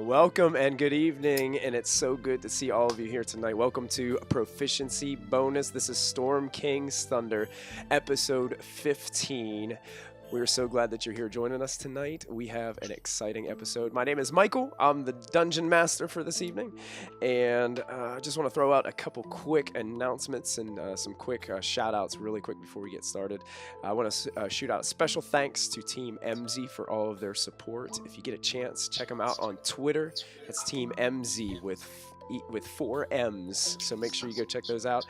Welcome and good evening, and it's so good to see all of you here tonight. Welcome to Proficiency Bonus. This is Storm King's Thunder, episode 15. We're so glad that you're here joining us tonight. We have an exciting episode. My name is Michael. I'm the Dungeon Master for this evening, and I just want to throw out a couple quick announcements and some quick shout-outs really quick before we get started. I want to shoot out a special thanks to Team MZ for all of their support. If you get a chance, check them out on Twitter. That's Team MZ with 4 M's, so make sure you go check those out.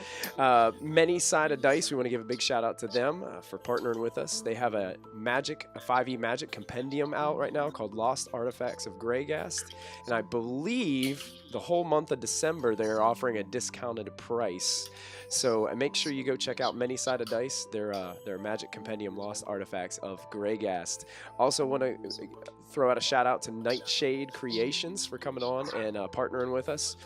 Many-sided dice, we want to give a big shout out to them for partnering with us. They have a 5e magic compendium out right now called Lost Artifacts of Greygast, and I believe the whole month of December they're offering a discounted price. So make sure you go check out Many-Sided Dice, their magic compendium Lost Artifacts of Greygast. Also want to throw out a shout out to Nightshade Creations for coming on and partnering with us.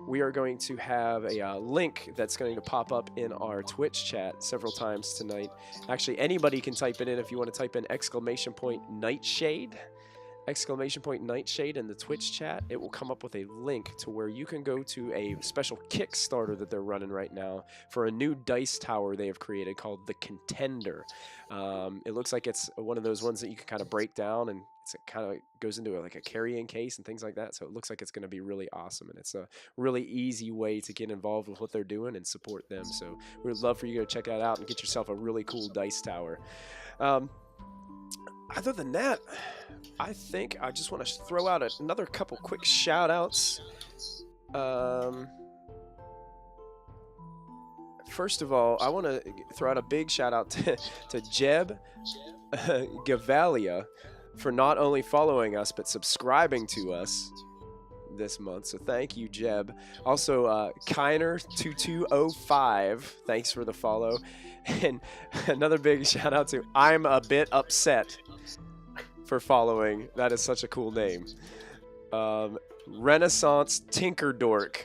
We are going to have a link that's going to pop up in our Twitch chat several times tonight. Actually, anybody can type it in if you want to type in !Nightshade. !Nightshade in the Twitch chat. It will come up with a link to where you can go to a special Kickstarter that they're running right now for a new dice tower they have created called the Contender. It looks like it's one of those ones that you can kind of break down, and it kind of goes into like a carrying case and things like that. So it looks like it's going to be really awesome, and it's a really easy way to get involved with what they're doing and support them. So we would love for you to go check that out and get yourself a really cool dice tower. Other than that, I think I just want to throw out another couple quick shout-outs. First of all, I want to throw out a big shout-out to Jeb Gavalia for not only following us, but subscribing to us this month. So thank you, Jeb. Also, Kiner2205, thanks for the follow. And another big shout-out to I'm a Bit Upset for following. That is such a cool name. Renaissance Tinker Dork.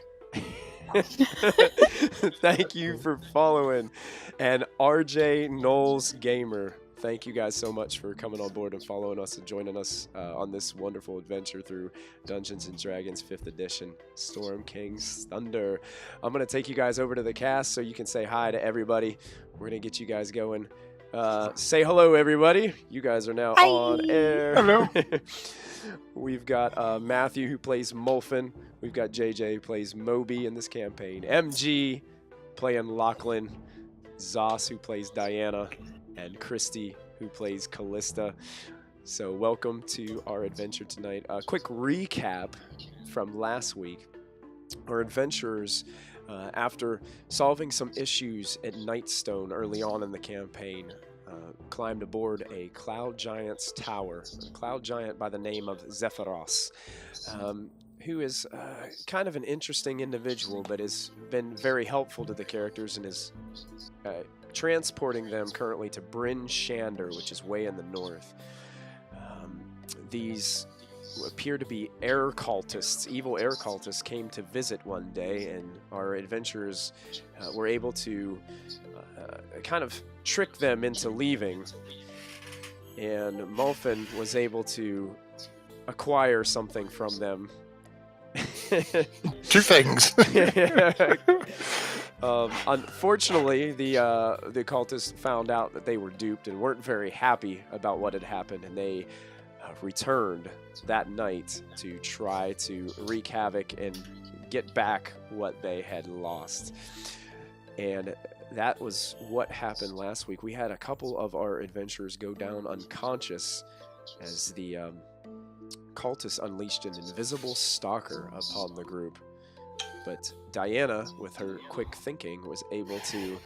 Thank you for following. And RJ Knowles Gamer. Thank you guys so much for coming on board and following us and joining us on this wonderful adventure through Dungeons & Dragons 5th edition, Storm King's Thunder. I'm going to take you guys over to the cast so you can say hi to everybody. We're going to get you guys going. Say hello, everybody. You guys are now on air. Hello. We've got Matthew, who plays Molfin. We've got JJ, who plays Mobi in this campaign. MG, playing Lachlan. Zos, who plays Diana. And Christy, who plays Kallista. So welcome to our adventure tonight. A quick recap from last week. Our adventurers, after solving some issues at Nightstone early on in the campaign, climbed aboard a cloud giant's tower. A cloud giant by the name of Zephyros, who is kind of an interesting individual, but has been very helpful to the characters and is transporting them currently to Bryn Shander, which is way in the north. These appear to be air cultists, evil air cultists, came to visit one day, and our adventurers were able to kind of trick them into leaving, and Molfin was able to acquire something from them. 2 things. Unfortunately, the cultists found out that they were duped and weren't very happy about what had happened, and they returned that night to try to wreak havoc and get back what they had lost. And that was what happened last week. We had a couple of our adventurers go down unconscious as the cultists unleashed an invisible stalker upon the group. But Diana, with her quick thinking, was able to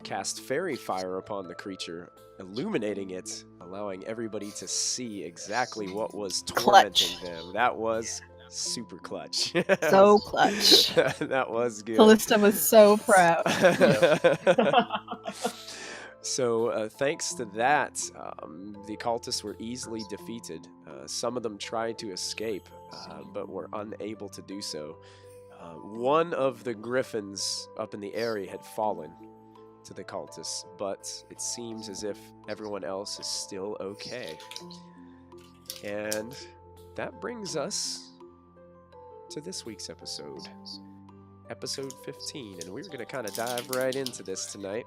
cast fairy fire upon the creature, illuminating it, allowing everybody to see exactly what was tormenting them. That was super clutch. So clutch. That was good. Kallista was so proud. So thanks to that, the cultists were easily defeated. Some of them tried to escape, but were unable to do so. One of the Griffons up in the area had fallen to the cultists, but it seems as if everyone else is still okay. And that brings us to this week's episode, episode 15, and we're going to kind of dive right into this tonight.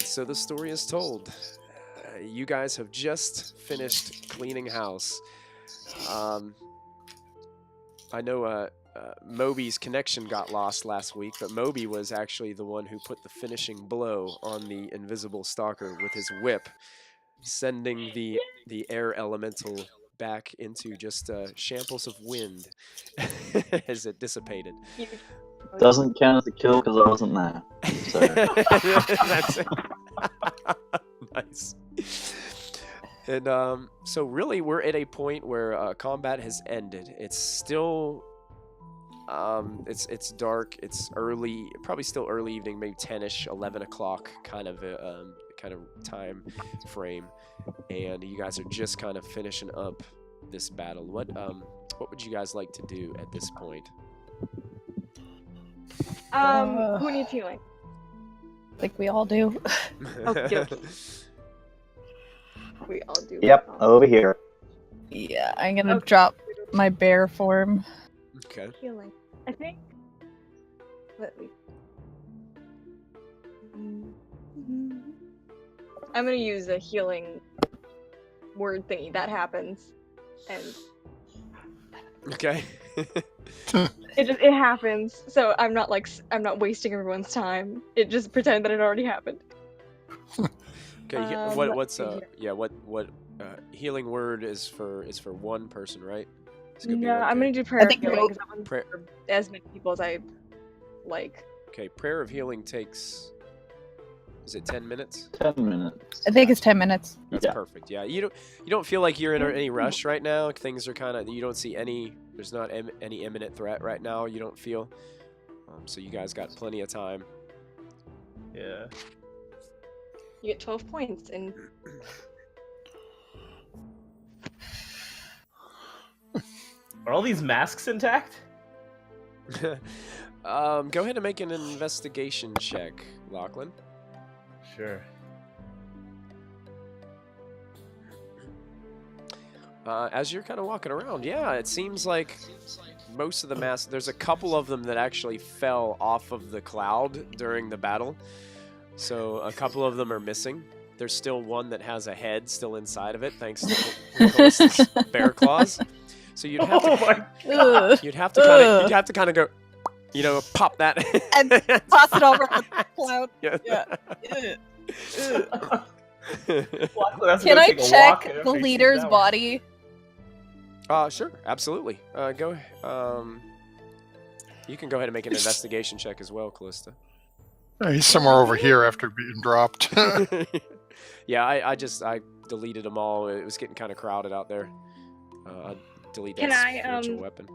So the story is told. You guys have just finished cleaning house. I know Mobi's connection got lost last week, but Mobi was actually the one who put the finishing blow on the invisible stalker with his whip, sending the air elemental back into just shambles of wind as it dissipated. Doesn't count as a kill because I wasn't there. So. That's it. Nice. And so really we're at a point where combat has ended. It's still it's dark, it's early, probably still early evening, maybe 10ish, 11 o'clock kind of time frame, and you guys are just kind of finishing up this battle. What would you guys like to do at this point? Who needs healing? I think we all do. Okay. We all do. Yep, over here. Yeah, I'm gonna drop my bear form. Okay. Healing. I think. Let me. I'm gonna use a healing word thingy. That happens, and Okay. it happens. So I'm not wasting everyone's time. It just pretend that it already happened. Okay. What's healing word is for one person, right? No, I'm gonna do prayer of healing because that one's for as many people as I like. Okay, prayer of healing takes. Is it 10 minutes? 10 minutes. I think it's 10 minutes. That's perfect. Yeah, you don't feel like you're in any rush right now. Things are kind of, you don't see there's not any imminent threat right now. You don't feel. So you guys got plenty of time. Yeah. You get 12 points and. Are all these masks intact? Go ahead and make an investigation check, Lachlan. Sure. As you're kind of walking around, yeah, it seems like most of the masks, there's a couple of them that actually fell off of the cloud during the battle. So a couple of them are missing. There's still one that has a head still inside of it, thanks to Kallista's bear claws. So you'd have to kind of go, pop that and toss it over the cloud. Yeah. Can I check the leader's body? Sure, absolutely. Go. You can go ahead and make an investigation check as well, Kallista. He's somewhere over here after being dropped. Yeah, I deleted them all. It was getting kind of crowded out there. I'll delete that spiritual weapon.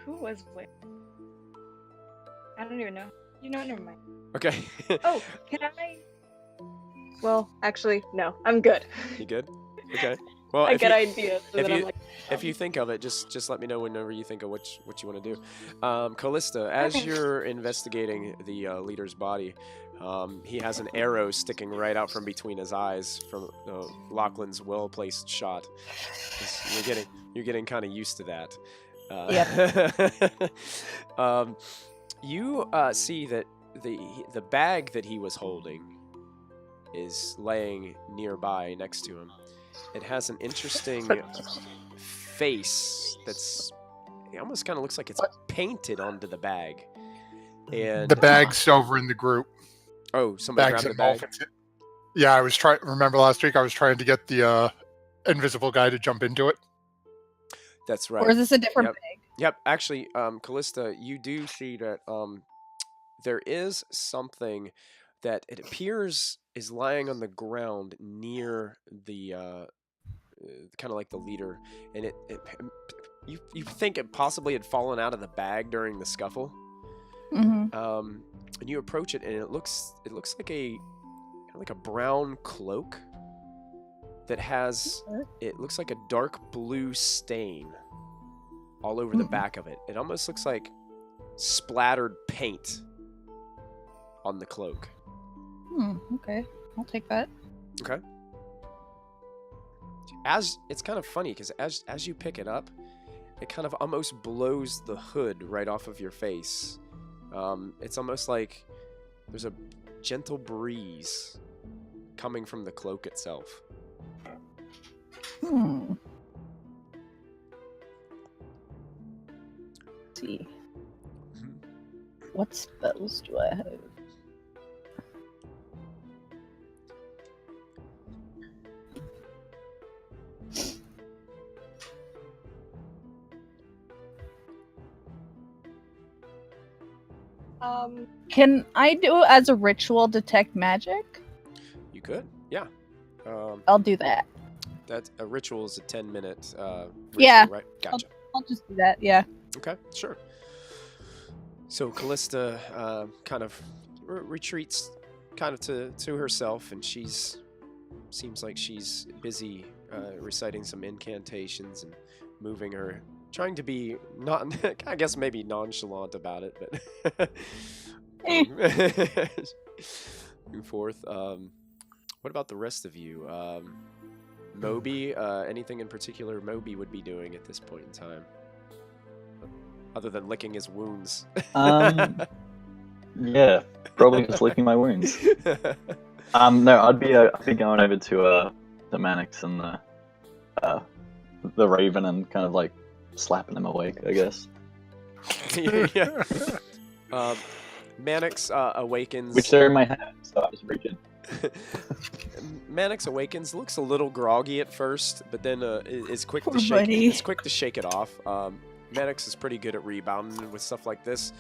Who was what? I don't even know. Never mind. Okay. Oh, can I? Well, actually, no. I'm good. You good? Okay. Well, I get ideas. So if you think of it, just let me know whenever you think of what you want to do. Kallista, as you're investigating the leader's body, he has an arrow sticking right out from between his eyes from Lachlan's well-placed shot. You're getting kind of used to that. Yep. You see that the bag that he was holding is laying nearby next to him. It has an interesting face it almost kind of looks like it's painted onto the bag. And the bag's over in the group. Oh, somebody grabbed the bag? Yeah, remember last week I was trying to get the invisible guy to jump into it? That's right. Or is this a different bag? Yep, actually, Kallista, you do see that there is something that it appears is lying on the ground near the kind of like the leader, and you think it possibly had fallen out of the bag during the scuffle. Mm-hmm. And you approach it, and it looks like a brown cloak that has it looks like a dark blue stain all over the back of it. It almost looks like splattered paint on the cloak. Okay, I'll take that. Okay. It's kind of funny because as you pick it up, it kind of almost blows the hood right off of your face. It's almost like there's a gentle breeze coming from the cloak itself. Let's see. What spells do I have? Can I do as a ritual detect magic? You could, yeah. I'll do that. That a ritual is a 10-minute ritual, Yeah. right? Gotcha. I'll just do that, yeah. Okay, sure. So Kallista kind of retreats kind of to herself, and seems like she's busy reciting some incantations and moving her, trying to be not, I guess maybe nonchalant about it, but move forth. What about the rest of you? Mobi, anything in particular Mobi would be doing at this point in time? Other than licking his wounds. Yeah, probably just licking my wounds. No, I'd be going over to the Mannix and the Raven and kind of like slapping him awake, I guess. Yeah. Mannix awakens. Which they're in my hand, so I just reach in. Mannix awakens, looks a little groggy at first, but then is quick Poor to shake. buddy. It's quick to shake it off. Mannix is pretty good at rebounding with stuff like this.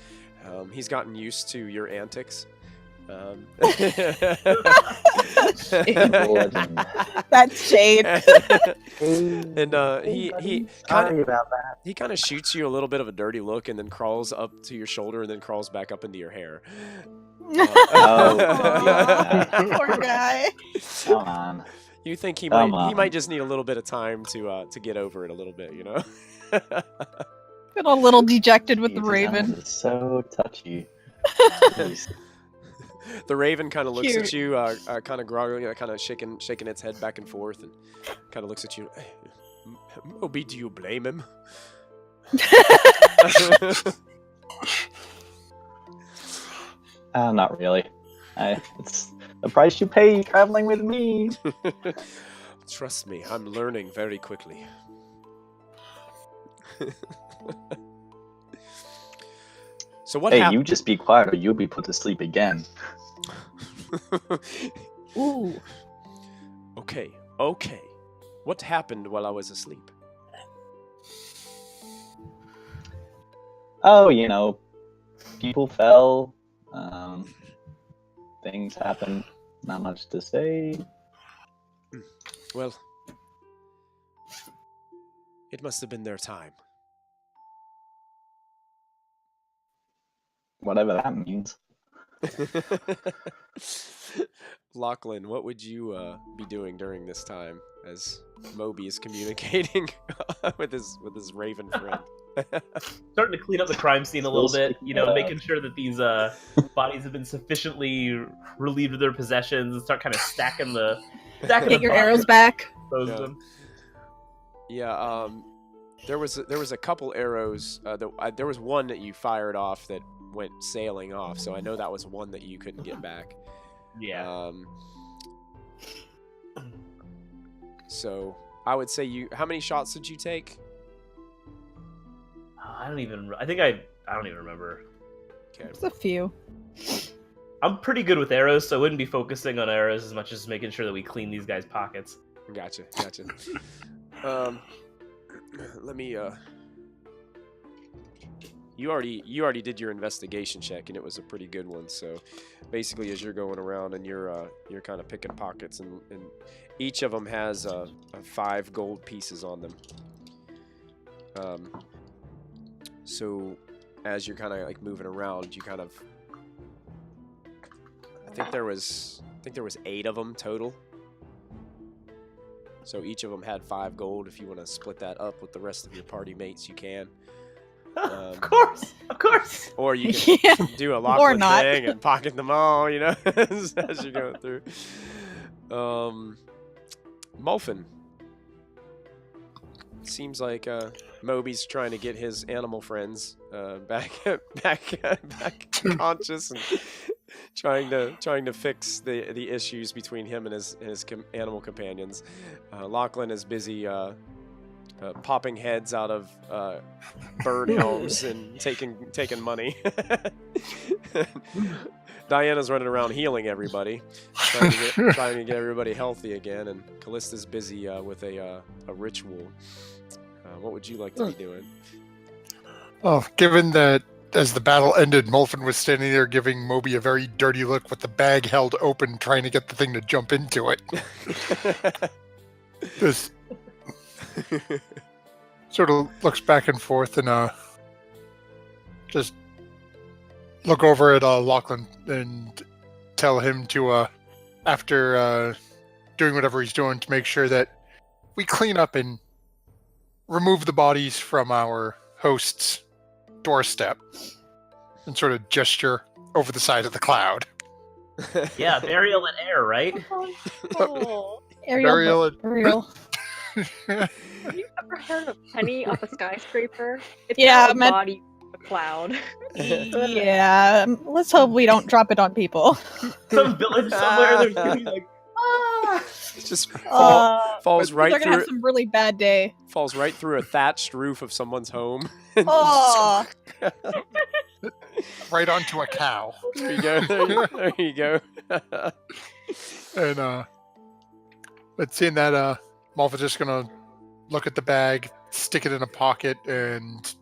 He's gotten used to your antics. That's shade. And he kind of shoots you a little bit of a dirty look, and then crawls up to your shoulder, and then crawls back up into your hair. Poor guy. Come on. You think he Come might on. just need a little bit of time to get over it a little bit, you know? Got a little dejected with the Jesus, Raven. that is so touchy. Jeez. The Raven kind of looks Cute. at you, kind of groggy, kind of shaking its head back and forth, and kind of looks at you. Mobi, do you blame him? Not really. It's the price you pay traveling with me. Trust me, I'm learning very quickly. So what Hey, happened? you just be quiet or you'll be put to sleep again. Ooh. Okay. What happened while I was asleep? Oh, people fell. Things happen. Not much to say. Well, it must have been their time. Whatever that means. Lachlan, what would you be doing during this time as Mobi is communicating with his Raven friend? Starting to clean up the crime scene a little bit, Yeah. making sure that these bodies have been sufficiently relieved of their possessions, and start kind of stacking Get the your bodies, arrows back. dispose of Yeah. them. Yeah, there was a couple arrows. There was one that you fired off that went sailing off, so I know that was one that you couldn't get back. Yeah. So I would say how many shots did you take? I don't even remember. Okay. It's a few. I'm pretty good with arrows, so I wouldn't be focusing on arrows as much as making sure that we clean these guys' pockets. Gotcha. Let me. You already did your investigation check, and it was a pretty good one. So, basically, as you're going around and you're kind of picking pockets, and each of them has 5 gold pieces on them. So, as you're kind of like moving around, you kind of. I think there was 8 of them total. So each of them had 5 gold. If you want to split that up with the rest of your party mates, you can. Of course. Or you can Yeah. do a Or Lachlan not. thing and pocket them all, as you're going through. seems like Mobi's trying to get his animal friends back conscious and trying to fix the issues between him and his animal companions. Lachlan is busy popping heads out of bird helms and taking money. Diana's running around healing everybody, trying to get everybody healthy again, and Kallista's busy with a ritual. What would you like to be doing? Oh, given that as the battle ended, Molfin was standing there giving Mobi a very dirty look with the bag held open, trying to get the thing to jump into it. Just sort of looks back and forth and just look over at Lachlan and tell him to, after doing whatever he's doing, to make sure that we clean up and remove the bodies from our host's doorstep and sort of gesture over the side of the cloud. Yeah, burial in air, right? Ariel. Have you ever heard of Penny off a skyscraper? It's Yeah, not a body of a cloud. Yeah, let's hope we don't drop it on people. Some village somewhere, there's gonna be like, It just falls right They're gonna through. have some really bad day. Falls right through a thatched roof of someone's home. Oh, Right onto a cow. There you go. There you go. And but seeing that, Molfin's just gonna look at the bag, stick it in a pocket, and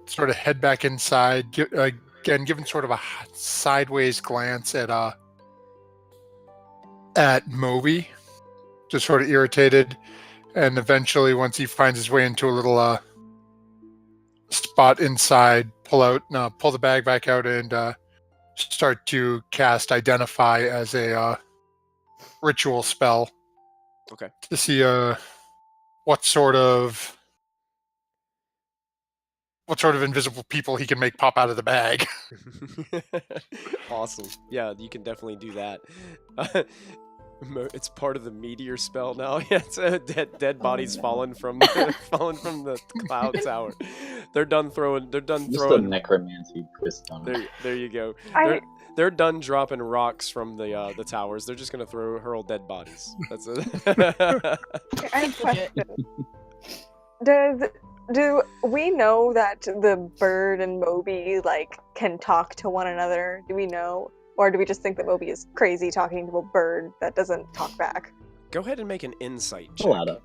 sort of head back inside. Again, giving sort of a sideways glance at Mobi, just sort of irritated, and eventually, once he finds his way into a little spot inside, pull the bag back out and start to cast Identify as a ritual spell. Okay. To see what sort of invisible people he can make pop out of the bag. Awesome. Yeah, you can definitely do that. It's part of the meteor spell now. Yeah, it's dead bodies fallen from the cloud tower. They're done throwing. Just a necromancy twist on it. There you go. They're done dropping rocks from the towers. They're just gonna hurl dead bodies. That's it. I have a question. Do we know that the bird and Mobi can talk to one another? Do we know, or do we just think that Mobi is crazy talking to a bird that doesn't talk back? Go ahead and make an insight check. A lot of.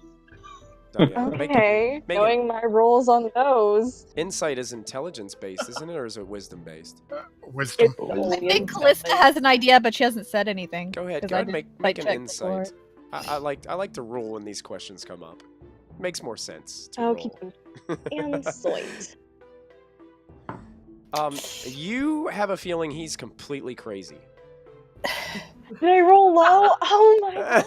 Okay, knowing my rules on those. Insight is intelligence based, isn't it, or is it wisdom based? Wisdom. I think Kallista has an idea, but she hasn't said anything. Go ahead, 'cause go I ahead, didn't make an check insight. before. I like to roll when these questions come up. Makes more sense to Okay. roll. Insight. You have a feeling he's completely crazy. Did I roll low? Oh my god!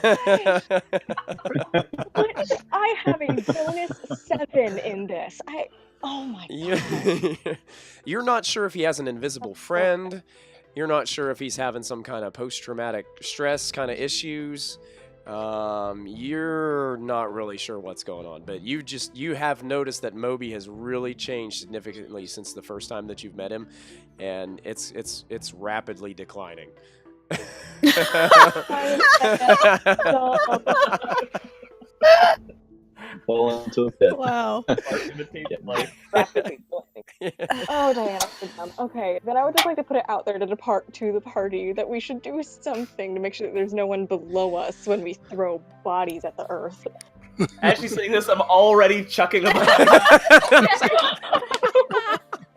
I have a bonus 7 in this. Oh my god. You're not sure if he has an invisible friend. You're not sure if he's having some kind of post-traumatic stress kind of issues. You're not really sure what's going on, but you have noticed that Mobi has really changed significantly since the first time that you've met him, and it's rapidly declining. Fall into a pit. Wow. Rapidly going. Oh, Diana, you're dumb. Okay, then I would just like to put it out there to the party that we should do something to make sure that there's no one below us when we throw bodies at the earth. As she's saying this, I'm already chucking a bag.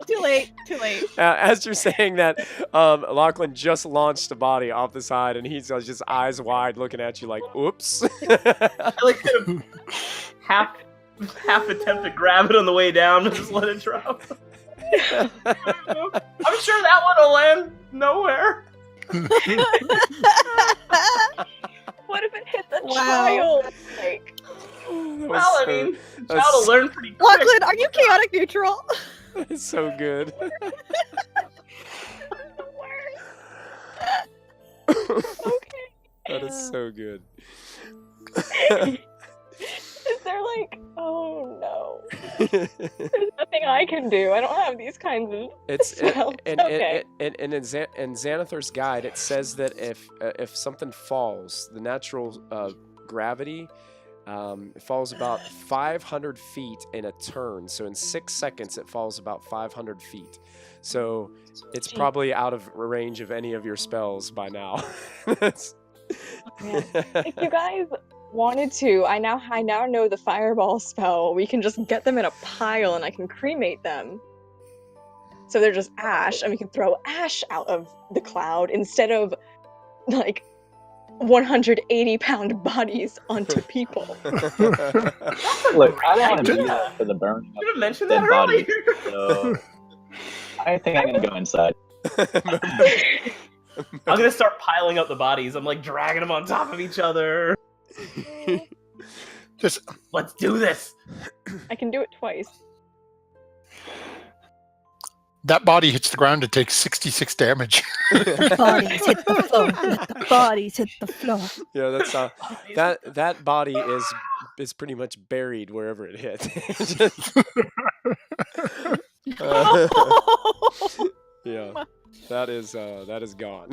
Too late. As you're saying that, Lachlan just launched a body off the side, and he's just eyes wide looking at you like, oops. I kind of half attempt to grab it on the way down and just let it drop. I'm sure that one will land nowhere. What if it hit the Wow. child? Well, I mean, the child will learn pretty quick. Lachlan, are you chaotic neutral? It's so good. Okay. That is so good. Is there like, oh no. There's nothing I can do. I don't have these kinds of spells. Okay. In Xanathar's guide, it says that if something falls, the natural gravity it falls about 500 feet in a turn. So in 6 seconds, it falls about 500 feet. So it's probably out of range of any of your spells by now. If you guys wanted to, I now know the fireball spell. We can just get them in a pile and I can cremate them. So they're just ash, and we can throw ash out of the cloud instead of like 180-pound bodies onto people. Look, I don't want to do that for the burn. You should have mentioned dead that body, earlier. so I think I'm gonna go inside. I'm gonna start piling up the bodies. I'm like dragging them on top of each other. Just Let's do this. I can do it twice. that body hits the ground, it takes 66 damage. Bodies hit the floor. Let the bodies hit the floor. Yeah, that's that body is pretty much buried wherever it hit. Yeah, that is gone.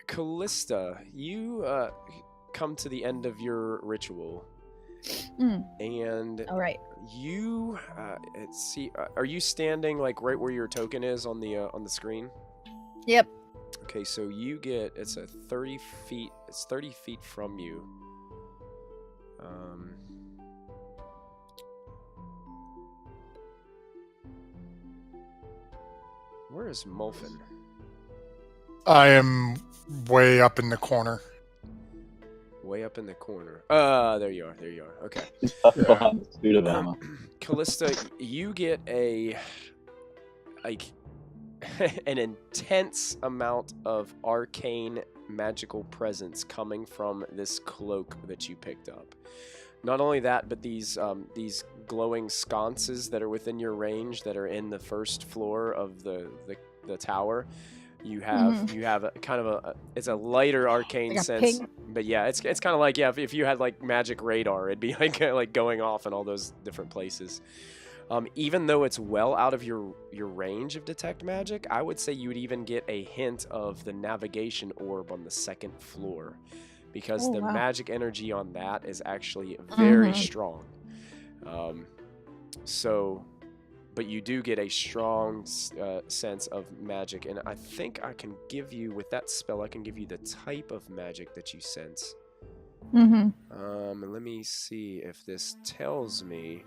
Kallista, you come to the end of your ritual, and All right. you are you standing like right where your token is on the screen? Yep. Okay, so you get it's 30 feet from you. Where is Molfin? I am way up in the corner. Way up in the corner. There you are. Okay. Behind the suit of armor. Kallista, you get an intense amount of arcane magical presence coming from this cloak that you picked up. Not only that, but these glowing sconces that are within your range that are in the first floor of the tower. You have a kind of it's a lighter arcane like sense, ping. but yeah, it's kind of like if you had like magic radar, it'd be like going off in all those different places. Even though it's well out of your range of detect magic, I would say you would even get a hint of the navigation orb on the second floor, because the magic energy on that is actually very strong. But you do get a strong sense of magic, and I think I can give you, with that spell, I can give you the type of magic that you sense. And let me see if this tells me.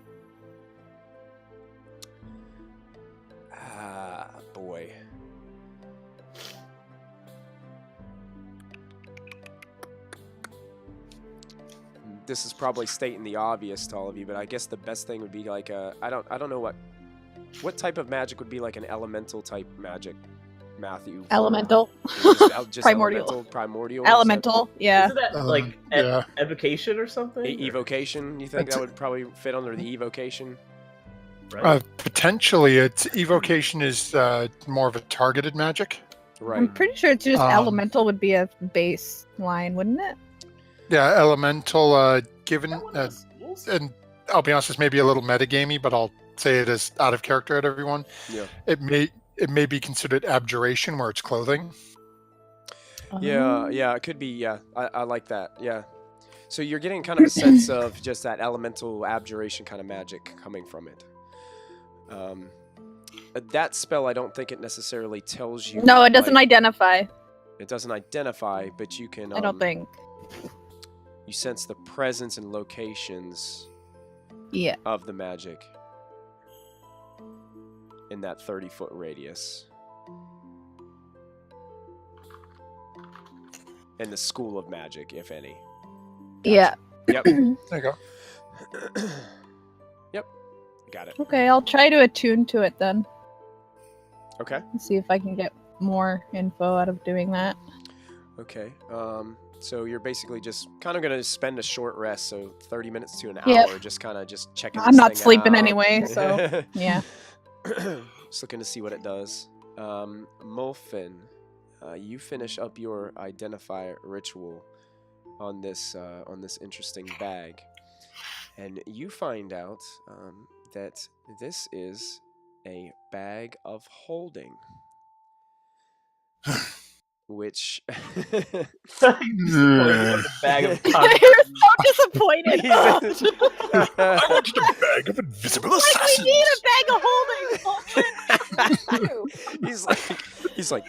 Ah, boy. This is probably stating the obvious to all of you, but I guess the best thing would be like I don't know what type of magic would be like an elemental type magic, Matthew? Elemental. Just Primordial. Primordial. Elemental. Yeah. Isn't that like evocation or something? Evocation. You think that would probably fit under the evocation? Right. Potentially, its evocation is more of a targeted magic. Right. I'm pretty sure it's just elemental would be a baseline, wouldn't it? Yeah, elemental. Given and I'll be honest, this may be a little metagamey, but I'll say it is out of character at everyone. Yeah. It may be considered abjuration, where it's clothing. Yeah, it could be. Yeah, I like that. Yeah. So you're getting kind of a sense of just that elemental abjuration kind of magic coming from it. That spell, I don't think it necessarily tells you. No, it doesn't identify. It doesn't identify, but you can. I don't think. You sense the presence and locations. Yeah. Of the magic in that 30-foot radius. And the school of magic, if any. Gotcha. Yeah. Yep. There you go. Yep. Got it. Okay, I'll try to attune to it then. Okay. And see if I can get more info out of doing that. Okay. So you're basically just kind of going to spend a short rest, so 30 minutes to an hour, just kind of just checking this I'm not thing sleeping out. anyway, so yeah. Just looking to see what it does. Molfin, you finish up your identify ritual, on this interesting bag, and you find out that this is a bag of holding, which Bag of You're so disappointed. I wanted a bag of invisible assassins. We need a bag of holding. he's like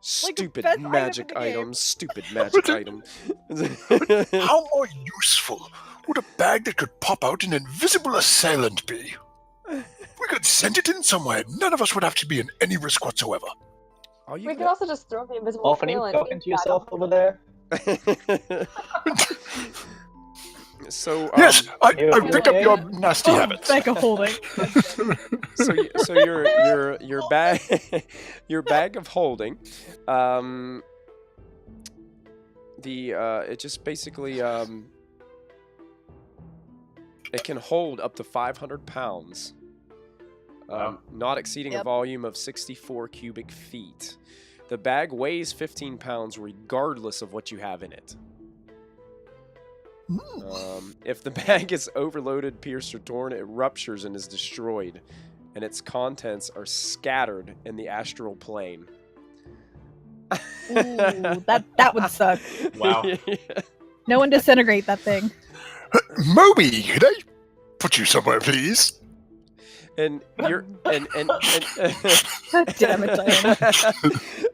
stupid best item magic in the game. Stupid magic item. How more useful would a bag that could pop out an invisible assailant be? We could send it in somewhere. None of us would have to be in any risk whatsoever. We could also just throw the invisible Molfin, you talking to yourself over there? So Yes, I you picked up okay? your nasty habits. Bag of holding. so your bag your bag of holding, it just basically it can hold up to 500 pounds, not exceeding a volume of 64 cubic feet. The bag weighs 15 pounds regardless of what you have in it. If the bag is overloaded, pierced, or torn, it ruptures and is destroyed, and its contents are scattered in the astral plane. Ooh, that would suck. Wow. No one disintegrate that thing. Mobi, could I put you somewhere, please? And you're and God damn it, Diana.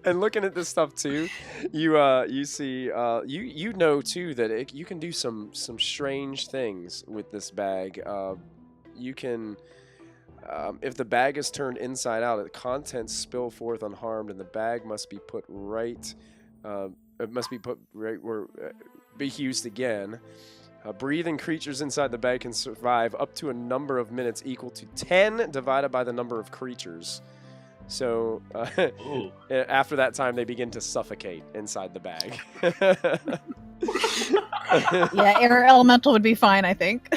and looking at this stuff too, you see you know too that you can do some strange things with this bag. You can, if the bag is turned inside out, the contents spill forth unharmed, and the bag must be put right. It must be put right where be used again. Breathing creatures inside the bag can survive up to a number of minutes equal to 10 divided by the number of creatures. So after that time, they begin to suffocate inside the bag. Yeah, air elemental would be fine, I think.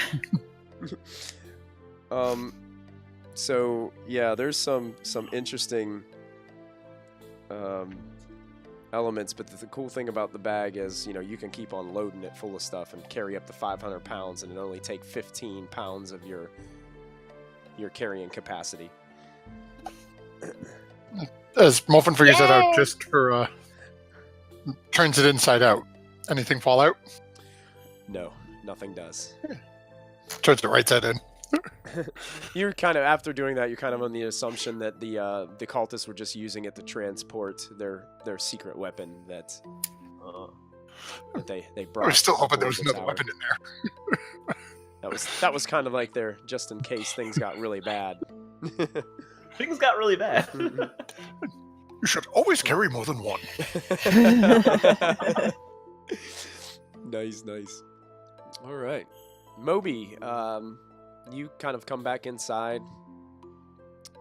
So yeah, there's some interesting elements, but the cool thing about the bag is, you can keep on loading it full of stuff and carry up to 500 pounds, and it only take 15 pounds of your carrying capacity. As Molfin figures that out, just for turns it inside out. Anything fall out? No, nothing does. Turns it right side in. You're kind of, after doing that, you're kind of on the assumption that the cultists were just using it to transport their secret weapon that they brought. We're still hoping there was aboard the another tower. weapon in there. That was kind of like their just in case things got really bad. Things got really bad. You should always carry more than one. Nice. All right, Mobi. You kind of come back inside.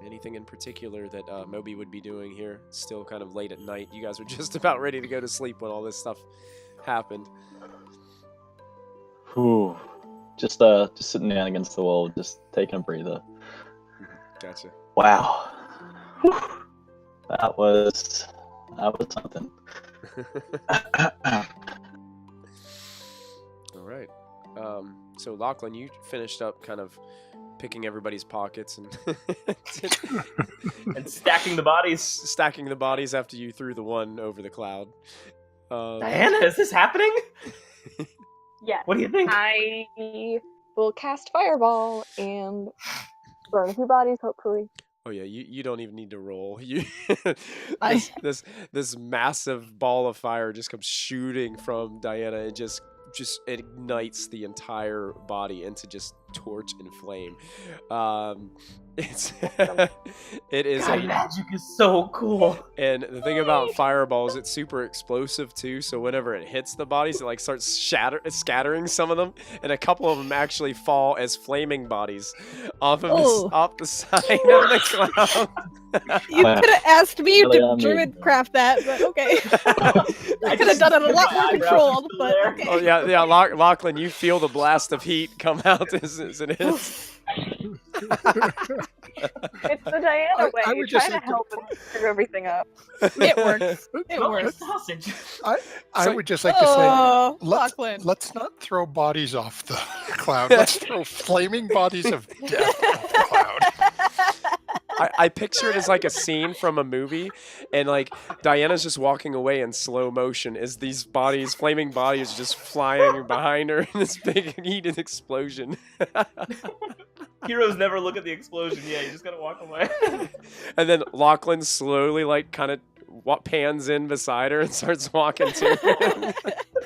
Anything in particular that Mobi would be doing here? Still kind of late at night. You guys were just about ready to go to sleep when all this stuff happened. Whew. Just sitting down against the wall, just taking a breather. Gotcha. Wow. Whew. That was something. All right. So Lachlan, you finished up kind of picking everybody's pockets and And stacking the bodies. stacking the bodies after you threw the one over the cloud. Diana, is this happening? Yes. What do you think? I will cast Fireball and burn a few bodies, hopefully. Oh yeah, you don't even need to roll. You I- this massive ball of fire just comes shooting from Diana and just ignites the entire body into just torch and flame. It is God, magic is so cool. And the thing about fireballs, it's super explosive too. So whenever it hits the bodies, it like starts scattering some of them, and a couple of them actually fall as flaming bodies off the side of the cloud. You could have asked me Really to on me. druid craft that, but okay. I could have done it a lot more controlled, but okay. Oh yeah, Lachlan, you feel the blast of heat come out as it hits. It's the Diana way. I You're would just trying to like help and screw everything up. It works. It Smell like works. sausage. I would just like to say, Oh, Lachlan. let's not throw bodies off the cloud. Let's throw flaming bodies of death off the cloud. I picture it as like a scene from a movie, and like Diana's just walking away in slow motion as these bodies, flaming bodies, just flying behind her in this big heated explosion. Heroes never look at the explosion. Yeah, you just gotta walk away. And then Lachlan slowly, like, kind of pans in beside her and starts walking too. The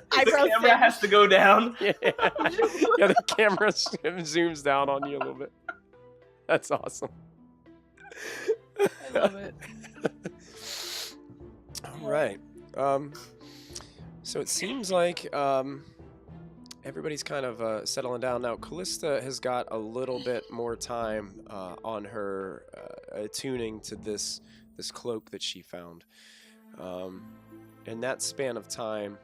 camera has to go down. Yeah, the camera zooms down on you a little bit. That's awesome. I love it. All right. So it seems like everybody's kind of settling down now. Kallista has got a little bit more time on her attuning to this cloak that she found. In that span of time,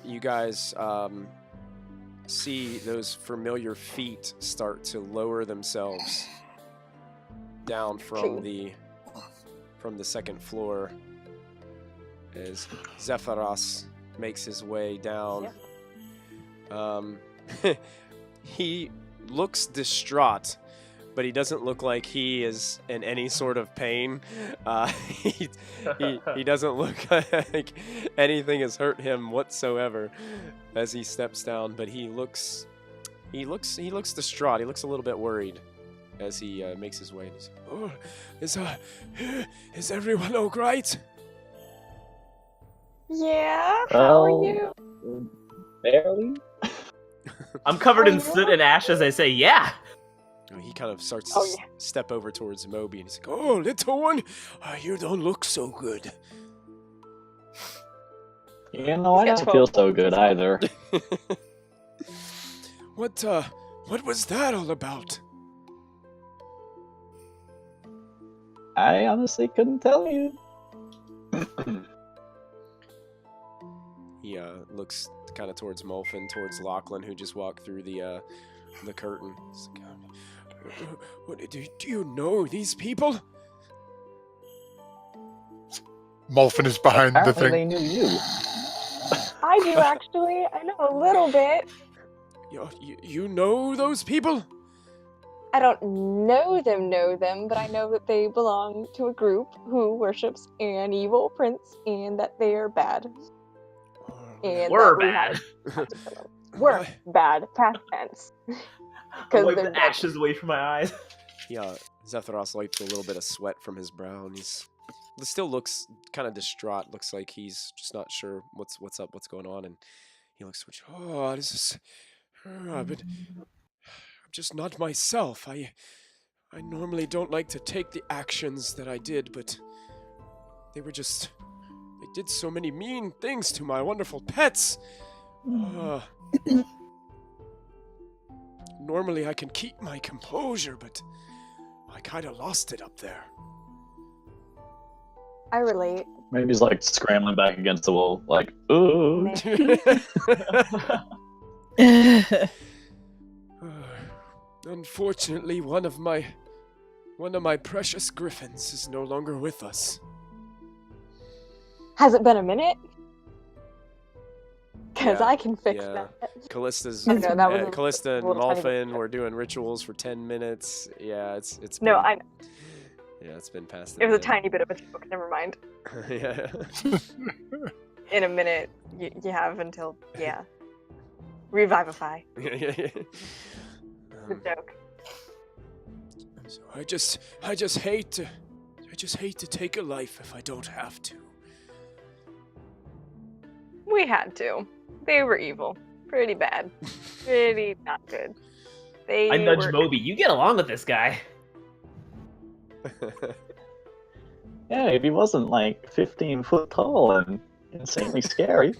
you guys see those familiar feet start to lower themselves down from the second floor as Zephyros makes his way down. He looks distraught, but he doesn't look like he is in any sort of pain. He doesn't look like anything has hurt him whatsoever as he steps down. But he looks distraught. He looks a little bit worried as he makes his way. He's like, "Oh, is everyone all right?" Yeah. How are you? Barely. I'm covered in soot and ash as I say, yeah. He kind of starts to step over towards Mobi, and he's like, "Oh, little one, you don't look so good." You know, I don't feel so good either. What was that all about? I honestly couldn't tell you. He looks kind of towards Molfin, towards Lachlan, who just walked through the curtain. He's like, do you know these people? Molfin is behind the Apparently thing. they knew you. I do actually. I know a little bit. You know those people? I don't know them, but I know that they belong to a group who worships an evil prince and that they are bad. And We're that we bad. have to kill them. We're bad. Past tense. I wipe the ashes away from my eyes. Yeah, Zephyros wipes a little bit of sweat from his brow, and he still looks kind of distraught. Looks like he's just not sure what's up, what's going on, and he looks, "Oh, this is, but I'm just not myself. I normally don't like to take the actions that I did, but they did so many mean things to my wonderful pets. Normally I can keep my composure, but I kind of lost it up there." I relate. Maybe he's like scrambling back against the wall, like, ooh. Unfortunately, one of my precious Griffons is no longer with us. Has it been a minute? Because Yeah, I can fix yeah. that. Callista's I know, that was Kallista and a little tiny bit. Molfin were doing rituals for 10 minutes. Yeah, it's been, No, I know. Yeah, it's been past It was a minute. tiny bit of a joke. Never mind. Yeah. In a minute, you have until revivify. Good joke. So I just hate to take a life if I don't have to. We had to. They were evil. Pretty bad. Pretty not good. I nudge Mobi. You get along with this guy. Yeah, if he wasn't like 15 foot tall and insanely scary.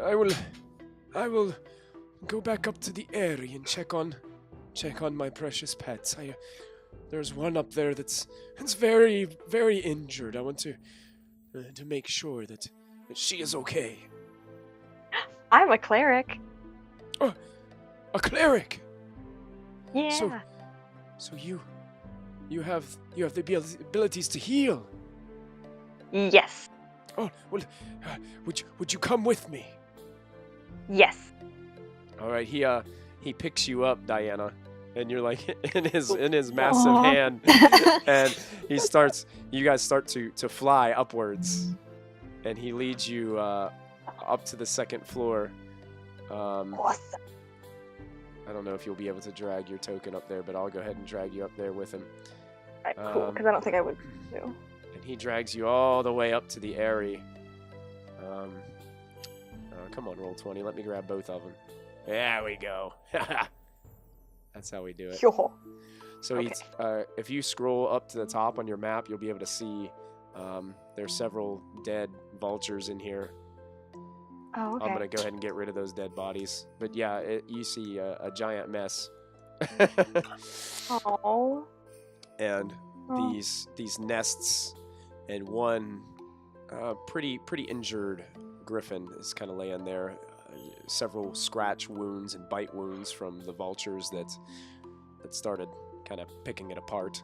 I will go back up to the area and check on my precious pets. There's one up there that's very, very injured. I want to to make sure that she is okay. I'm a cleric. Oh, a cleric. Yeah. So you have the abilities to heal. Yes. Oh well, would you come with me? Yes. All right, he picks you up, Diana, and you're like in his massive hand, and you guys start to fly upwards, and he leads you up to the second floor. Awesome. I don't know if you'll be able to drag your token up there, but I'll go ahead and drag you up there with him. Alright, cool, because I don't think I would do. And he drags you all the way up to the Airy. Come on, roll 20. Let me grab both of them. There we go. That's how we do it. Yo. So Okay. if you scroll up to the top on your map, you'll be able to see there's several dead vultures in here. Oh, okay. I'm going to go ahead and get rid of those dead bodies. But yeah, you see a giant mess. Oh. And these nests and one pretty injured griffin is kind of laying there. Several scratch wounds and bite wounds from the vultures that started kind of picking it apart.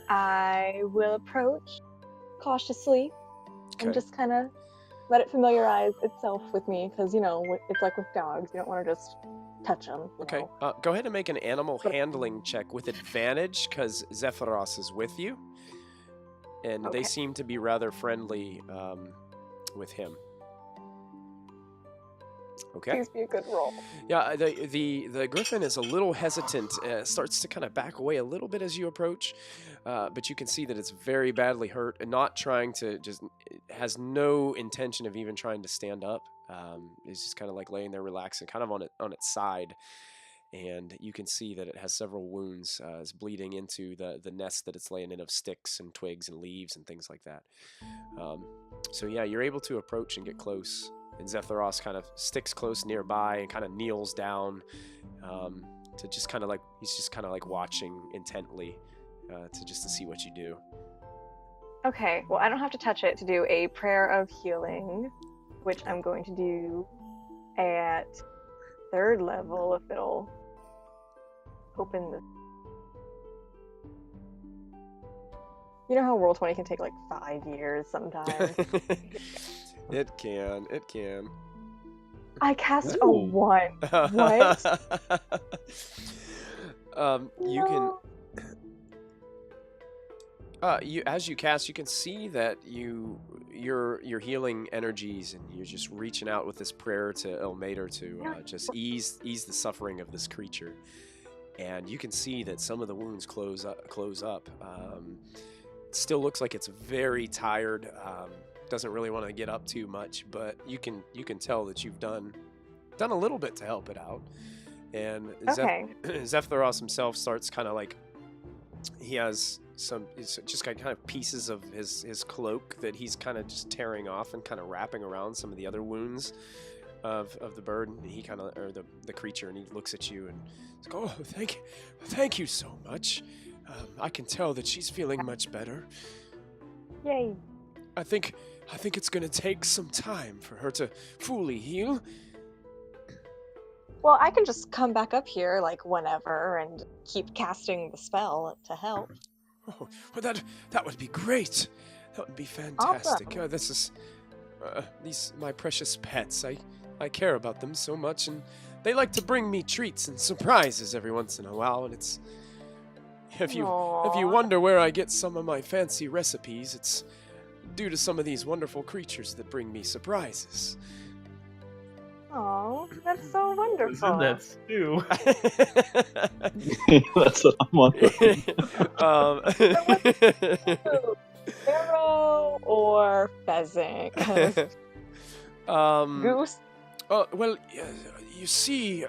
I will approach cautiously and Okay. just kind of let it familiarize itself with me, because it's like with dogs, you don't want to just touch them. Okay, go ahead and make an animal handling check with advantage, because Zephyros is with you, and they Okay. seem to be rather friendly with him. Okay. Please be a good roll. Yeah, the griffin is a little hesitant. Starts to kind of back away a little bit as you approach, but you can see that it's very badly hurt and not trying to has no intention of even trying to stand up. It's just kind of like laying there relaxing, kind of on its side, and you can see that it has several wounds. It's bleeding into the nest that it's laying in of sticks and twigs and leaves and things like that. So yeah, you're able to approach and get close. And Zephyros kind of sticks close nearby and kind of kneels down to just kind of like, he's just kind of like watching intently to see what you do. Okay, well, I don't have to touch it to do a prayer of healing, which I'm going to do at 3rd level if it'll open the... You know how Roll20 can take like 5 years sometimes? It can. I cast a Ooh. 1. What? You can... No. As you cast, you can see that your healing energies, and you're just reaching out with this prayer to Elmater to just ease the suffering of this creature. And you can see that some of the wounds close up. It still looks like it's very tired. Doesn't really want to get up too much, but you can tell that you've done a little bit to help it out. And Okay. Zephyros himself starts kind of like, he has it's just kind of pieces of his cloak that he's kind of just tearing off and kind of wrapping around some of the other wounds of the bird. And he kind of, or the creature, and he looks at you and he's like, "Oh, thank you so much. I can tell that she's feeling much better. Yay. I think it's gonna take some time for her to fully heal." Well, I can just come back up here like whenever and keep casting the spell to help. Oh, well, that would be great. That would be fantastic. Awesome. This is these my precious pets. I care about them so much, and they like to bring me treats and surprises every once in a while. And it's if you wonder where I get some of my fancy recipes, it's due to some of these wonderful creatures that bring me surprises. Oh, that's so What's wonderful. in that stew? That's what I'm wondering. Sparrow or pheasant? 'Cause goose? Well, you see,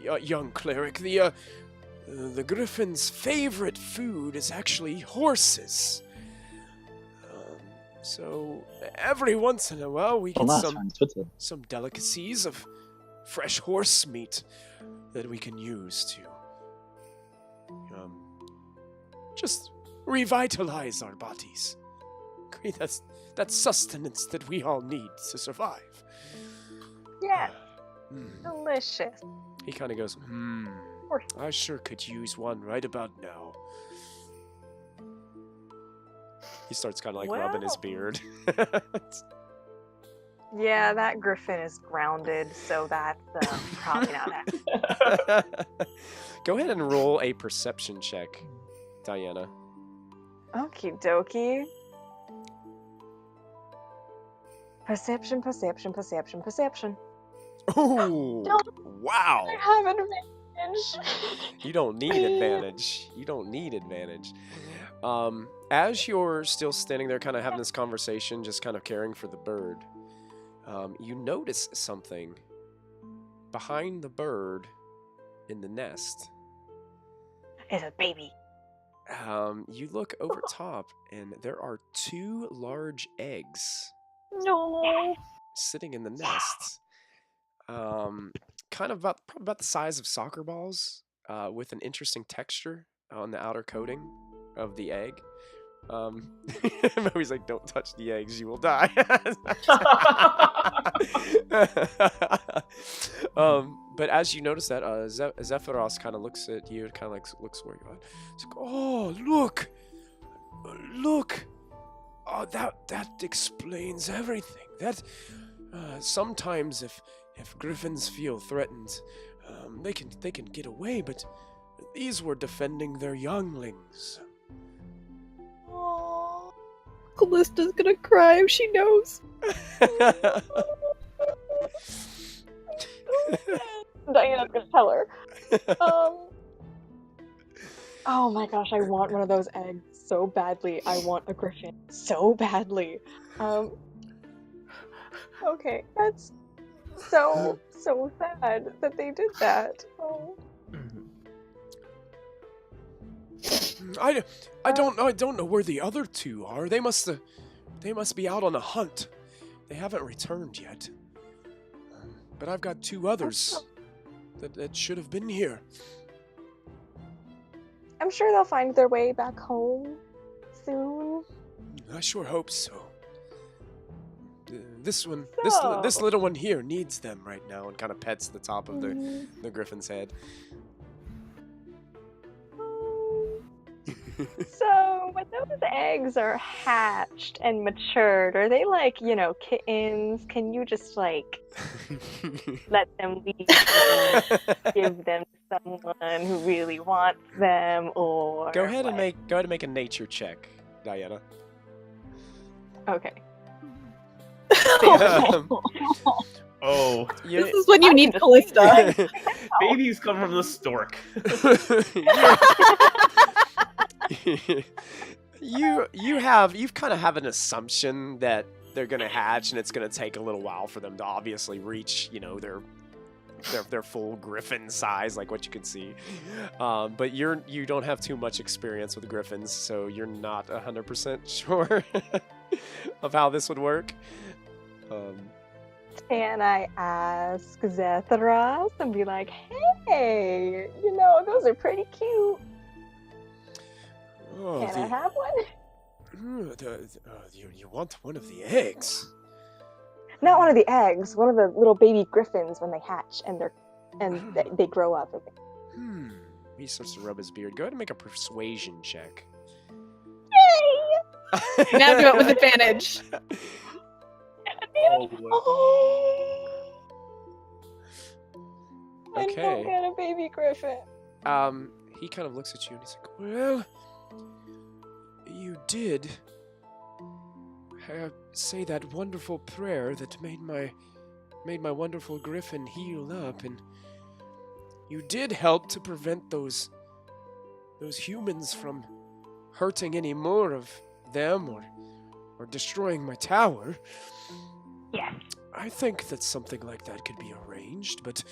young cleric, the Griffin's favorite food is actually horses. So every once in a while we get some delicacies of fresh horse meat that we can use to just revitalize our bodies. Create that sustenance that we all need to survive. Yeah, Mm. delicious. He kind of goes, I sure could use one right about now. He starts kind of like rubbing his beard. Yeah, that griffin is grounded, so that's probably not happening. Go ahead and roll a perception check, Diana. Okie dokie. Perception. Oh, wow. I have advantage. You don't need advantage. As you're still standing there kind of having this conversation, just kind of caring for the bird, you notice something behind the bird in the nest. It's a baby. You look over top, and there are 2 large eggs No. sitting in the nest. Kind of probably about the size of soccer balls, with an interesting texture on the outer coating of the egg. Mobi's like, don't touch the eggs, you will die. But as you notice that, Zephyros kind of looks at you and kind of like looks where you are. It's like, oh, look. Oh, that explains everything. That sometimes if griffins feel threatened, they can get away, but these were defending their younglings. Oh, Kallista's gonna cry if she knows. Diana's gonna tell her. Oh my gosh, I want one of those eggs so badly. I want a griffin so badly. Okay, that's so sad that they did that. Oh. I don't know where the other 2 are. They must be out on a hunt. They haven't returned yet. But I've got 2 others that should have been here. I'm sure they'll find their way back home soon. I sure hope so. This So- little one here needs them right now, and kind of pets the top of the griffin's head. So, when those eggs are hatched and matured, are they like, kittens? Can you just, like, let them leave and give them to someone who really wants them, or... Go ahead and what? make a nature check, Diana. Okay. Oh, This is when you need Kallista. babies come from the stork. You've kind of have an assumption that they're gonna hatch, and it's gonna take a little while for them to obviously reach, their full griffin size, like what you can see. But you don't have too much experience with griffins, so you're not 100% sure of how this would work. Can I ask Zephyros and be like, hey, those are pretty cute. Oh, Can I have one? you want one of the eggs? Not one of the eggs, one of the little baby griffins when they hatch and they grow up. He starts to rub his beard. Go ahead and make a persuasion check. Yay! Now do it with advantage. Oh, boy. I Okay. don't get a baby griffin. He kind of looks at you and he's like, well, you did say that wonderful prayer that made my wonderful griffin heal up, and you did help to prevent those humans from hurting any more of them or destroying my tower. Yes. I think that something like that could be arranged, but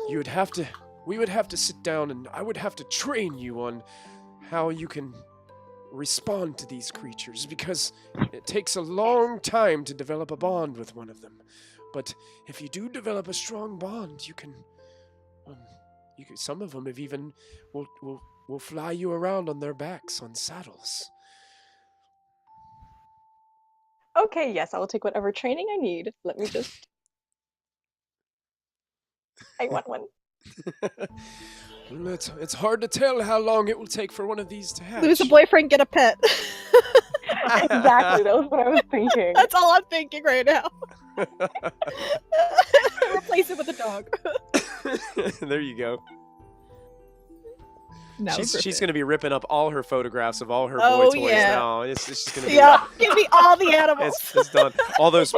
we would have to sit down, and I would have to train you on how you can respond to these creatures, because it takes a long time to develop a bond with one of them. But if you do develop a strong bond, you can some of them have even will will fly you around on their backs on saddles. Okay, yes, I will take whatever training I need. Let me just... I want one. It's hard to tell how long it will take for one of these to hatch. Lose a boyfriend, get a pet. Exactly, that was what I was thinking. That's all I'm thinking right now. Replace it with a dog. There you go. No, she's going to be ripping up all her photographs of all her Oh, boy toys yeah. now. It's just going to be Yeah, give me all the animals. it's done. All those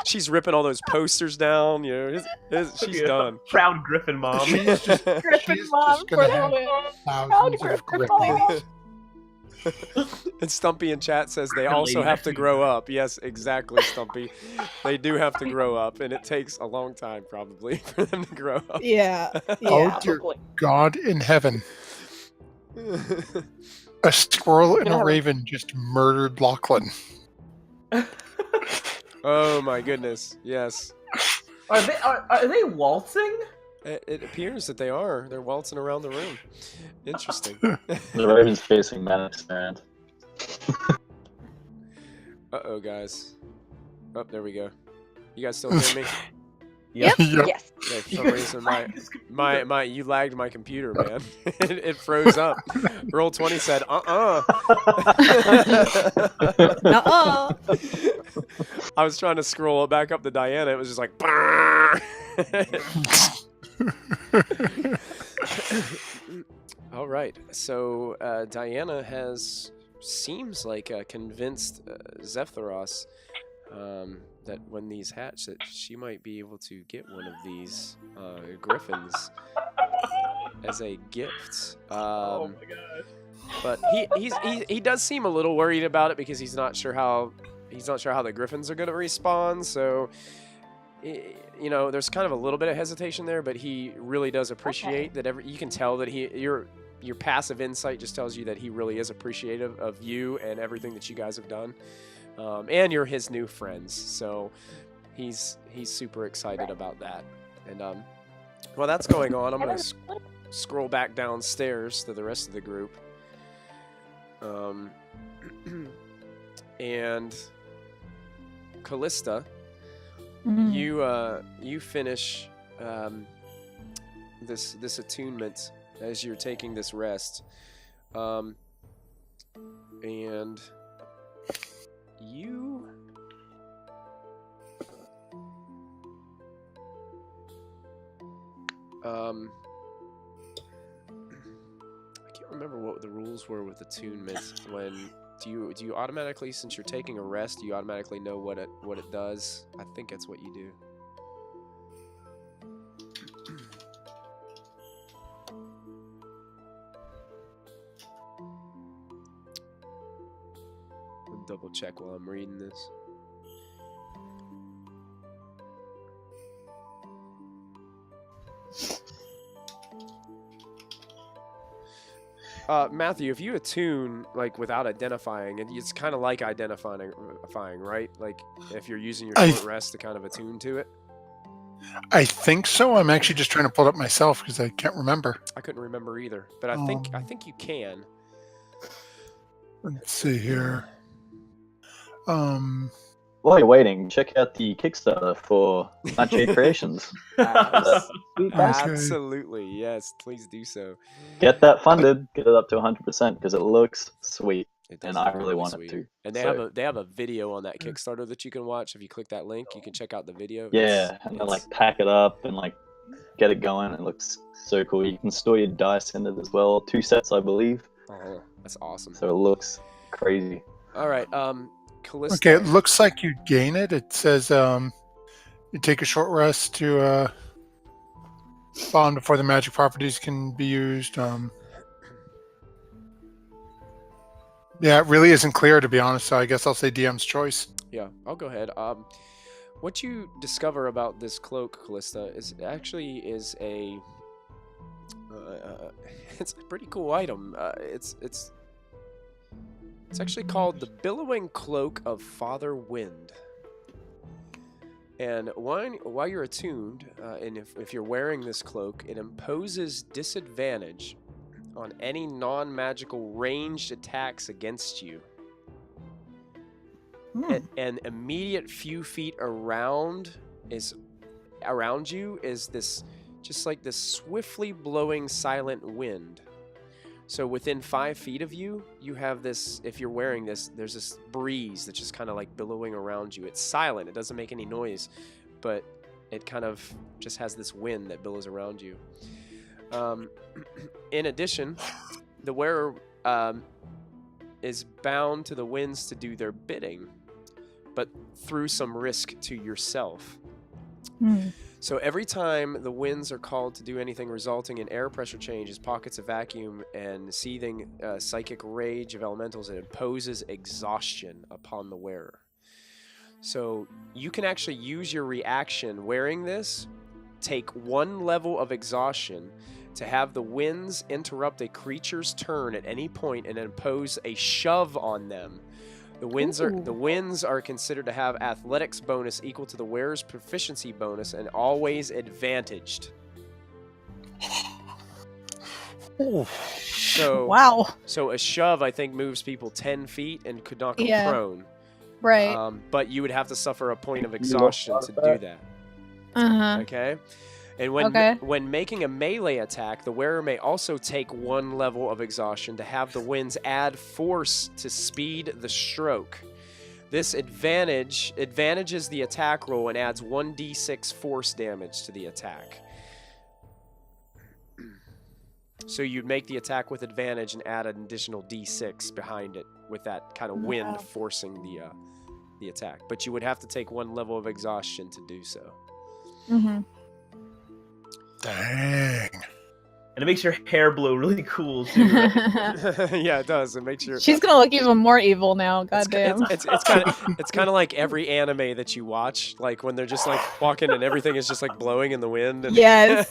she's ripping all those posters down. You know, she's done. Proud Griffin mom. She's just, Griffin she's mom just for gonna the have win. thousands of Griffin Griffons. And Stumpy in chat says they also have to grow up. Yes, exactly, Stumpy. They do have to grow up, and it takes a long time probably for them to grow up. Yeah. Oh dear God in heaven! A squirrel and a raven just murdered Lachlan. Oh my goodness! Yes. Are they waltzing? It appears that they are. They're waltzing around the room. Interesting. The raven's facing Maddox and Uh-oh, guys. Oh, there we go. You guys still hear me? Yep. Yes. Yeah, for some reason, you lagged my computer, man. It froze up. Roll 20 said, Uh-uh. I was trying to scroll back up to Diana. It was just like, all right. So Diana seems like convinced Zephyros that when these hatch, that she might be able to get one of these Griffons as a gift. Oh my god! But he does seem a little worried about it because he's not sure how the Griffons are going to respond. So, you know, there's kind of a little bit of hesitation there, but he really does appreciate that. You can tell that your passive insight just tells you that he really is appreciative of you and everything that you guys have done. And you're his new friends, so he's super excited about that. And while that's going on, I'm going to scroll back downstairs to the rest of the group. And Kallista, you finish this attunement as you're taking this rest, and you I can't remember what the rules were with attunement. When do you automatically, since you're taking a rest, do you automatically know what it does? I think that's what you do. I'll double check while I'm reading this. Matthew, if you attune like without identifying, it's kind of like identifying, right? Like if you're using your short rest to kind of attune to it. I think so. I'm actually just trying to pull it up myself because I can't remember. I couldn't remember either, but I think you can. Let's see here. While you're waiting, check out the Kickstarter for Nightshade Creations. Absolutely, yes. Please do so. Get that funded. Get it up to 100% because it looks sweet, and I really want it to. And they have a video on that Kickstarter that you can watch. If you click that link, you can check out the video. Yeah, and then like pack it up and like get it going. It looks so cool. You can store your dice in it as well. 2 sets, I believe. Oh, that's awesome. So it looks crazy. All right, Kallista. Okay, it looks like you gain it. It says you take a short rest to bond before the magic properties can be used. Yeah, it really isn't clear, to be honest, so I guess I'll say DM's choice. Yeah, I'll go ahead. What you discover about this cloak, Kallista, is a it's a pretty cool item. It's actually called the Billowing Cloak of Father Wind. And while you're attuned, and if you're wearing this cloak, it imposes disadvantage on any non-magical ranged attacks against you. An immediate few feet around you is this, just like this swiftly blowing silent wind. So within 5 feet of you, you have this, if you're wearing this, there's this breeze that's just kind of like billowing around you. It's silent, it doesn't make any noise, but it kind of just has this wind that billows around you. In addition, the wearer is bound to the winds to do their bidding, but through some risk to yourself. So every time the winds are called to do anything resulting in air pressure changes, pockets of vacuum, and seething psychic rage of elementals, it imposes exhaustion upon the wearer. So you can actually use your reaction wearing this, take 1 level of exhaustion to have the winds interrupt a creature's turn at any point and impose a shove on them. The winds are considered to have athletics bonus equal to the wearer's proficiency bonus and always advantaged. So wow. So a shove, I think, moves people 10 feet and could knock them prone. Right. But you would have to suffer a point of exhaustion to do that. Okay? And when making a melee attack, the wearer may also take 1 level of exhaustion to have the winds add force to speed the stroke. This advantages the attack roll and adds 1d6 force damage to the attack. So you'd make the attack with advantage and add an additional d6 behind it with that kind of wind forcing the attack. But you would have to take 1 level of exhaustion to do so. Dang. And it makes your hair blow really cool too. Right? Yeah, it does. It makes your. She's gonna look even more evil now. Goddamn. It's kind of like every anime that you watch, like when they're just like walking and everything is just like blowing in the wind. And Yes.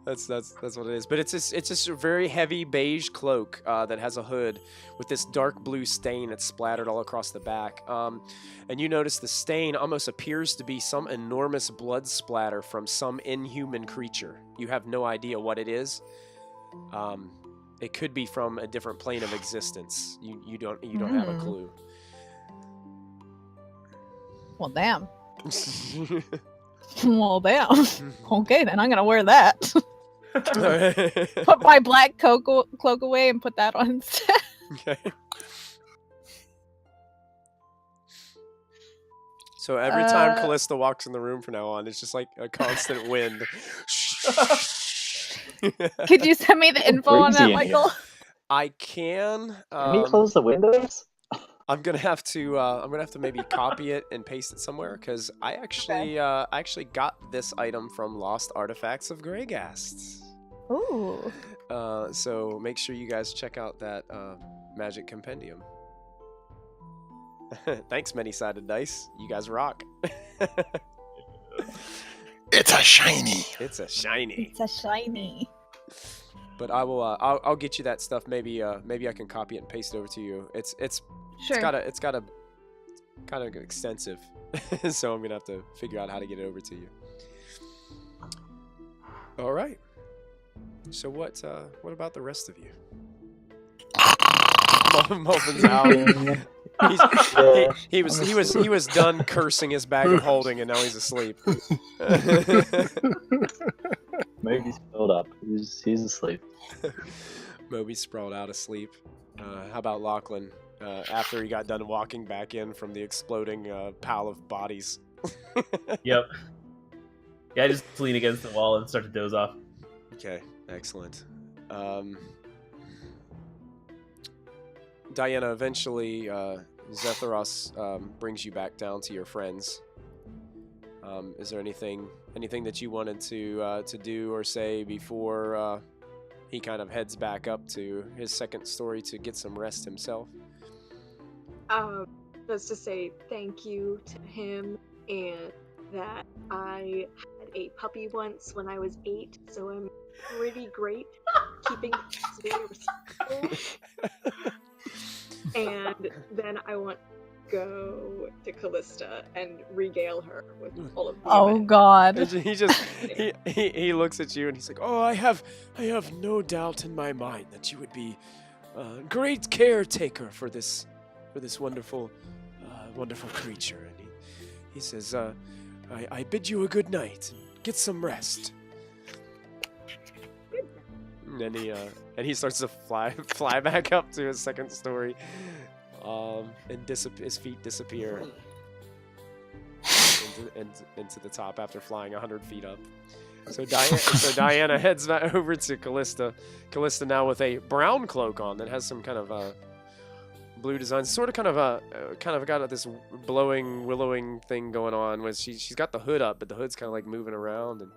That's what it is. But it's just a very heavy beige cloak that has a hood with this dark blue stain that's splattered all across the back. And you notice the stain almost appears to be some enormous blood splatter from some inhuman creature. You have no idea what it is. It could be from a different plane of existence. You don't have a clue. Well, damn. Well, damn. Okay, then I'm gonna wear that. Put my black cloak away and put that on instead. Okay. So every time Kallista walks in the room from now on, it's just like a constant wind. Could you send me the info on that, Michael? I can. Can you close the windows? I'm gonna have to maybe copy it and paste it somewhere because I actually got this item from Lost Artifacts of Greygast. Ooh. So make sure you guys check out that magic compendium. Thanks, many-sided dice. You guys rock. It's a shiny. It's a shiny. It's a shiny. But I will. I'll get you that stuff. Maybe I can copy it and paste it over to you. It's Sure. It's got a kind of extensive, so I'm gonna have to figure out how to get it over to you. All right. So what about the rest of you? Molfin's out. He was done cursing his bag of holding, and now he's asleep. Mobi's filled up. He's asleep. Mobi's sprawled out asleep. How about Lachlan? After he got done walking back in from the exploding pile of bodies. Yep. Yeah, I just lean against the wall and start to doze off. Okay, excellent. Diana, eventually Zephyros brings you back down to your friends. Is there anything that you wanted to do or say before he kind of heads back up to his second story to get some rest himself? Just to say thank you to him, and that I had a puppy once when I was 8, so I'm pretty great keeping it respectful. And then I want go to Kallista and regale her with all of the Oh event. God. He looks at you and he's like, "Oh, I have no doubt in my mind that you would be a great caretaker for this wonderful creature." And he says, "I bid you a good night and get some rest." And he starts to fly back up to his second story, and his feet disappear into the top after flying 100 feet up. So Diana heads back over to Kallista. Kallista now with a brown cloak on that has some kind of blue design, sort of kind of got this blowing, willowing thing going on. With she's got the hood up, but the hood's kind of like moving around, and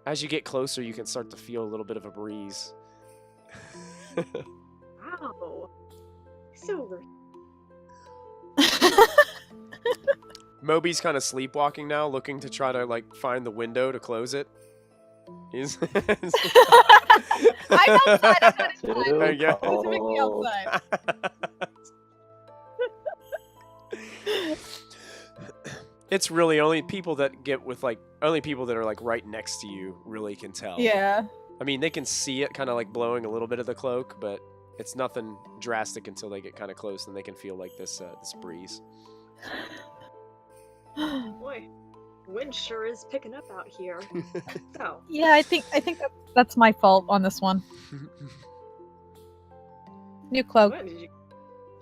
as you get closer, you can start to feel a little bit of a breeze. Wow. So Mobi's kind of sleepwalking now, looking to try to like find the window to close it. He's I'm outside. I'm not inside. There you go. Specifically outside. It's really only people that are like right next to you really can tell. Yeah. I mean, they can see it kind of like blowing a little bit of the cloak, but it's nothing drastic until they get kind of close and they can feel like this breeze. boy, wind sure is picking up out here. So Yeah, I think that's my fault on this one. New cloak. what, did you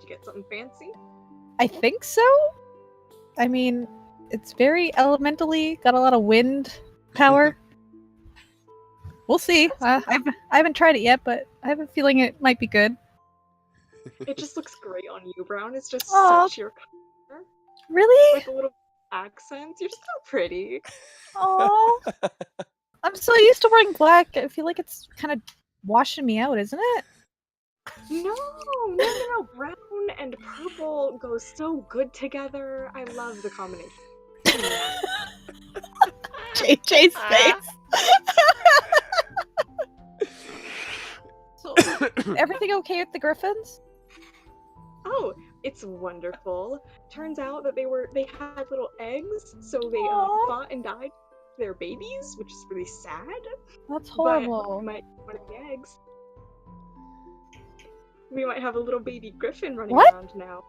get something fancy? I think so. I mean, it's very elementally, got a lot of wind power. We'll see. I haven't tried it yet, but I have a feeling it might be good. It just looks great on you, Brown. It's just Aw. such your color. Really? With a little accents. You're so pretty. Oh, I'm so used to wearing black. I feel like it's kind of washing me out, isn't it? No. Brown and purple go so good together. I love the combination. JJ's face. So, everything okay with the Griffons? Oh, it's wonderful. Turns out that they had little eggs, so they Aw. fought and died to their babies, which is really sad. That's But horrible. we might one of the eggs. We might have a little baby griffin running What? around now.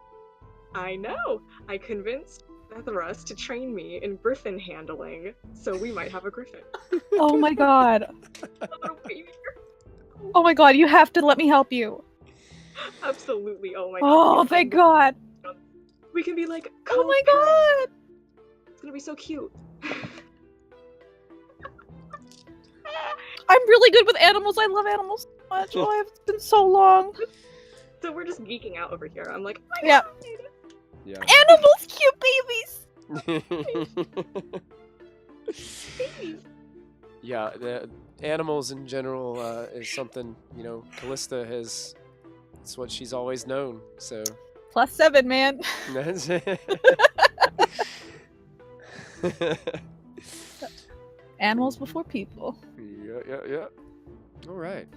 I know. I convinced Zephyros to train me in griffin handling, so we might have a griffin. Oh my god. A little baby griffin. Oh my god, you have to let me help you. Absolutely. Oh my god. Oh, Yes, thank god. We can be like, Oh my co-parents. god. It's gonna be so cute. I'm really good with animals. I love animals so much. Oh, it's been so long. So we're just geeking out over here. I'm like, oh my Yeah. god. Yeah. Animals, cute babies. Yeah, the animals in general is something, Kallista has. It's what she's always known. So +7, man. that's it. Animals before people. Yeah. All right.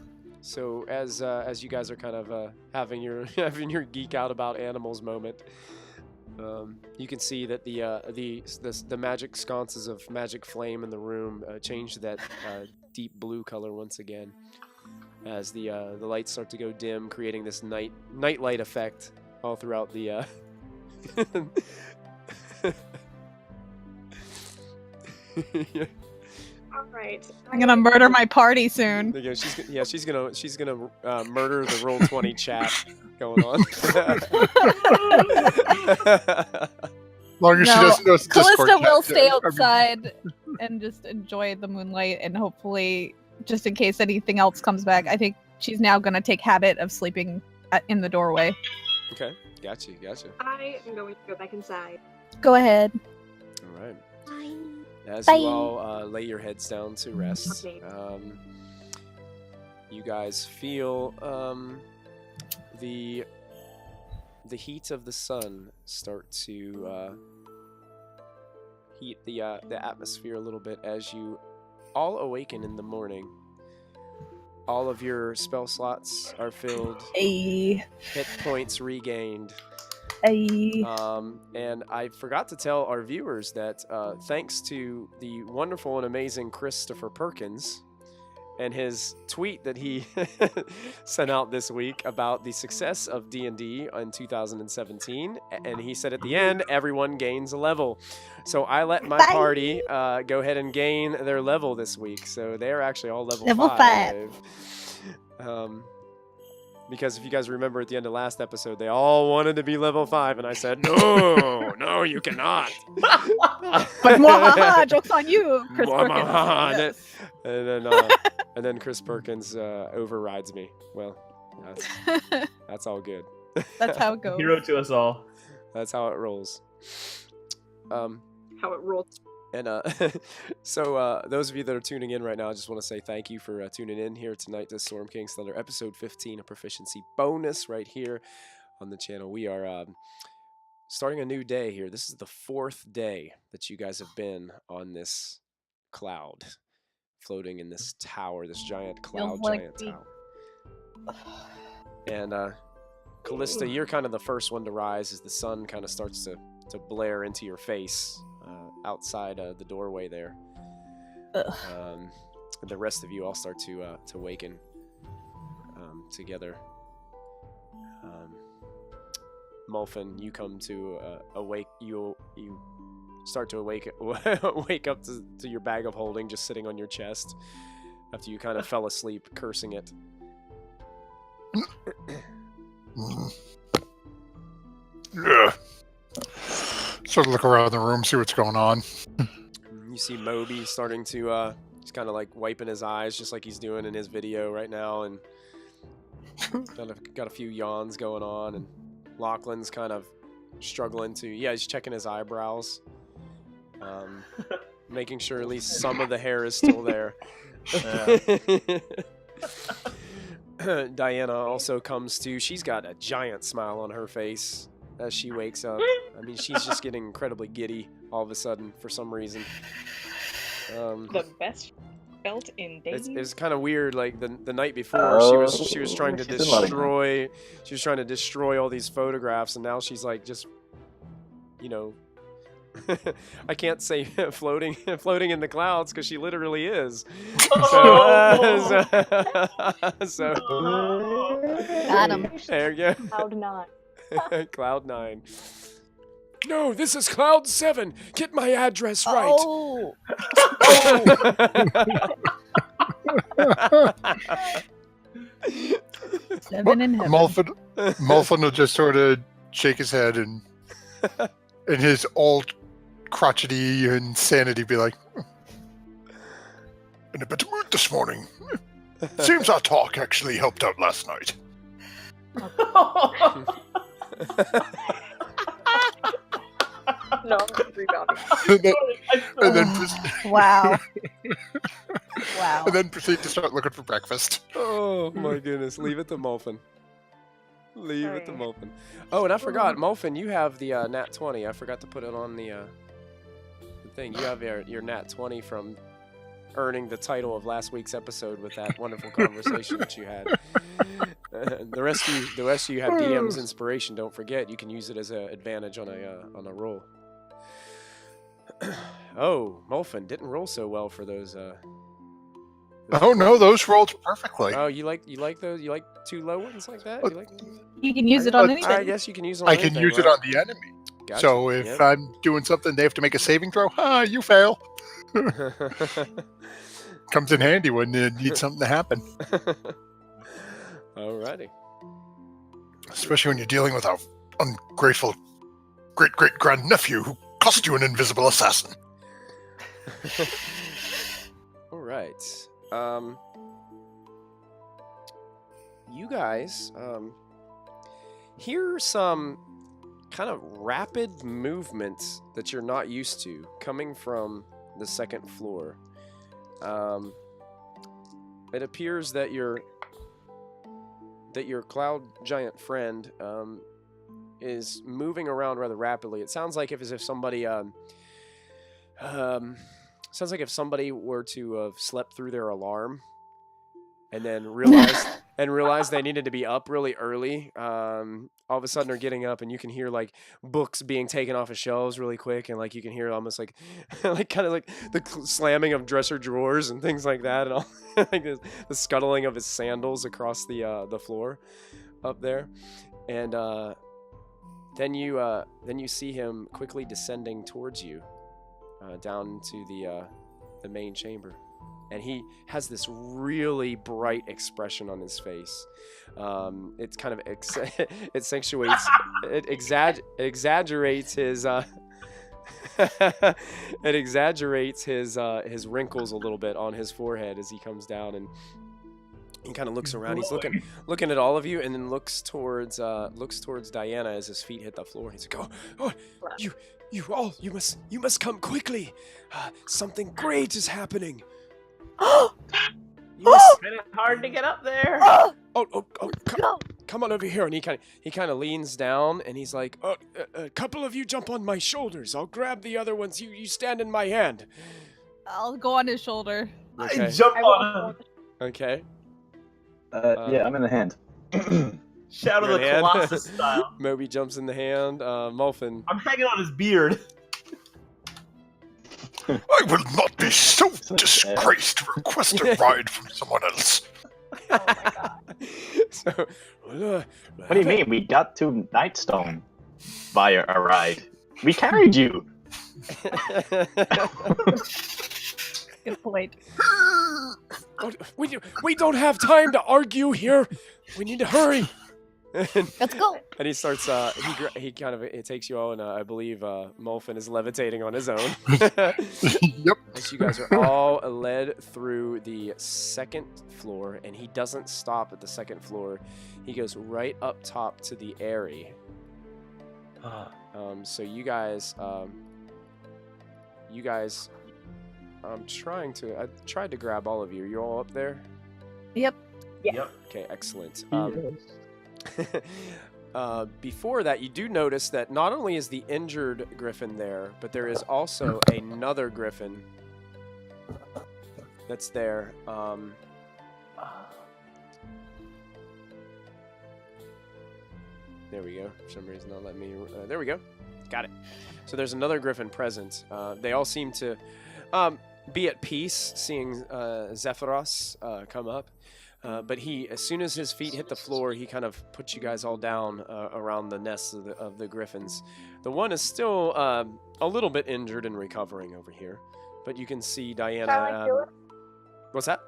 So as you guys are kind of having your geek out about animals moment, you can see that the magic sconces of magic flame in the room change to that deep blue color once again, as the lights start to go dim, creating this night light effect all throughout the. Yeah. All right. I'm gonna murder my party soon. There you go. She's gonna murder the Roll20 chat going on. Long as she No, doesn't go to Discord Kallista will chat. stay outside and just enjoy the moonlight, and hopefully, just in case anything else comes back, I think she's now gonna take habit of sleeping in the doorway. Okay, gotcha. I am going to go back inside. Go ahead. All right. Bye. As Bye. you all lay your heads down to rest, Okay. you guys feel the heat of the sun start to heat the atmosphere a little bit as you all awaken in the morning. All of your spell slots are filled, Hey. hit points regained, Hey. And I forgot to tell our viewers that thanks to the wonderful and amazing Christopher Perkins and his tweet that he sent out this week about the success of D&D in 2017, and he said at the end, everyone gains a level. So I let my party go ahead and gain their level this week. So they're actually all level 5. Because if you guys remember at the end of last episode, they all wanted to be level 5, and I said, no, you cannot. But mwahaha, joke's on you, Chris Perkins. Yes. And then Chris Perkins overrides me. Well, that's all good. That's how it goes. Hero to us all. That's how it rolls. How it rolls. And so those of you that are tuning in right now, I just want to say thank you for tuning in here tonight to Storm King's Thunder, episode 15, a proficiency bonus right here on the channel. We are starting a new day here. This is the 4th day that you guys have been on this cloud, floating in this tower, this giant cloud, tower. And Kallista, you're kind of the first one to rise as the sun kind of starts to blare into your face. Outside the doorway there. The rest of you all start to awaken together. Molfin, you come to awake. You start to wake up to your bag of holding just sitting on your chest after you kind of fell asleep, cursing it. Yeah. Sort of look around the room, see what's going on. You see Mobi starting to, he's kind of like wiping his eyes just like he's doing in his video right now, and got a few yawns going on, and Lachlan's kind of struggling to, he's checking his eyebrows, making sure at least some of the hair is still there. Diana also comes to, she's got a giant smile on her face as she wakes up. I mean, she's just getting incredibly giddy all of a sudden for some reason. The best felt in days. It's kind of weird. Like the night before, she was trying to destroy. She was trying to destroy all these photographs, and now she's like just, I can't say floating in the clouds because she literally is. So Got him. There you go. Cloud 9. Cloud 9. No, this is Cloud 7. Get my address right. Oh. 7 in heaven. Molfin will just sort of shake his head and in his old crotchety insanity be like, in a better mood this morning. Seems our talk actually helped out last night. No, I'm just rebounding. and then Wow. Wow. And then proceed to start looking for breakfast. Oh my goodness. Leave it to Molfin. Leave it to Molfin. Oh, and I forgot, Molfin, you have the Nat 20. I forgot to put it on the thing. You have your Nat 20 from earning the title of last week's episode with that wonderful conversation that you had. The rest of you have DM's inspiration. Don't forget, you can use it as an advantage on a roll. Oh, Molfin didn't roll so well for those. Oh no, those rolled perfectly. Oh, you like those? You like 2 low ones like that? You can use it on anything. I guess you can use it on anything. I can use it on the enemy. Gotcha. So if I'm doing something, they have to make a saving throw. You fail. Comes in handy when you need something to happen. Alrighty. Especially when you're dealing with our ungrateful great-great-grandnephew who cost you an invisible assassin. Alright. You guys, here's some kind of rapid movements that you're not used to coming from the 2nd floor. It appears that your cloud giant friend is moving around rather rapidly. It sounds like if somebody were to have slept through their alarm and then realized and realized they needed to be up really early. All of a sudden, they're getting up, and you can hear like books being taken off of shelves really quick, and like you can hear almost like, like kind of like the slamming of dresser drawers and things like that, and all like the scuttling of his sandals across the floor up there, and then you see him quickly descending towards you, down to the main chamber. And he has this really bright expression on his face. It's kind of it accentuates, it exaggerates his it exaggerates his wrinkles a little bit on his forehead as he comes down, and he kind of looks around. He's looking at all of you, and then looks towards Diana as his feet hit the floor. He's like, "Oh, you must come quickly. Something great is happening." It's kind of hard to get up there. Come on over here. And he kind of leans down, and he's like, a couple of you jump on my shoulders. I'll grab the other ones. You stand in my hand. I'll go on his shoulder. Okay. I jump on him. Okay. Yeah, I'm in the hand. Shadow of the Your hand? Colossus style. Mobi jumps in the hand. Molfin. I'm hanging on his beard. I will not be so disgraced to request a ride from someone else. Oh my god. So, What do you mean? We got to Nightstone via a ride. We carried you. Good point. We don't have time to argue here. We need to hurry. Let's go. And he starts. He kind of. It takes you all, and I believe Molfin is levitating on his own. Yep. As you guys are all led through the second floor, and he doesn't stop at the second floor. He goes right up top to the Airy. So you guys. I tried to grab all of you. You're all up there? Yep. Yep. Okay, excellent. Before that, you do notice that not only is the injured Griffin there, but there is also another Griffin that's there. There we go. For some reason, not letting me. There we go. Got it. So there's another Griffin present. They all seem to be at peace, seeing Zephyros come up. But as soon as his feet hit the floor, he kind of puts you guys all down around the nests of the Griffins. The one is still a little bit injured and recovering over here, but you can see Diana. Shall I heal it? What's that?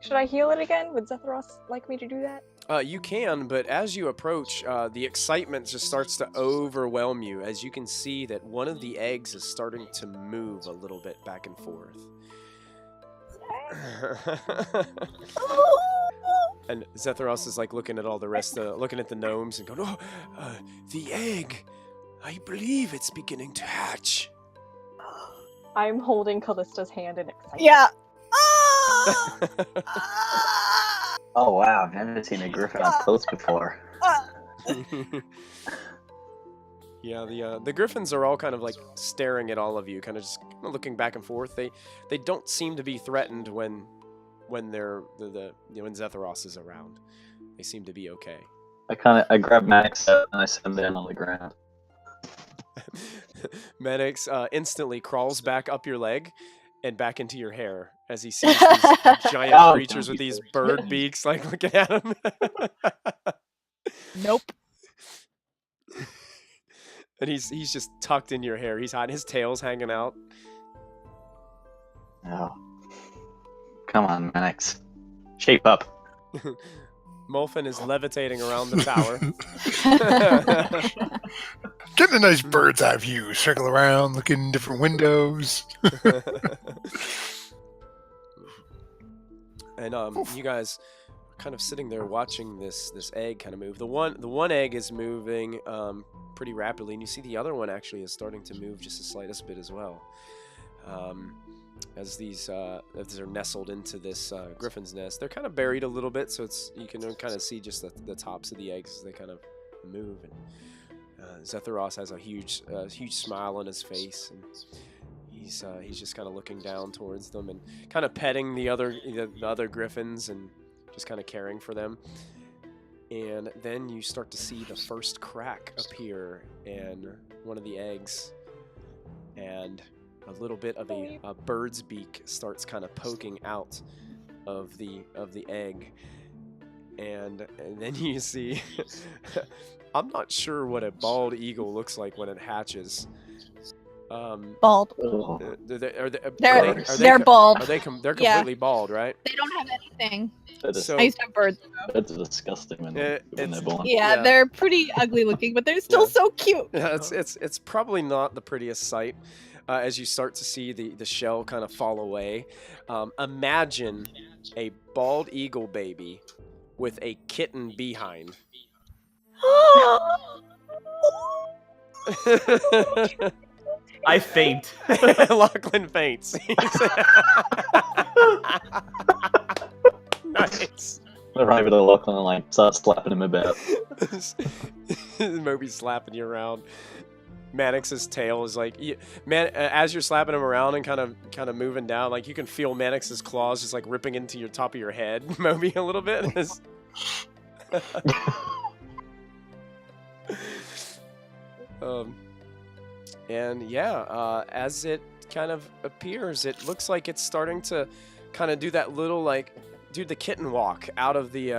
Should I heal it again? Would Zephyros like me to do that? You can, but as you approach, the excitement just starts to overwhelm you as you can see that one of the eggs is starting to move a little bit back and forth. And Zephyros is like looking at all the rest, looking at the gnomes and going, the egg! I believe it's beginning to hatch. I'm holding Kallista's hand in excitement. Yeah. Oh wow, I've never seen a griffin up close before. Yeah, the Griffins are all kind of like staring at all of you, kind of just looking back and forth. They don't seem to be threatened when Zephyros is around. They seem to be okay. I grab Max and I set him down on the ground. Maddox instantly crawls back up your leg and back into your hair as he sees these giant creatures with these bird beaks like looking at him. Nope. And he's just tucked in your hair. He's hiding, his tail's hanging out. Oh. Come on, Max. Shape up. Molfin is levitating around the tower. Getting a nice bird's eye view. Circle around, look in different windows. And you guys are kind of sitting there watching this egg kind of move. The one egg is moving pretty rapidly, and you see the other one actually is starting to move just the slightest bit as well. As they're nestled into this griffin's nest, they're kind of buried a little bit, so you can kind of see just the tops of the eggs as they kind of move. And Zephyros has a huge smile on his face, and he's just kind of looking down towards them and kind of petting the other griffins and just kind of caring for them. And then you start to see the first crack appear in one of the eggs, and a little bit of a bird's beak starts kind of poking out of the egg. And then you see, I'm not sure what a bald eagle looks like when it hatches. Bald. They're bald. They're completely bald, right? They don't have anything. So I used to have birds. That's disgusting when they're born. Yeah, they're pretty ugly looking, but they're still so cute. Yeah, it's probably not the prettiest sight as you start to see the shell kind of fall away. Imagine a bald eagle baby with a kitten behind. I faint. Lachlan faints. Nice. I arrive at a Lachlan and like start slapping him about. Mobi's slapping you around. Mannix's tail is like, as you're slapping him around and kind of moving down, like you can feel Mannix's claws just like ripping into your top of your head, Moby, a little bit. And yeah, as it kind of appears, it looks like it's starting to kind of do that little do the kitten walk out of the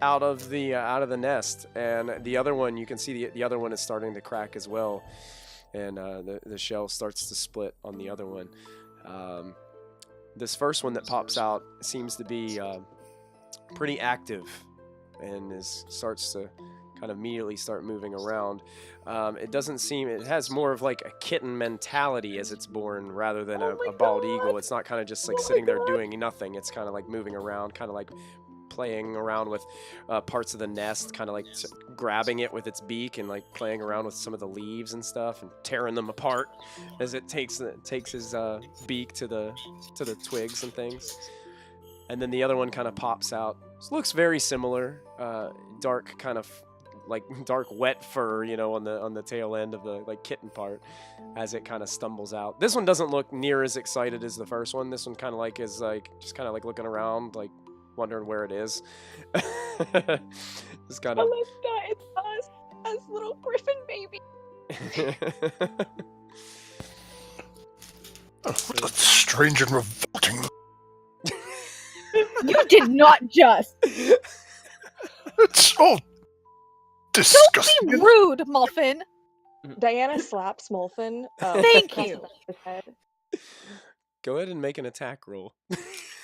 out of the nest, and the other one, you can see the other one is starting to crack as well, and the shell starts to split on the other one. This first one that pops out seems to be pretty active, and starts to kind of immediately start moving around. It doesn't seem, it has more of like a kitten mentality as it's born rather than a bald eagle. It's not kind of just like sitting there doing nothing. It's kind of like moving around, kind of like playing around with parts of the nest, kind of like grabbing it with its beak and like playing around with some of the leaves and stuff and tearing them apart as it takes his beak to the twigs and things. And then the other one kind of pops out. It looks very similar, dark kind of like dark wet fur, on the tail end of the like kitten part as it kind of stumbles out. This one doesn't look near as excited as the first one. This one kind of like is like just kind of like looking around, like wondering where it is. It's kind of. Kallista, it's us, little Griffin baby. That's strange and revolting. You did not just. It's so disgusting. Don't be rude, Molfin. Diana slaps Molfin. Thank across you. the back of his head. Go ahead and make an attack roll.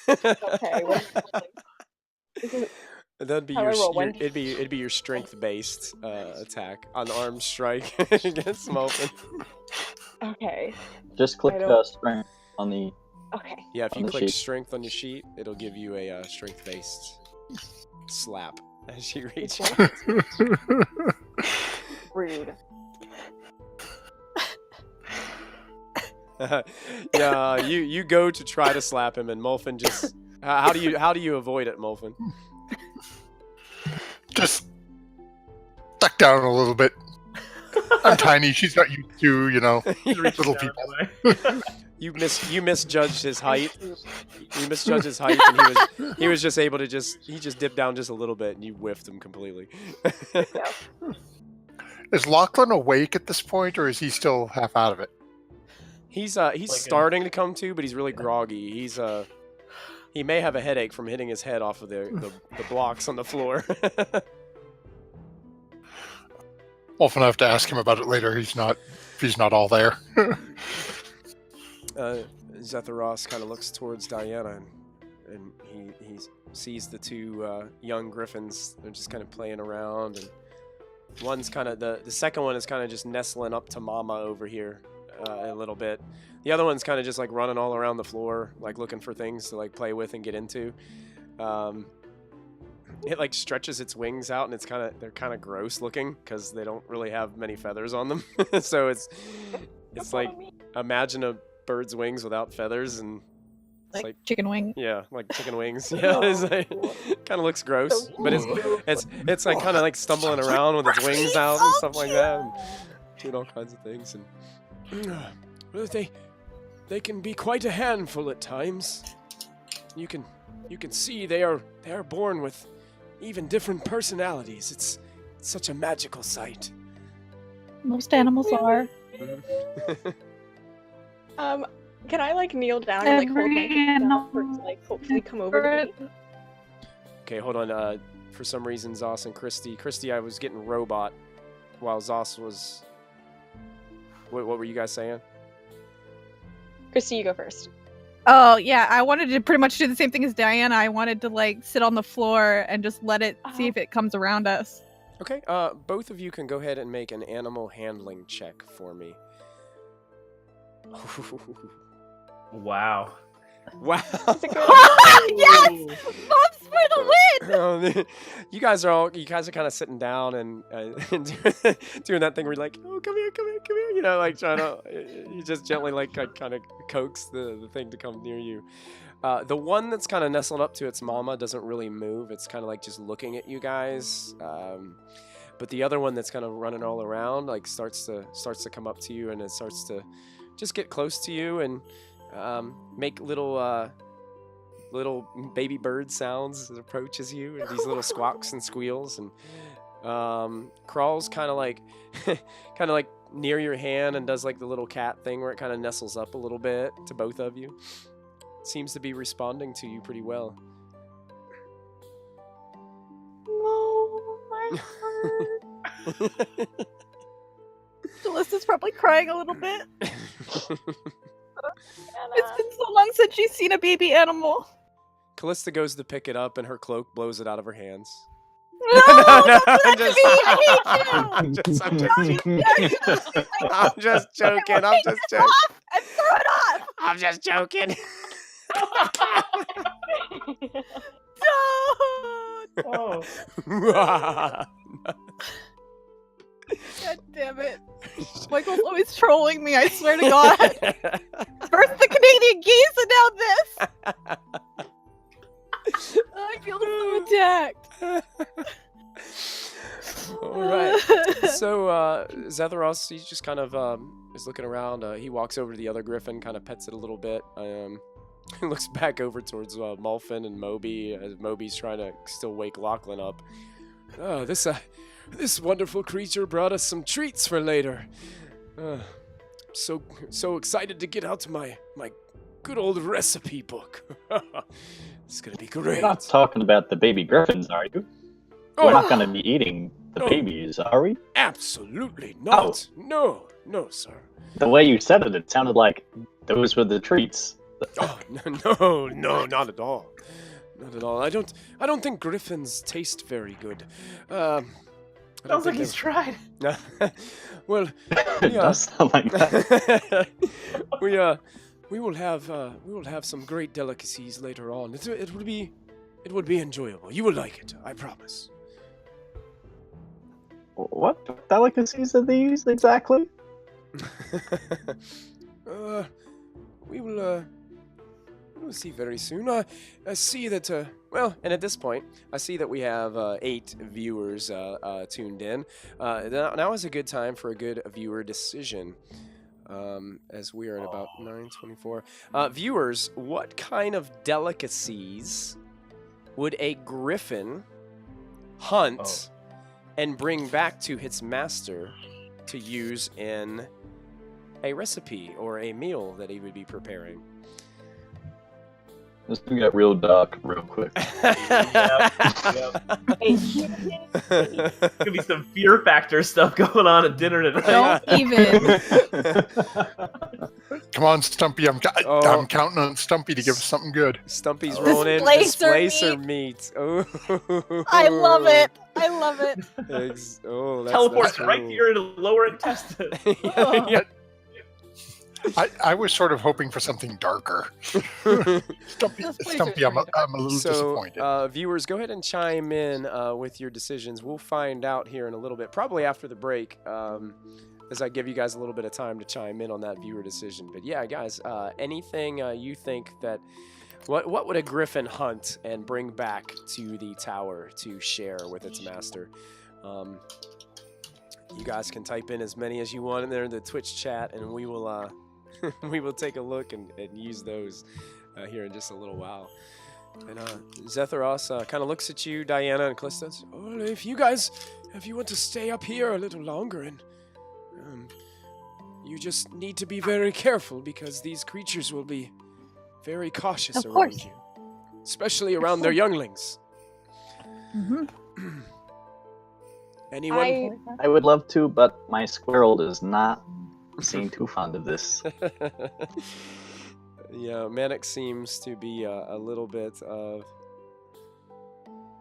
Okay. That'd be How I roll, it'd be your strength based attack, unarmed strike against Molfin. Okay. Just click strength on the. Okay. Yeah, if you the click sheet. strength on your sheet, it'll give you a strength based slap as she reaches. Rude. Yeah, you go to try to slap him, and Molfin just. How do you avoid it, Molfin? Just duck down a little bit. I'm tiny. She's not used to, little people. You misjudged his height. You misjudged his height, and he was just able to he just dipped down just a little bit, and you whiffed him completely. Is Lachlan awake at this point, or is he still half out of it? He's starting to come to, but he's really groggy. He may have a headache from hitting his head off of the blocks on the floor. Often I have to ask him about it later. He's not all there. Zephyros kind of looks towards Diana, and he sees the two young Griffons. They're just kind of playing around, and one's kind of the second one is kind of just nestling up to Mama over here a little bit. The other one's kind of just like running all around the floor, like looking for things to like play with and get into. It like stretches its wings out, and they're kind of gross looking because they don't really have many feathers on them. So it's like, imagine a bird's wings without feathers, and it's like chicken wing. Yeah, like chicken wings. Yeah, it's like, kind of looks gross, but it's like kind of like stumbling around with its wings out and stuff like that, and doing all kinds of things. And they can be quite a handful at times. You can you can see they are born with even different personalities. It's such a magical sight. Most animals are. Can I like kneel down and like hold my hand out for it to like hopefully come over to me? Okay, hold on. For some reason, Zos and Christy, I was getting robot while Zos was. What were you guys saying? Christy, you go first. Oh yeah, I wanted to pretty much do the same thing as Diana. I wanted to like sit on the floor and just let it see if it comes around us. Okay, both of you can go ahead and make an animal handling check for me. Wow. Wow. Yes! Mom's for the win! You guys are kind of sitting down and doing that thing where you're like, oh, come here, you know, like trying to, you just gently like kind of coax the thing to come near you. The one that's kind of nestled up to its mama doesn't really move. It's kind of like just looking at you guys. But the other one that's kind of running all around like starts to come up to you, and it starts to just get close to you and make little baby bird sounds as it approaches you, and these little squawks and squeals, and crawls kind of like near your hand and does like the little cat thing where it kind of nestles up a little bit to both of you. Seems to be responding to you pretty well. No, my heart. Callista's probably crying a little bit. Anna. It's been so long since she's seen a baby animal. Callista goes to pick it up, and her cloak blows it out of her hands. No, No, don't do that to me! I hate you! I'm just joking. And throw it off! I'm just joking. Don't! Oh. God damn it. Michael's always trolling me, I swear to God. First the Canadian geese, and now this! I feel so attacked. Alright. So, Zephyros, he just kind of is looking around. He walks over to the other griffin, kind of pets it a little bit. He looks back over towards Molfin and Mobi, as Mobi's trying to still wake Lachlan up. Oh, this wonderful creature brought us some treats for later. So excited to get out my good old recipe book. It's gonna be great. You're not talking about the baby griffins, are you? We're not gonna be eating the babies, are we? Absolutely not. Oh. No, sir. The way you said it, it sounded like those were the treats. Oh, no, not at all. Not at all. I don't think griffins taste very good. Sounds like he's tried. Well, It does sound like that. we will have some great delicacies later on. It would be enjoyable. You will like it, I promise. What delicacies are these exactly? We will see very soon. I see that, and at this point, I see that we have 8 viewers tuned in. Now is a good time for a good viewer decision, as we are at about 9:24. Viewers, what kind of delicacies would a griffin hunt and bring back to its master to use in a recipe or a meal that he would be preparing? This is gonna get real dark real quick. Yep. Could be some fear factor stuff going on at dinner tonight. Don't even. Come on, Stumpy. I'm counting on Stumpy to give us something good. Stumpy's rolling in displacer meat. Oh. I love it. That's Teleports right to your lower intestine. Yeah. I was sort of hoping for something darker. Stumpy, I'm a little disappointed. Viewers, go ahead and chime in with your decisions. We'll find out here in a little bit, probably after the break, as I give you guys a little bit of time to chime in on that viewer decision. But yeah, guys, anything you think that... What would a griffin hunt and bring back to the tower to share with its master? You guys can type in as many as you want in there in the Twitch chat, and we will... we will take a look and use those here in just a little while. And Zephyros kind of looks at you, Diana and Kallista. Oh, if you want to stay up here a little longer, and you just need to be very careful because these creatures will be very cautious around you, especially around their younglings. Anyone? I would love to, but my squirrel does not seem too fond of this. Yeah, Manic seems to be a little bit of...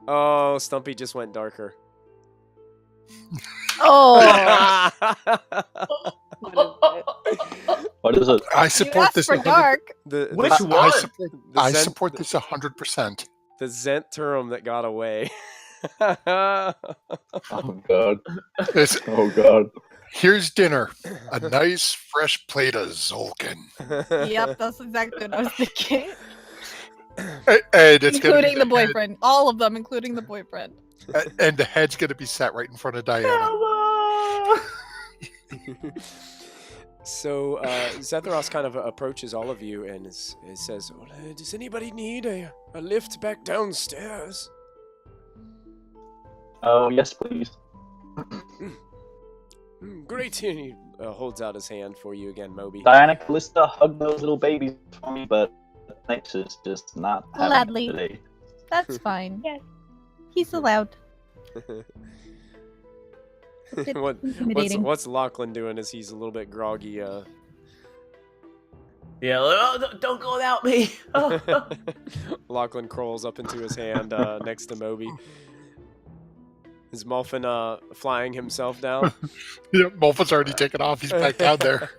Oh, Stumpy just went darker. Oh, What is it? I you support asked this. for dark. Which one? I support this 100%. The Zentrum that got away. Oh god. It's- Oh god. Here's dinner. A nice fresh plate of Zolkin. Yep, that's exactly what I was thinking. And it's gonna be Including the boyfriend. All of them, including the boyfriend. And the head's going to be sat right in front of Diana. Hello! So Zephyros kind of approaches all of you and says, does anybody need a lift back downstairs? Oh, yes, please. Great. And he holds out his hand for you again, Mobi. Diana, Kallista, hug those little babies for me, but Nix is just not having Gladly. it today. That's fine. Yes. He's allowed. It's intimidating. What's Lachlan doing as he's a little bit groggy? Yeah, oh, don't go without me. Lachlan crawls up into his hand next to Mobi. Is Molfin flying himself down? Yeah, Molfin's already taken off. He's back down there.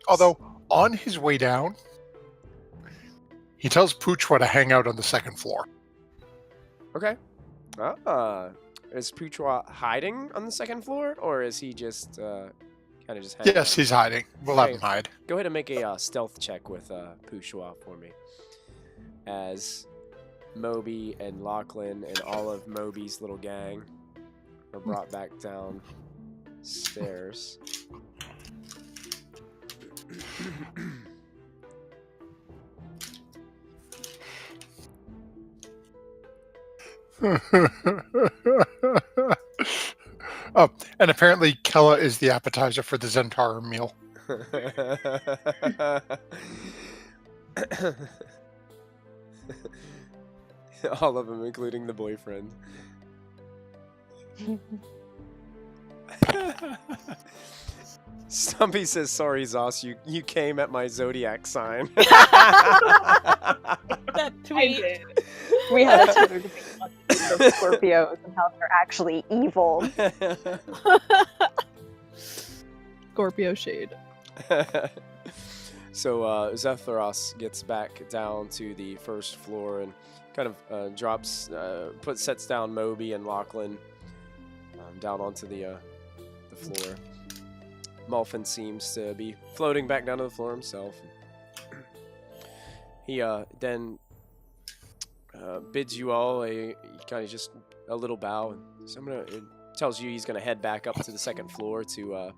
Although, on his way down, he tells Poochwa to hang out on the second floor. Okay. Is Poochwa hiding on the second floor, or is he just kind of just hanging Yes, out? he's hiding. We'll let him hide. Go ahead and make a stealth check with Poochwa for me. As Mobi and Lachlan and all of Mobi's little gang are brought back down stairs. Oh, and apparently Kella is the appetizer for the Zentara meal. All of them, including the boyfriend. Stumpy says, "Sorry, Zos, you came at my zodiac sign." That I tweet. did. We had a Twitter debate on the Scorpios and how they're actually evil. Scorpio shade. So Zephyros gets back down to the first floor and kind of sets down Mobi and Lachlan down onto the floor. Molfin seems to be floating back down to the floor himself. He then bids you all a kind of just a little bow, and so it tells you he's gonna head back up to the second floor to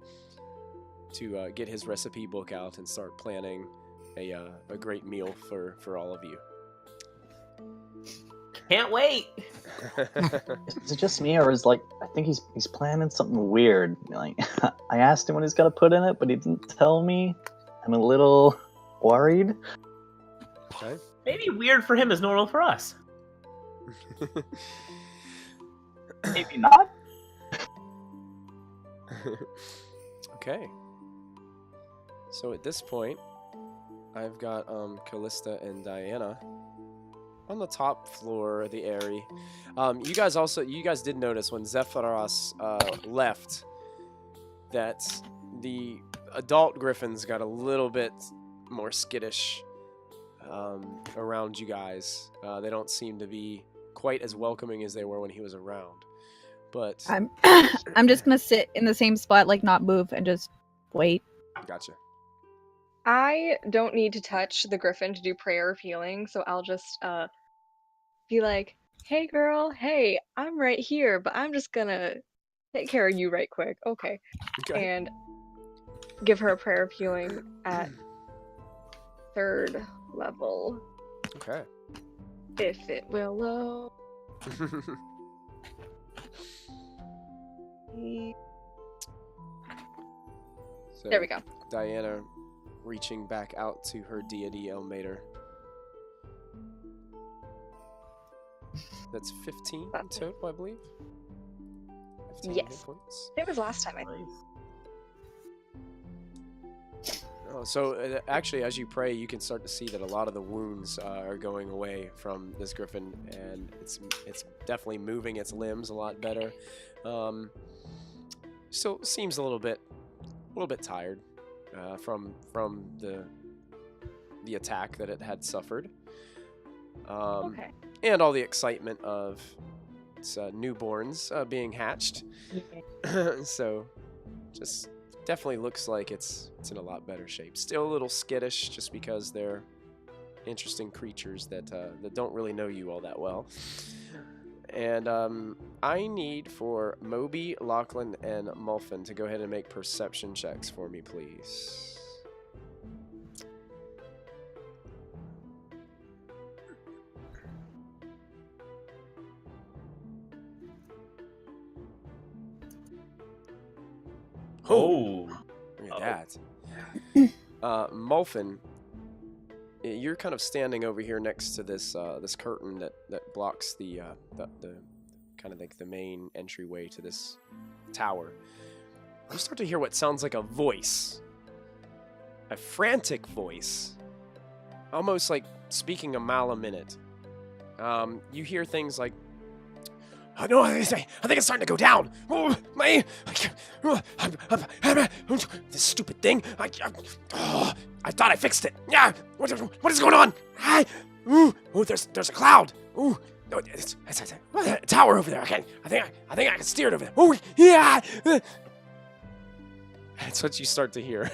get his recipe book out and start planning a great meal for all of you. Can't wait. Is it just me, or is I think he's planning something weird? Like, I asked him what he's gonna put in it, but he didn't tell me. I'm a little worried. Okay. Maybe weird for him is normal for us. Maybe not. Okay. So at this point, I've got Kallista and Diana on the top floor of the area. You guys did notice when Zephyros left that the adult Griffons got a little bit more skittish around you guys. They don't seem to be quite as welcoming as they were when he was around. But I'm just gonna sit in the same spot, like not move, and just wait. Gotcha. I don't need to touch the Griffin to do prayer of healing, so I'll just be like, "Hey girl, hey, I'm right here, but I'm just gonna take care of you right quick." Okay. And give her a prayer of healing at 3rd level. Okay. If it will load. So There we go. Diana reaching back out to her deity Elmater. That's 15 in total, I believe. 15 hit Yes. points. It was last time, I think. Oh, so actually, as you pray, you can start to see that a lot of the wounds are going away from this griffin, and it's definitely moving its limbs a lot better. Still seems a little bit tired from the attack that it had suffered. Okay. And all the excitement of its newborns being hatched. So, just definitely looks like it's in a lot better shape. Still a little skittish, just because they're interesting creatures that don't really know you all that well. And I need for Mobi, Lachlan, and Molfin to go ahead and make perception checks for me, please. Oh. Look at that. Molfin, you're kind of standing over here next to this this curtain that blocks the kind of like the main entryway to this tower. You start to hear what sounds like a voice, a frantic voice, almost like speaking a mile a minute. You hear things like, "Oh, no, I think it's starting to go down. Oh, this stupid thing. I thought I fixed it. Yeah, what is going on? Oh, there's a cloud. Oh, no, it's a tower over there. Okay, I think I can steer it over there. Oh, yeah." That's what you start to hear.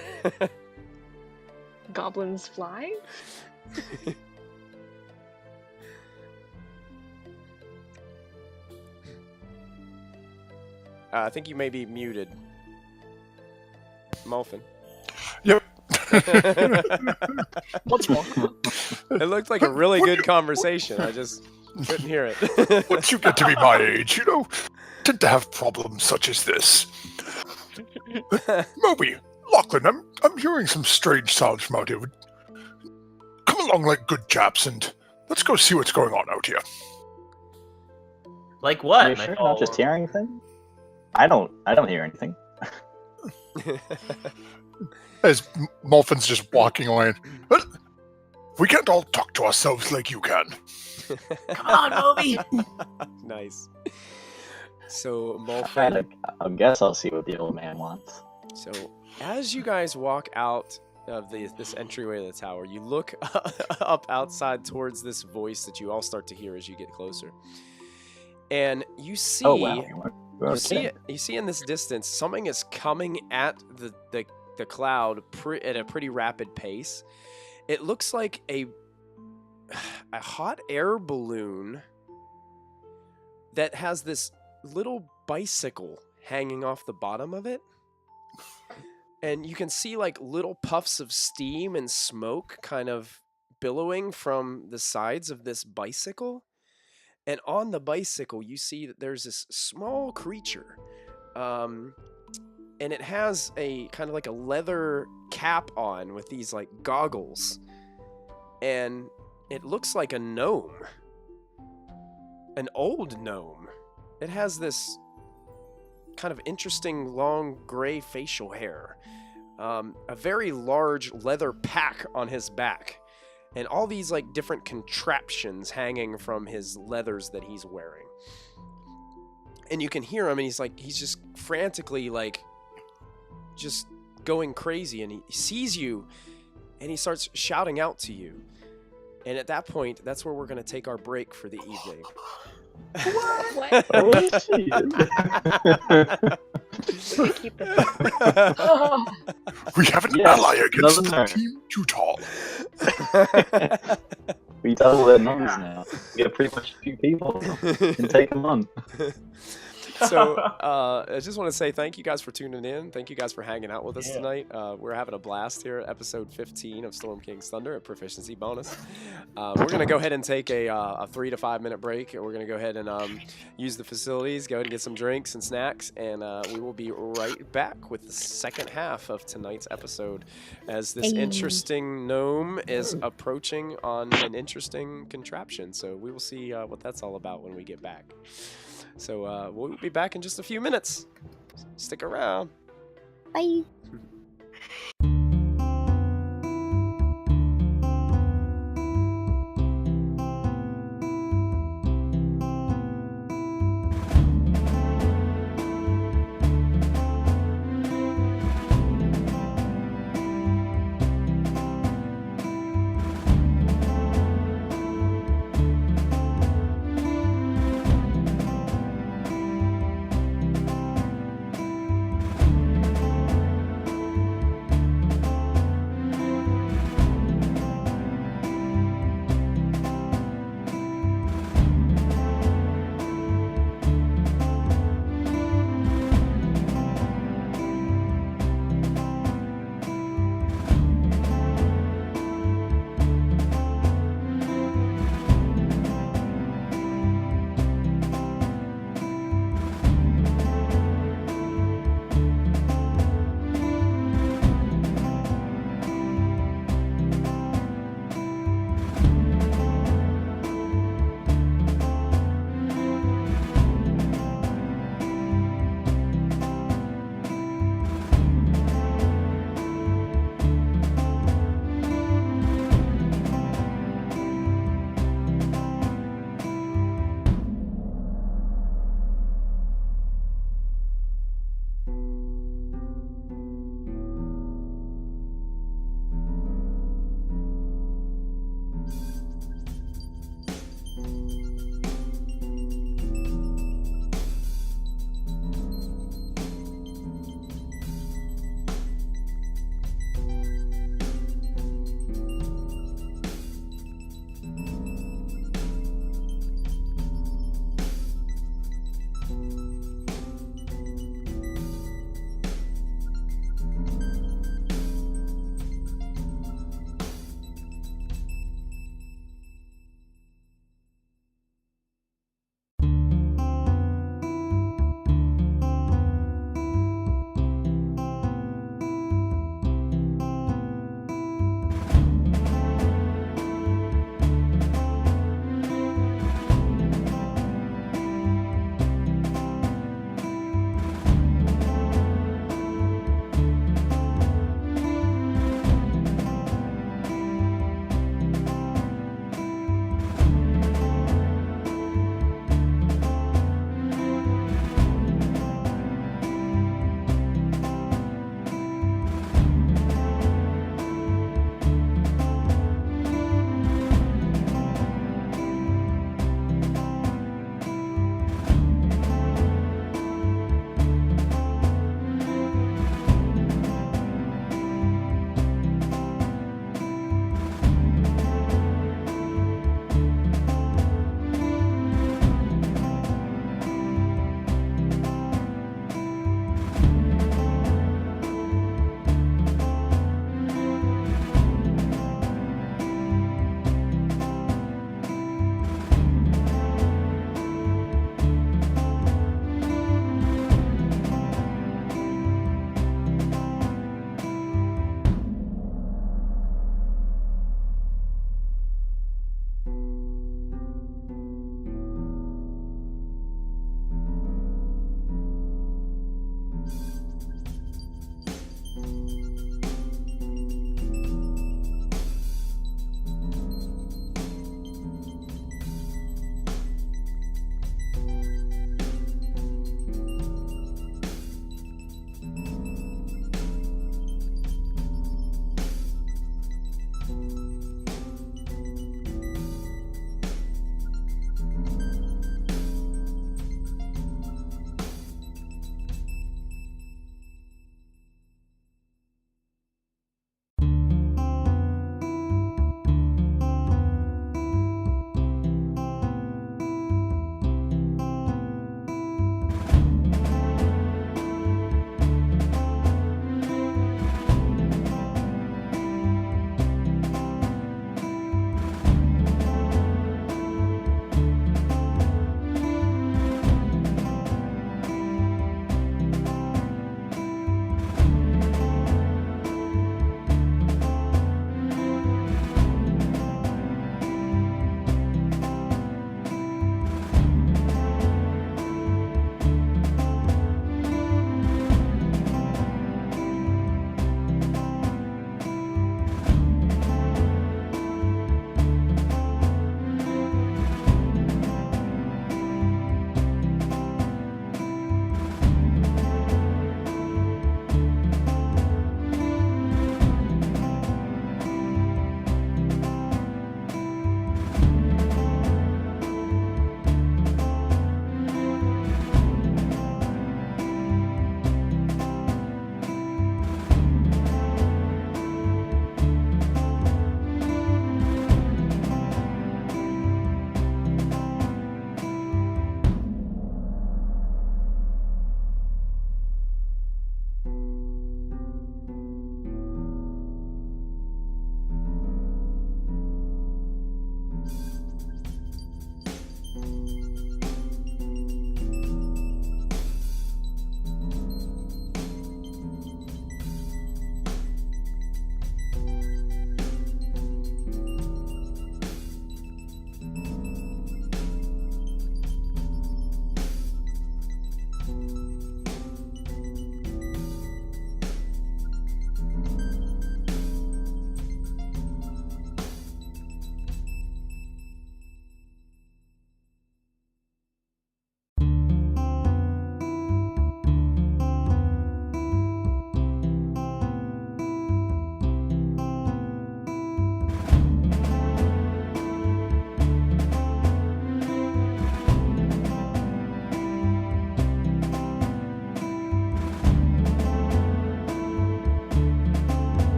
Goblins fly? I think you may be muted. Molfin. Yep. What's wrong? It looked like a really good conversation. I just couldn't hear it. Once you get to be my age, tend to have problems such as this. Mobi, Lachlan, I'm hearing some strange sounds from out here. Come along like good chaps and let's go see what's going on out here. Like what? Are you sure you're not just hearing anything? I don't hear anything. As Molfin's just walking away. We can't all talk to ourselves like you can. Come on, Mobi! Nice. So, Molfin. I guess I'll see what the old man wants. So, as you guys walk out of this entryway of the tower, you look up outside towards this voice that you all start to hear as you get closer. And you see... Oh, wow. You see in this distance, something is coming at the cloud at a pretty rapid pace. It looks like a hot air balloon that has this little bicycle hanging off the bottom of it. And you can see like little puffs of steam and smoke kind of billowing from the sides of this bicycle. And on the bicycle, you see that there's this small creature. And it has a kind of like a leather cap on with these like goggles. And it looks like a gnome. An old gnome. It has this kind of interesting long gray facial hair. A very large leather pack on his back. And all these like different contraptions hanging from his leathers that he's wearing. And you can hear him, and he's just frantically like just going crazy, and he sees you and he starts shouting out to you. And at that point, that's where we're going to take our break for the evening. What? Oh, shit. Keep this. We have an ally against the team too tall. We double their numbers now. We got pretty much a few people and take them on. So I just want to say thank you guys for tuning in. Thank you guys for hanging out with us tonight. We're having a blast here at episode 15 of Storm King's Thunder at Proficiency Bonus. We're going to go ahead and take a 3 to 5 minute break. We're going to go ahead and use the facilities, go ahead and get some drinks and snacks, and we will be right back with the second half of tonight's episode as this interesting gnome is approaching on an interesting contraption. So we will see what that's all about when we get back. So we'll be back in just a few minutes. Stick around. Bye.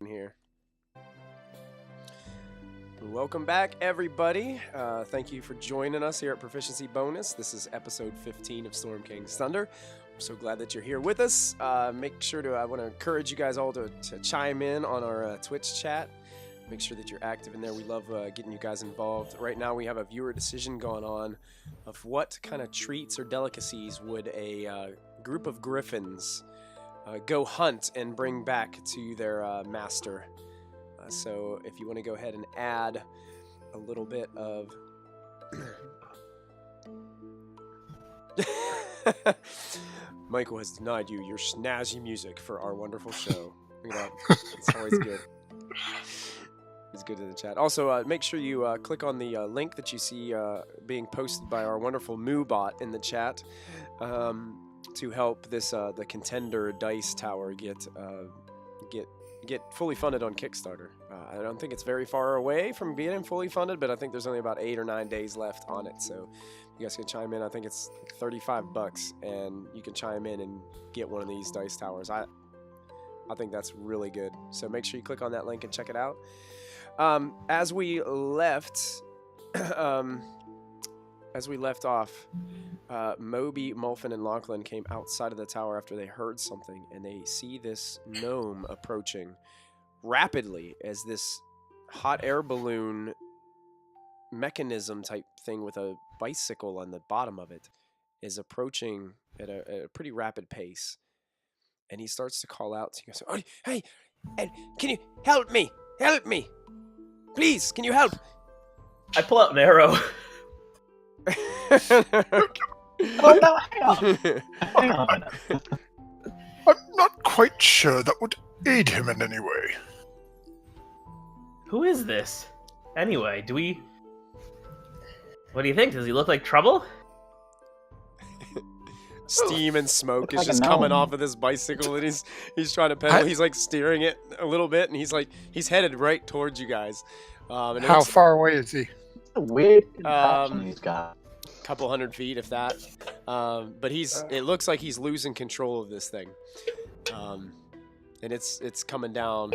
here. Welcome back, everybody. Thank you for joining us here at Proficiency Bonus. This is episode 15 of Storm King's Thunder. We're so glad that you're here with us. Make sure to, I want to encourage you guys all to chime in on our Twitch chat. Make sure that you're active in there. We love getting you guys involved. Right now we have a viewer decision going on of what kind of treats or delicacies would a group of Griffons go hunt and bring back to their master. So if you want to go ahead and add a little bit of... Michael has denied you your snazzy music for our wonderful show. Look at that. It's always good. It's good in the chat. Also, make sure you click on the link that you see being posted by our wonderful Moo bot in the chat to help this the contender dice tower get fully funded on Kickstarter. I don't think it's very far away from being fully funded, but I think there's only about 8 or 9 days left on it. So you guys can chime in. I think it's $35, and you can chime in and get one of these dice towers. I think that's really good. So make sure you click on that link and check it out. As we left off, Mobi, Molfin, and Lachlan came outside of the tower after they heard something, and they see this gnome approaching rapidly as this hot air balloon mechanism type thing with a bicycle on the bottom of it is approaching at a pretty rapid pace. And he starts to call out. He goes, "Oh, hey, can you help me? Help me! Please, can you help?" I pull out an arrow. Oh no, hang on. Hang on. I'm not quite sure that would aid him in any way. Who is this? Anyway, what do you think? Does he look like trouble? Steam and smoke is Looks like just a coming gnome. off of this bicycle, and he's trying to pedal. He's like steering it a little bit, and he's headed right towards you guys. And How far away is he? It's a weird contraption he's got. Couple 100 feet, if that. But it looks like he's losing control of this thing. And it's coming down.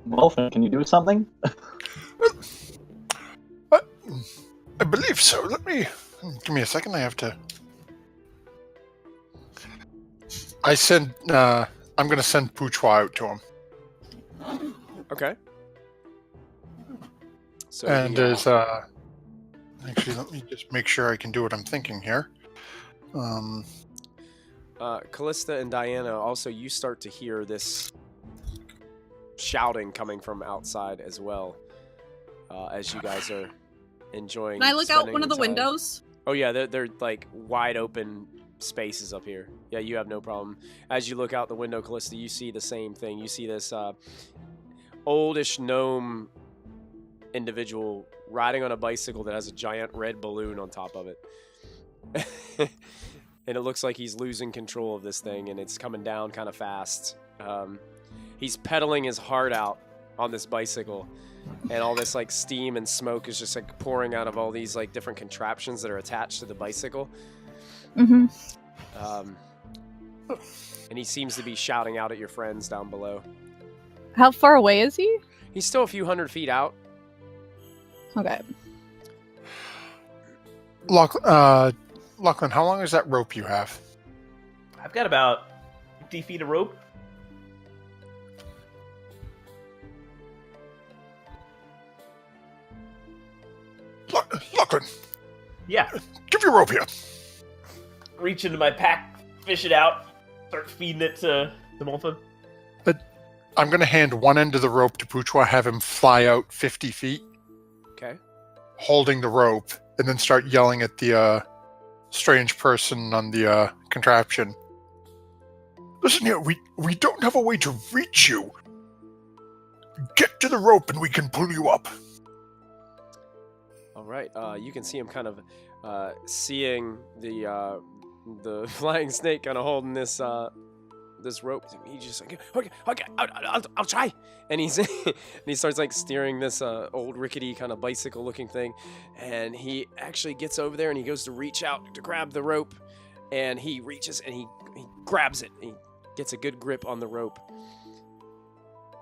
Molfin, can you do something? I believe so. Give me a second. I have to. I'm going to send Puchwa out to him. Okay. So And there's actually, let me just make sure I can do what I'm thinking here. Kallista and Diana, also you start to hear this shouting coming from outside as well, as you guys are enjoying. Can I look out spending one of the time. windows? Oh yeah, they're like wide open spaces up here. Yeah, you have no problem. As you look out the window, Kallista, you see the same thing. You see this oldish gnome individual riding on a bicycle that has a giant red balloon on top of it. And it looks like he's losing control of this thing, and it's coming down kind of fast. He's pedaling his heart out on this bicycle, and all this like steam and smoke is just like pouring out of all these like different contraptions that are attached to the bicycle. Mm-hmm. And he seems to be shouting out at your friends down below. How far away is he? He's still a few 100 feet out. Okay. Lachlan, how long is that rope you have? I've got about 50 feet of rope. Lachlan, Yeah. give your rope here. Reach into my pack, fish it out, start feeding it to Molfin. I'm going to hand one end of the rope to Puchwa, have him fly out 50 feet, Okay. holding the rope, and then start yelling at the strange person on the contraption. Listen here, we don't have a way to reach you. Get to the rope and we can pull you up. All right. You can see him kind of seeing the flying snake kind of holding this this rope. He's just like, okay, I'll try. And he's and he starts like steering this old rickety kind of bicycle looking thing, and he actually gets over there and he goes to reach out to grab the rope, and he reaches and he grabs it. And he gets a good grip on the rope,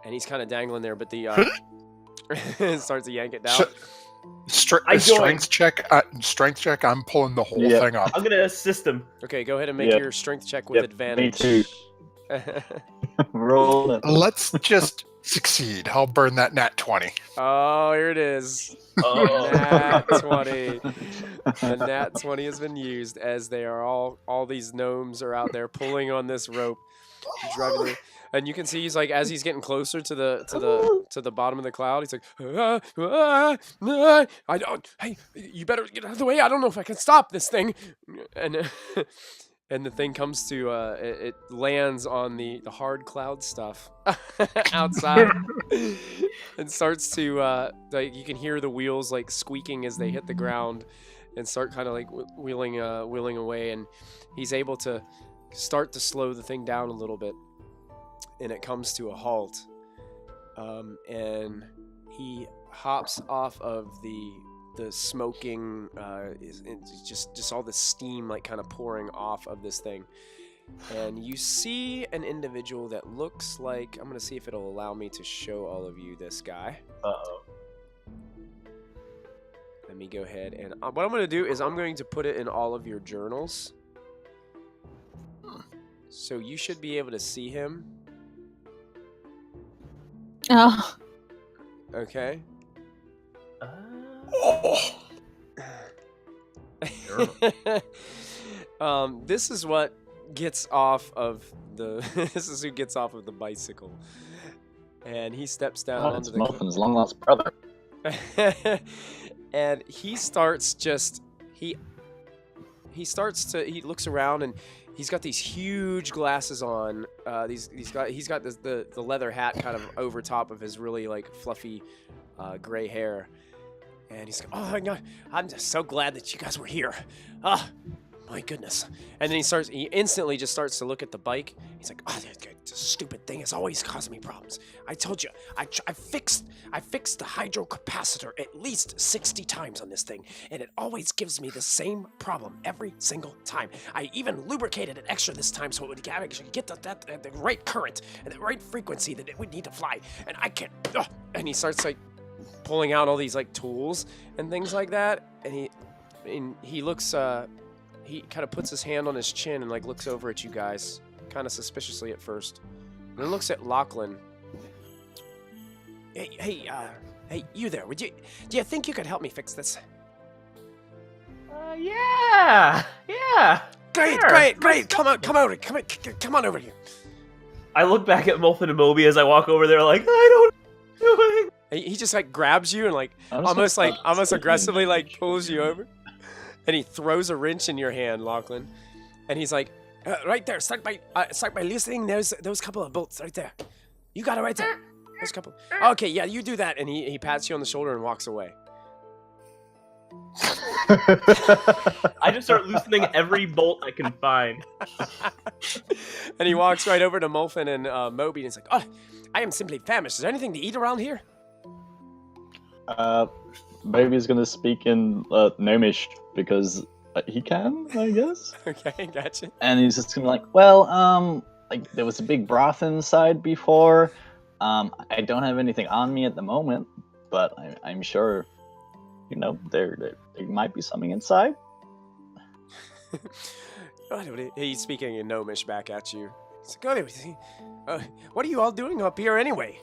and he's kind of dangling there, but the starts to yank it down. Strength check. I'm pulling the whole thing up. I'm gonna assist him. Okay, go ahead and make your strength check with advantage. Me too. Roll it. Let's just succeed. I'll burn that nat 20. Oh, here it is. Oh. Nat 20. The nat 20 has been used as they are all these gnomes are out there pulling on this rope. Driving and you can see he's like, as he's getting closer to the bottom of the cloud, he's like, I don't, hey, you better get out of the way. I don't know if I can stop this thing. And and the thing comes to it lands on the hard cloud stuff outside and starts to like, you can hear the wheels like squeaking as they hit the ground and start kind of like wheeling away, and he's able to start to slow the thing down a little bit, and it comes to a halt, and he hops off of the smoking, just all the steam like kind of pouring off of this thing, and you see an individual that looks like, I'm gonna see if it'll allow me to show all of you this guy. Uh-oh. Let me go ahead and what I'm gonna do is I'm going to put it in all of your journals. So you should be able to see him. Oh. Okay. This is what gets off of the. This is who gets off of the bicycle, and he steps down onto the. Molfin's long lost brother. And he starts just he looks around, and he's got these huge glasses on. He's got this, the leather hat kind of over top of his really like fluffy gray hair, and he's like, "Oh my God, I'm just so glad that you guys were here. Ah, my goodness!" And then he instantly just starts to look at the bike. He's like, "Oh, this stupid thing is always causing me problems. I told you, I fixed the hydro capacitor at least 60 times on this thing, and it always gives me the same problem every single time. I even lubricated it extra this time so it would actually get the right current and the right frequency that it would need to fly, and I can't." And he starts like pulling out all these like tools and things like that, and he looks he kind of puts his hand on his chin and like looks over at you guys kind of suspiciously at first, and then looks at Lachlan. Hey, you there? Do you think you could help me fix this? Yeah. Great. Come on over here. I look back at Molfin and Mobi as I walk over there, like, I don't know. He just like grabs you and like almost aggressively like pulls you over, and he throws a wrench in your hand, Lachlan, and he's like, right there. Start by loosening those couple of bolts right there. You got it right there. There's a couple. Okay, yeah, you do that, and he pats you on the shoulder and walks away. I just start loosening every bolt I can find. And he walks right over to Molfin and Mobi, and he's like, "Oh, I am simply famished. Is there anything to eat around here?" Mobi's gonna speak in gnomish because he can, I guess. Okay, gotcha. And he's just gonna be like, well, like there was a big broth inside before. I don't have anything on me at the moment, but I'm sure, you know, there might be something inside. He's speaking in gnomish back at you. He's like, what are you all doing up here anyway?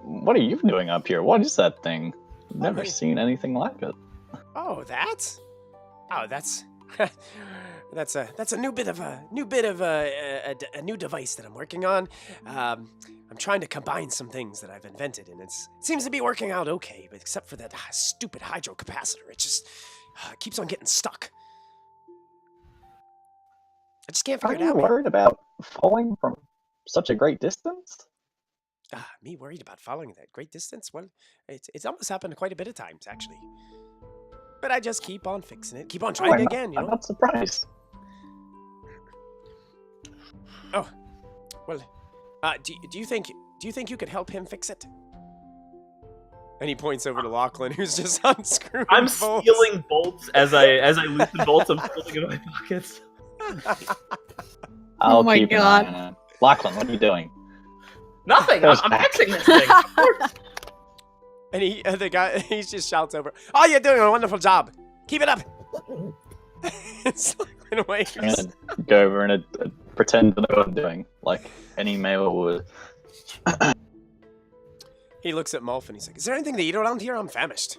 What are you doing up here? What is that thing? I've never seen anything like it. Oh, that's that's a new device that I'm working on. I'm trying to combine some things that I've invented, and it seems to be working out okay, but except for that stupid hydro capacitor, it just keeps on getting stuck. I just can't figure it out. Are you worried about falling from such a great distance? Me worried about falling that great distance? Well, it's almost happened quite a bit of times, actually. But I just keep on fixing it. Keep on trying again, you know? I'm not surprised. Oh, well, do you think you could help him fix it? And he points over to Lachlan, who's just unscrewing I'm bolts. stealing bolts as I loosen bolts. I'm pulling in my pockets. I'll my keep an God. eye on it. Lachlan, what are you doing? Nothing. I'm fixing this thing. Of course. And the guy, he just shouts over, "Oh, you're doing a wonderful job. Keep it up." It's like in a way. I'm gonna go over and pretend to know what I'm doing, like any male would. He looks at Molfin. He's like, "Is there anything to eat around here? I'm famished."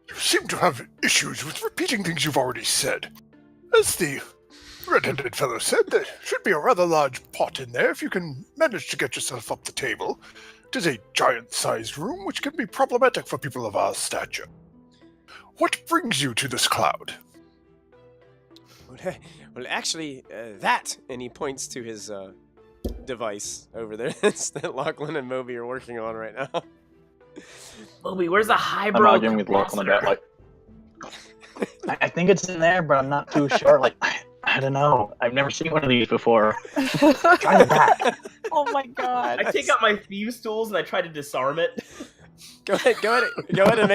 You seem to have issues with repeating things you've already said. As the red-headed fellow said, there should be a rather large pot in there if you can manage to get yourself up the table. It is a giant-sized room which can be problematic for people of our stature. What brings you to this cloud? Well, actually, that, and he points to his device over there that Lachlan and Mobi are working on right now. Mobi, where's the I'm highbrow arguing with Lachlan about like. I think it's in there, but I'm not too sure. Like, I don't know. I've never seen one of these before. Try the back. Oh my god. I take out my thieves' tools and I try to disarm it. Go ahead and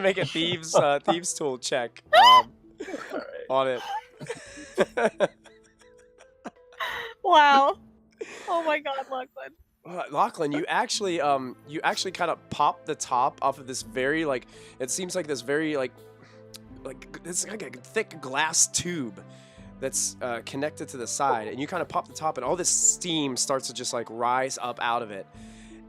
make a thieves tool check on it. Wow. Oh my god, Lachlan. Lachlan, you actually kind of pop the top off of this very it seems like this very it's like a thick glass tube that's connected to the side, and you kind of pop the top, and all this steam starts to just rise up out of it,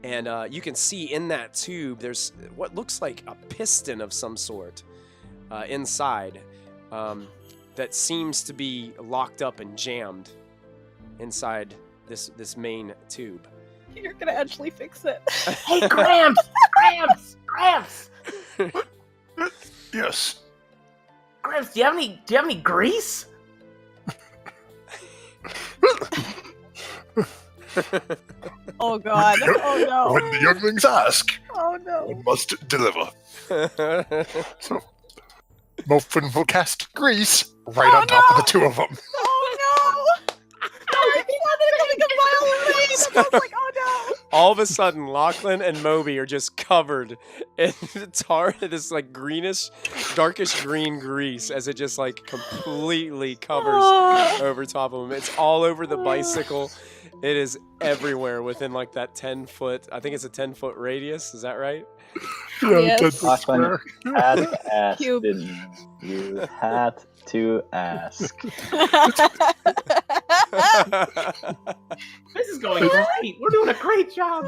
and you can see in that tube there's what looks like a piston of some sort inside that seems to be locked up and jammed inside this main tube. You're gonna actually fix it. Hey, Gramps! Gramps! Yes. Gramps, do you have any grease? Oh god. Oh no. When the younglings ask, Oh no. one must deliver. So, Molfin will cast grease right on top of the two of them. Oh no. It's not becoming a violent rain. I was like, oh no. All of a sudden, Lachlan and Mobi are just covered in this greenish, darkish green grease as it just completely covers over top of them. It's all over the bicycle. It is everywhere within that 10-foot. I think it's a 10-foot radius. Is that right? Yes. Lachlan had to ask, Cube. didn't you? You had to ask. This is going great. We're doing a great job.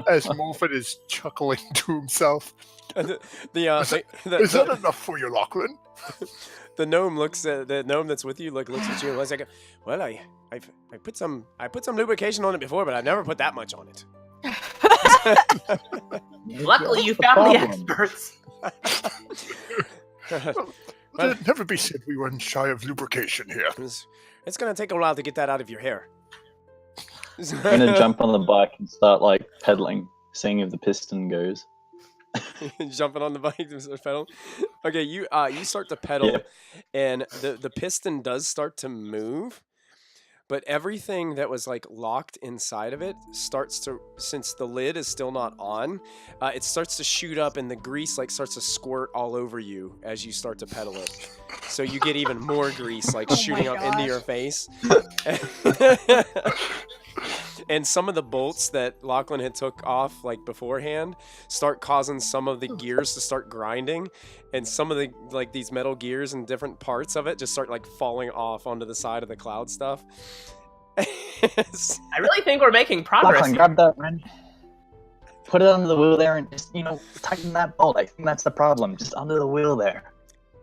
As Molfin is chuckling to himself. Is that enough for you, Lachlan? The gnome looks at the gnome that's with you. Looks at you and looks like, "Well, I put some lubrication on it before, but I never put that much on it." Luckily, you found the experts. It'd never be said we weren't shy of lubrication here. It's gonna take a while to get that out of your hair. I'm gonna jump on the bike and start pedaling, seeing if the piston goes. Jumping on the bike and start pedaling. Okay, you start to pedal, Yeah. and the piston does start to move, but everything that was locked inside of it starts to, since the lid is still not on, it starts to shoot up, and the grease starts to squirt all over you as you start to pedal it. So you get even more grease shooting up into your face. And some of the bolts that Lachlan had took off beforehand start causing some of the gears to start grinding, and some of the these metal gears and different parts of it just start falling off onto the side of the cloud stuff. I really think we're making progress. Lachlan, grab that wrench. Put it under the wheel there and just, tighten that bolt. I think that's the problem. Just under the wheel there.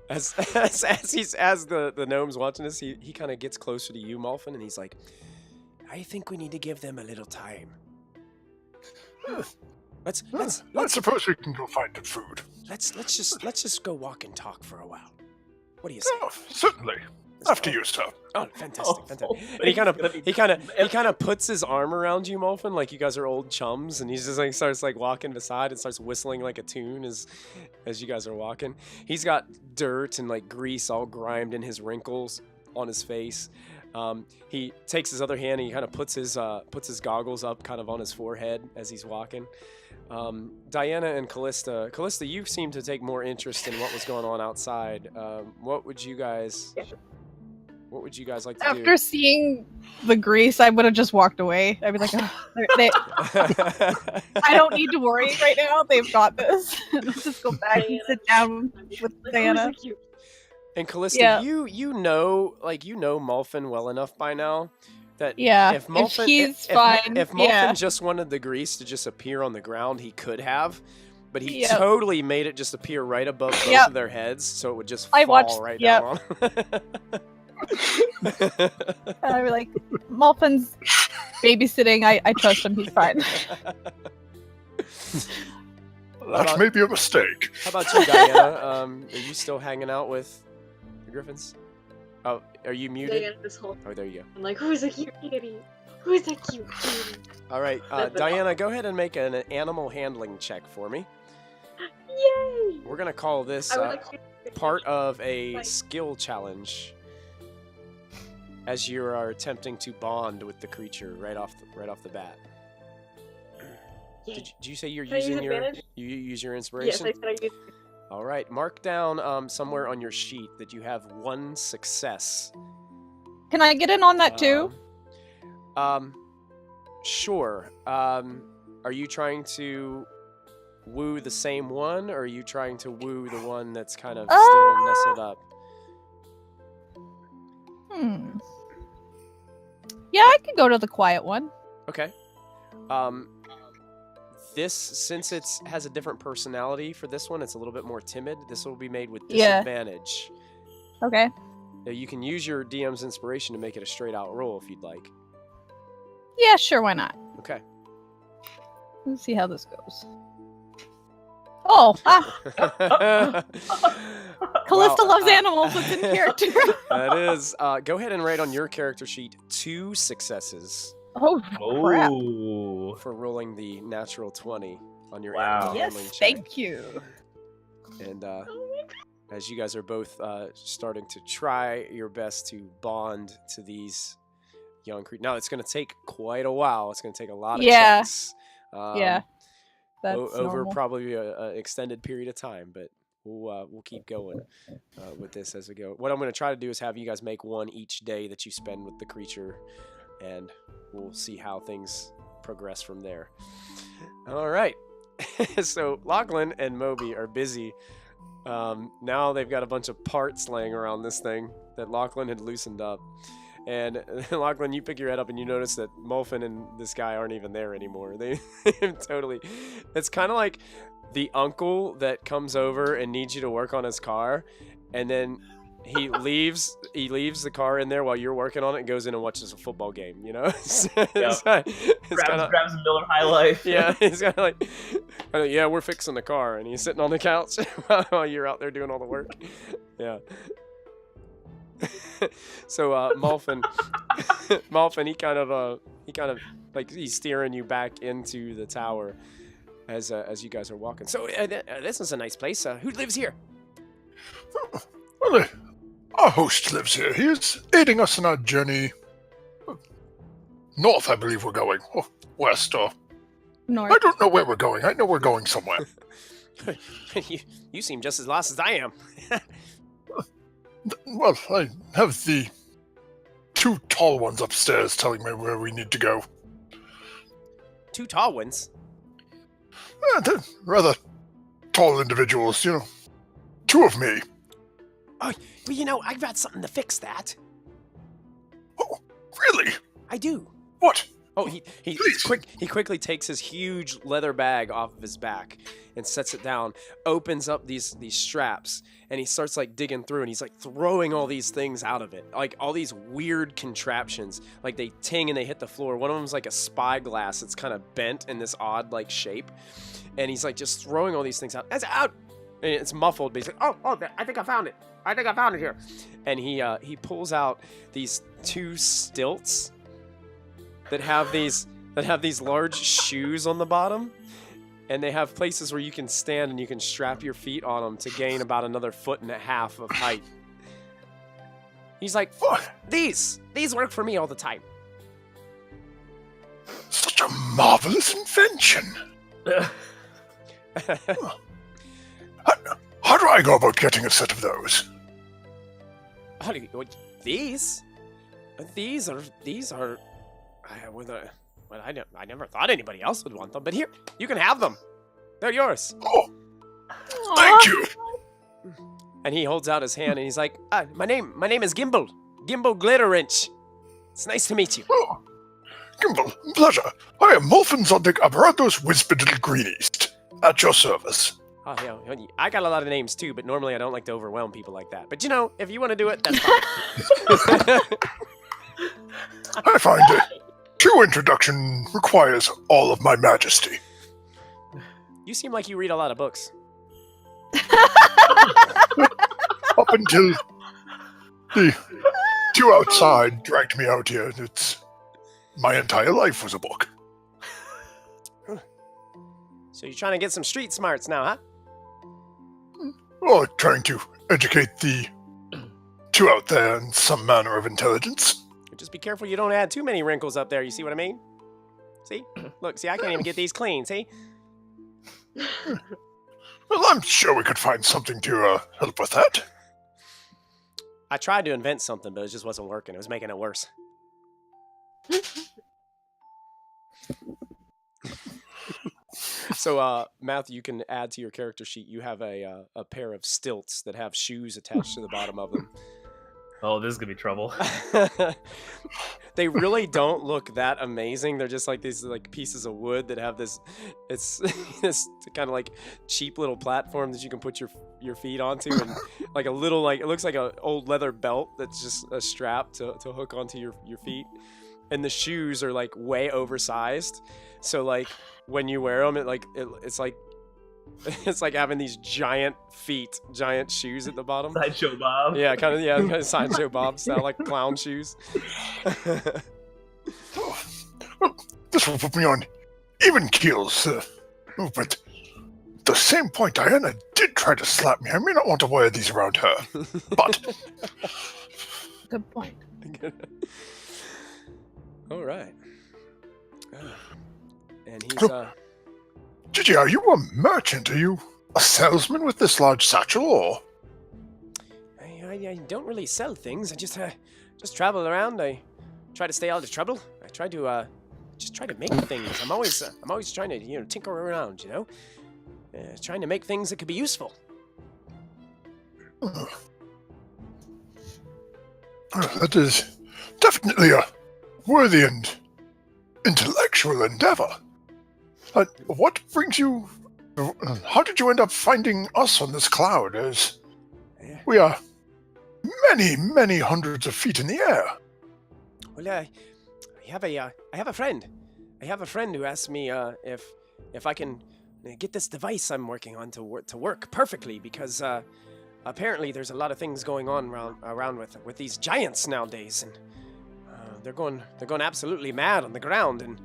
As the gnome's watching this, he kind of gets closer to you, Molfin, and he's like, "I think we need to give them a little time. I suppose we can go find some food. Let's just go walk and talk for a while. What do you say?" Oh, certainly. After you, sir. Oh, fantastic. And he kind of puts his arm around you, Molfin, like you guys are old chums, and he's just starts walking beside and starts whistling a tune as you guys are walking. He's got dirt and grease all grimed in his wrinkles on his face. He takes his other hand and he kind of puts his goggles up kind of on his forehead as he's walking. Diana and Kallista, you seem to take more interest in what was going on outside. What would you guys What would you guys like to After seeing the grease, I would have just walked away. I'd be like, "Ugh, do? I don't need to worry right now. They've got this. Let's just go back and sit down with Diana. And Kallista, Yeah. you know Molfin well enough by now that Yeah, if Molfin, he's fine, if Molfin yeah. just wanted the grease to just appear on the ground, he could have, but he Yep. totally made it just appear right above both Yep. of their heads, so it would just I fall watched- right yep. down on. And I'd be like, Molfin's babysitting. I trust him. He's fine. That may be a mistake. How about you, Diana? Are you still hanging out with the Griffons? Oh, are you muted? Diana, this whole Oh, there you go. I'm like, who's a cute kitty? Who's a cute kitty? All right, Diana, go ahead and make an animal handling check for me. Yay! We're gonna call this I would like to part of a Like- skill challenge, as you are attempting to bond with the creature right off the bat. Yay. Did you say you're Can I use using your advantage? you use your Yes, inspiration? I said I used. All right, mark down somewhere on your sheet that you have 1 success. Can I get in on that too? Sure. Are you trying to woo the same one, or are you trying to woo the one that's kind of still nestled up? Yeah, I could go to the quiet one. Okay. This, since it has a different personality for this one, it's a little bit more timid. This will be made with Yeah. disadvantage. Okay. Now, you can use your DM's inspiration to make it a straight out roll if you'd like. Yeah, sure. Why not? Okay. Let's see how this goes. Oh, Kallista Wow, loves animals. It's in character. That is. Go ahead and write on your character sheet 2 successes Oh, crap. Oh. for rolling the natural 20 on your Wow. animal Yes, handling check. thank you. And Oh my god. as you guys are both starting to try your best to bond to these young creatures. Now, it's going to take quite a while. It's going to take a lot of Yeah. checks. Yeah, that's Over normal. probably an extended period of time, but we'll keep going with this as we go. What I'm going to try to do is have you guys make one each day that you spend with the creature, and we'll see how things progress from there. All right. So Lachlan and Mobi are busy. Now they've got a bunch of parts laying around this thing that Lachlan had loosened up. And Lachlan, you pick your head up and you notice that Molfin and this guy aren't even there anymore. They totally... It's kind of like the uncle that comes over and needs you to work on his car, and then he leaves the car in there while you're working on it and goes in and watches a football game, you know? It's Grabs a Miller High Life. Yeah, he's kind of like, yeah, we're fixing the car, and he's sitting on the couch while you're out there doing all the work. Yeah. So Molfin, he kind of like he's steering you back into the tower as you guys are walking. So this is a nice place. Who lives here? Well, our host lives here. He is aiding us in our journey north, I believe we're going. Or west, or... North. I don't know where we're going. I know we're going somewhere. You seem just as lost as I am. Well, I have the 2 tall ones upstairs telling me where we need to go. 2 tall ones. They're rather tall individuals, 2 of me. Oh, well, I've got something to fix that. Oh, really? I do. What? Oh, he quickly takes his huge leather bag off of his back and sets it down, opens up these straps, and he starts like digging through, and he's like throwing all these things out of it, like all these weird contraptions, like they ting and they hit the floor. One of them's like a spyglass that's kind of bent in this odd like shape, and he's like just throwing all these things out. That's out. And it's muffled, but he's like, oh, I think I found it. I think I found it here. And he pulls out these 2 stilts that have these large shoes on the bottom, and they have places where you can stand and you can strap your feet on them to gain about another 1.5 feet of height. He's like, these work for me all the time. Such a marvelous invention. How do I go about getting a set of those? These are. I never thought anybody else would want them, but here, you can have them. They're yours. Oh, thank you. And he holds out his hand, and he's like, my name is Gimbal Glitterwrench. It's nice to meet you. Oh, Gimbal, pleasure. I am Molfin's on the apparatus Wispidle Green East. At your service. Oh, yeah, I got a lot of names too, but normally I don't like to overwhelm people like that. But if you want to do it, that's fine. I find it. True introduction requires all of my majesty. You seem like you read a lot of books. Up until the two outside dragged me out here, my entire life was a book. So you're trying to get some street smarts now, huh? Oh, trying to educate the two out there in some manner of intelligence. Just be careful you don't add too many wrinkles up there, you see what I mean? See? Look, I can't even get these clean, see? Well, I'm sure we could find something to help with that. I tried to invent something, but it just wasn't working. It was making it worse. So, Matthew, you can add to your character sheet. You have a pair of stilts that have shoes attached to the bottom of them. Oh, this is gonna be trouble. They really don't look that amazing. They're just like these pieces of wood that have this. It's this kind of like cheap little platform that you can put your feet onto, and like a little it looks like an old leather belt that's just a strap to hook onto your feet. And the shoes are like way oversized, so like when you wear them, it's like having these giant feet, giant shoes at the bottom. Sideshow Bob. Yeah, kind of Sideshow Bob style, like clown shoes. This will put me on even keels. But at the same point, Diana did try to slap me. I may not want to wear these around her, but... Good point. All right. And he's Gigi, are you a merchant? Are you a salesman with this large satchel, or? I don't really sell things. I just travel around. I try to stay out of trouble. I try to just try to make things. I'm always trying to tinker around. Trying to make things that could be useful. That is definitely a worthy and intellectual endeavor. What brings you... How did you end up finding us on this cloud, as we are many, many hundreds of feet in the air? Well, I have a friend. I have a friend who asked me if I can get this device I'm working on to work perfectly, because apparently there's a lot of things going on around with these giants nowadays, and they're going absolutely mad on the ground, and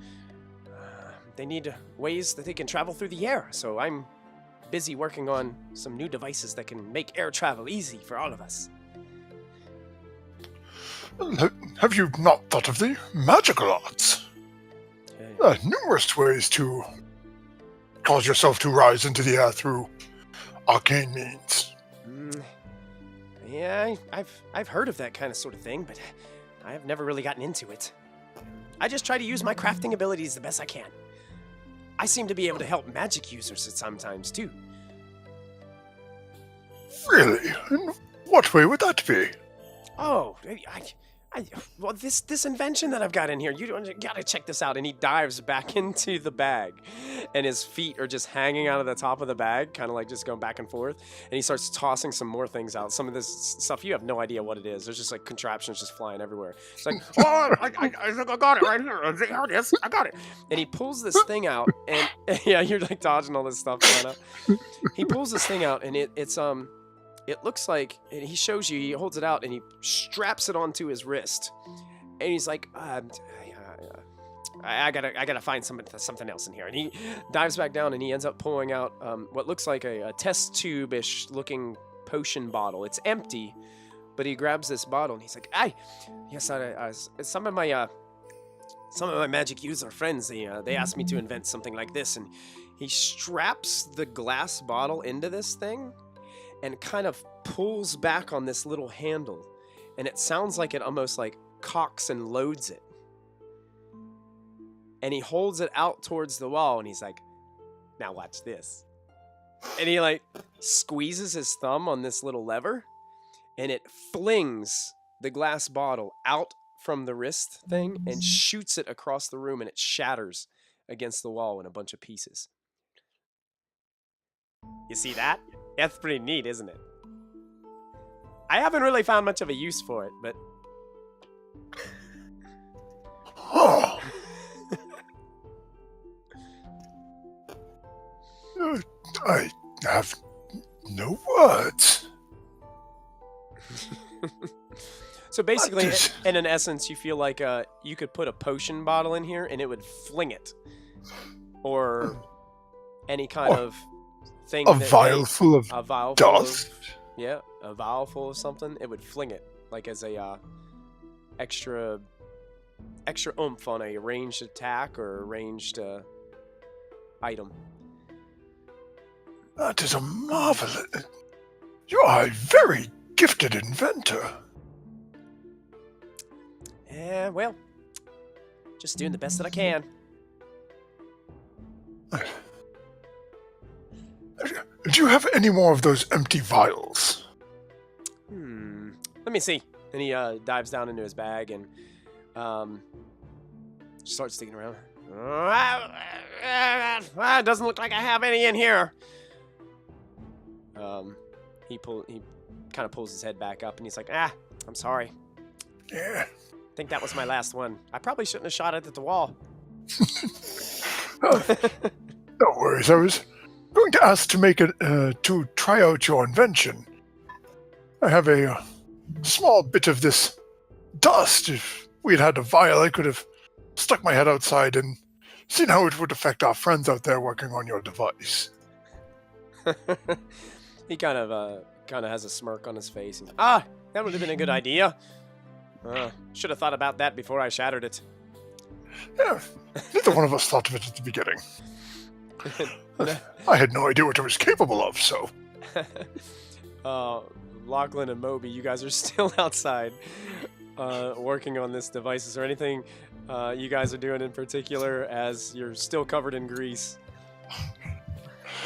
they need ways that they can travel through the air. So I'm busy working on some new devices that can make air travel easy for all of us. Have you not thought of the magical arts? There are numerous ways to cause yourself to rise into the air through arcane means. Yeah, I've heard of that kind of sort of thing, but I've never really gotten into it. I just try to use my crafting abilities the best I can. I seem to be able to help magic users sometimes, too. Really? In what way would that be? Oh, well, this invention that I've got in here, you gotta check this out. And he dives back into the bag, and his feet are just hanging out of the top of the bag, kind of like just going back and forth. And he starts tossing some more things out. Some of this stuff, you have no idea what it is. There's just like contraptions just flying everywhere. It's like, oh, I got it right here. Here it is. I got it. And he pulls this thing out, and yeah, you're like dodging all this stuff, Lana. He pulls this thing out, and it looks like, and he shows you, he holds it out and he straps it onto his wrist. And he's like, I gotta find something else in here. And he dives back down and he ends up pulling out what looks like a test tube-ish looking potion bottle. It's empty, but he grabs this bottle and he's like, some of my magic user friends, they asked me to invent something like this. And he straps the glass bottle into this thing and kind of pulls back on this little handle, and it sounds like it almost like cocks and loads it. And he holds it out towards the wall, and he's like, now watch this. And he like squeezes his thumb on this little lever, and it flings the glass bottle out from the wrist thing and shoots it across the room, and it shatters against the wall in a bunch of pieces. You see that? That's pretty neat, isn't it? I haven't really found much of a use for it, but... Oh. I have no words. So basically, in an essence, you feel like you could put a potion bottle in here and it would fling it. Or any kind of thing. A vial full of dust? Yeah, a vial full of something. It would fling it like as a extra oomph on a ranged attack or a ranged item. That is a marvelous... You are a very gifted inventor. Yeah, well, just doing the best that I can. Do you have any more of those empty vials? Let me see. And he dives down into his bag and starts digging around. It doesn't look like I have any in here. He kind of pulls his head back up and he's like, I'm sorry. Yeah. I think that was my last one. I probably shouldn't have shot it at the wall. No worries. I was going to ask to try out your invention. I have a small bit of this dust. If we had a vial, I could have stuck my head outside and seen how it would affect our friends out there working on your device. He kind of has a smirk on his face. And, that would have been a good idea. Should have thought about that before I shattered it. Yeah, neither one of us thought of it at the beginning. I had no idea what it was capable of, so... Lachlan and Mobi, you guys are still outside working on this device. Is there anything you guys are doing in particular as you're still covered in grease?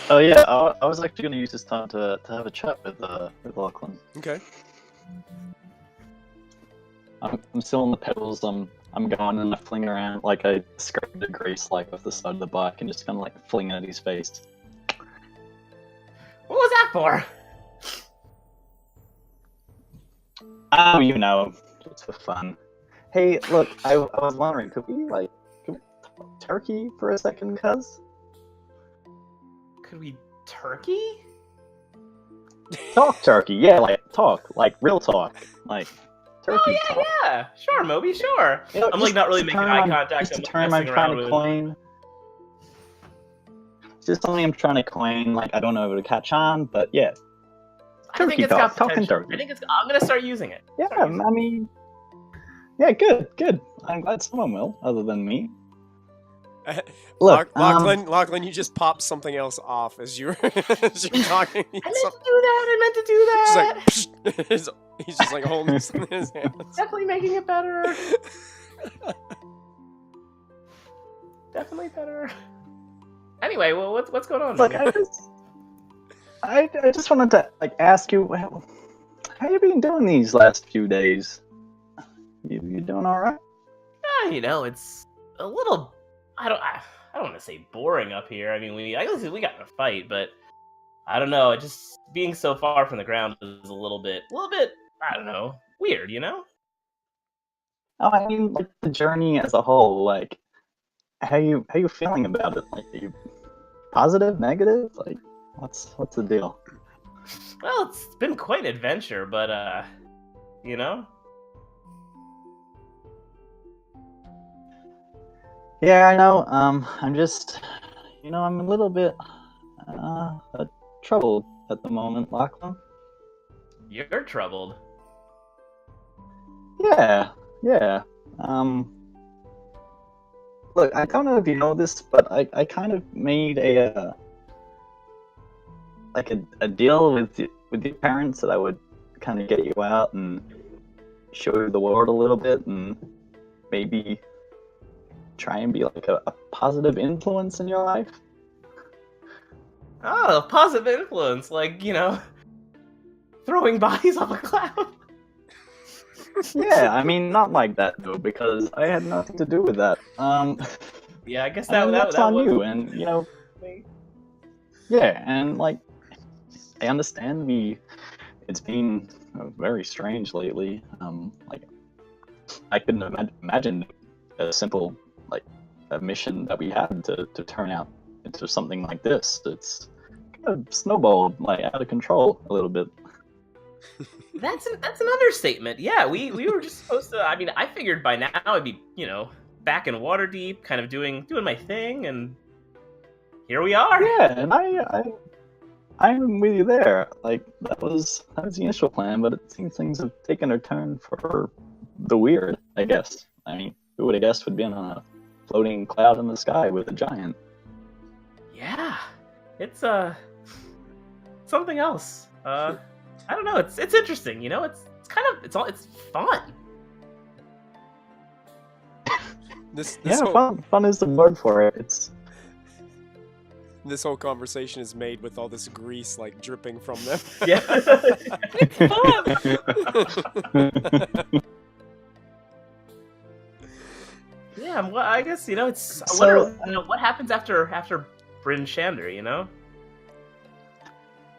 Oh yeah, I was actually going to use this time to have a chat with Lachlan. Okay. I'm still on the pedals. I'm going and I fling around like I scraped the grease like off the side of the bike and just kind of like fling it at his face. What was that for? Oh, you know, just for fun. Hey, look, I was wondering, could we talk turkey for a second, cuz? Could we turkey? Talk turkey, yeah, like real talk, like turkey talk. Yeah, sure, Moby, sure. You know, I'm like not really making eye contact. Just a term I'm trying to coin. It's just something I'm trying to coin. Like I don't know if it'll catch on, but yeah. I think it's got talking potential. turkey. I'm gonna start using it. Yeah, I mean, yeah, good. I'm glad someone will, other than me. Look, Lachlan, you just popped something else off as you were talking. I meant to do that. Just like, he's just like holding this in his hands. Definitely making it better. Definitely better. Anyway, well, what's going on? Look, I just wanted to ask you, how you been doing these last few days? You doing all right? Yeah, it's a little. I don't want to say boring up here. I mean, we got in a fight, but I don't know. Just being so far from the ground is a little bit. I don't know, weird, you know? Oh, I mean, like the journey as a whole. Like, how you feeling about it? Like, are you positive, negative? Like, what's the deal? Well, it's been quite an adventure, but you know. Yeah, I know. I'm just, I'm a little bit troubled at the moment, Lachlan. You're troubled. Yeah. Look, I don't know if you know this, but I kind of made a deal with your parents that I would kind of get you out and show you the world a little bit and maybe try and be like a positive influence in your life. Oh, a positive influence, like, throwing bodies off a cloud. Yeah, I mean, not like that though, because I had nothing to do with that. Yeah, I guess And that's on was... you, and yeah, and like, I understand it's been very strange lately. Like, I couldn't imagine a simple, like, a mission that we had to turn out into something like this. It's kind of snowballed, like, out of control a little bit. That's an understatement. Yeah, we were just supposed to. I mean, I figured by now I'd be, back in Waterdeep, kind of doing my thing, and here we are. Yeah, and I'm with you there. Like, that was the initial plan, but it seems things have taken a turn for the weird, I guess. I mean, who would have guessed we'd been on a floating cloud in the sky with a giant? Yeah, it's something else. I don't know. It's interesting. It's kind of it's fun. Fun is the word for it. This whole conversation is made with all this grease like dripping from them. Yeah, It's fun. Yeah. Well, I guess it's. I So- wonder, what happens after Bryn Shander.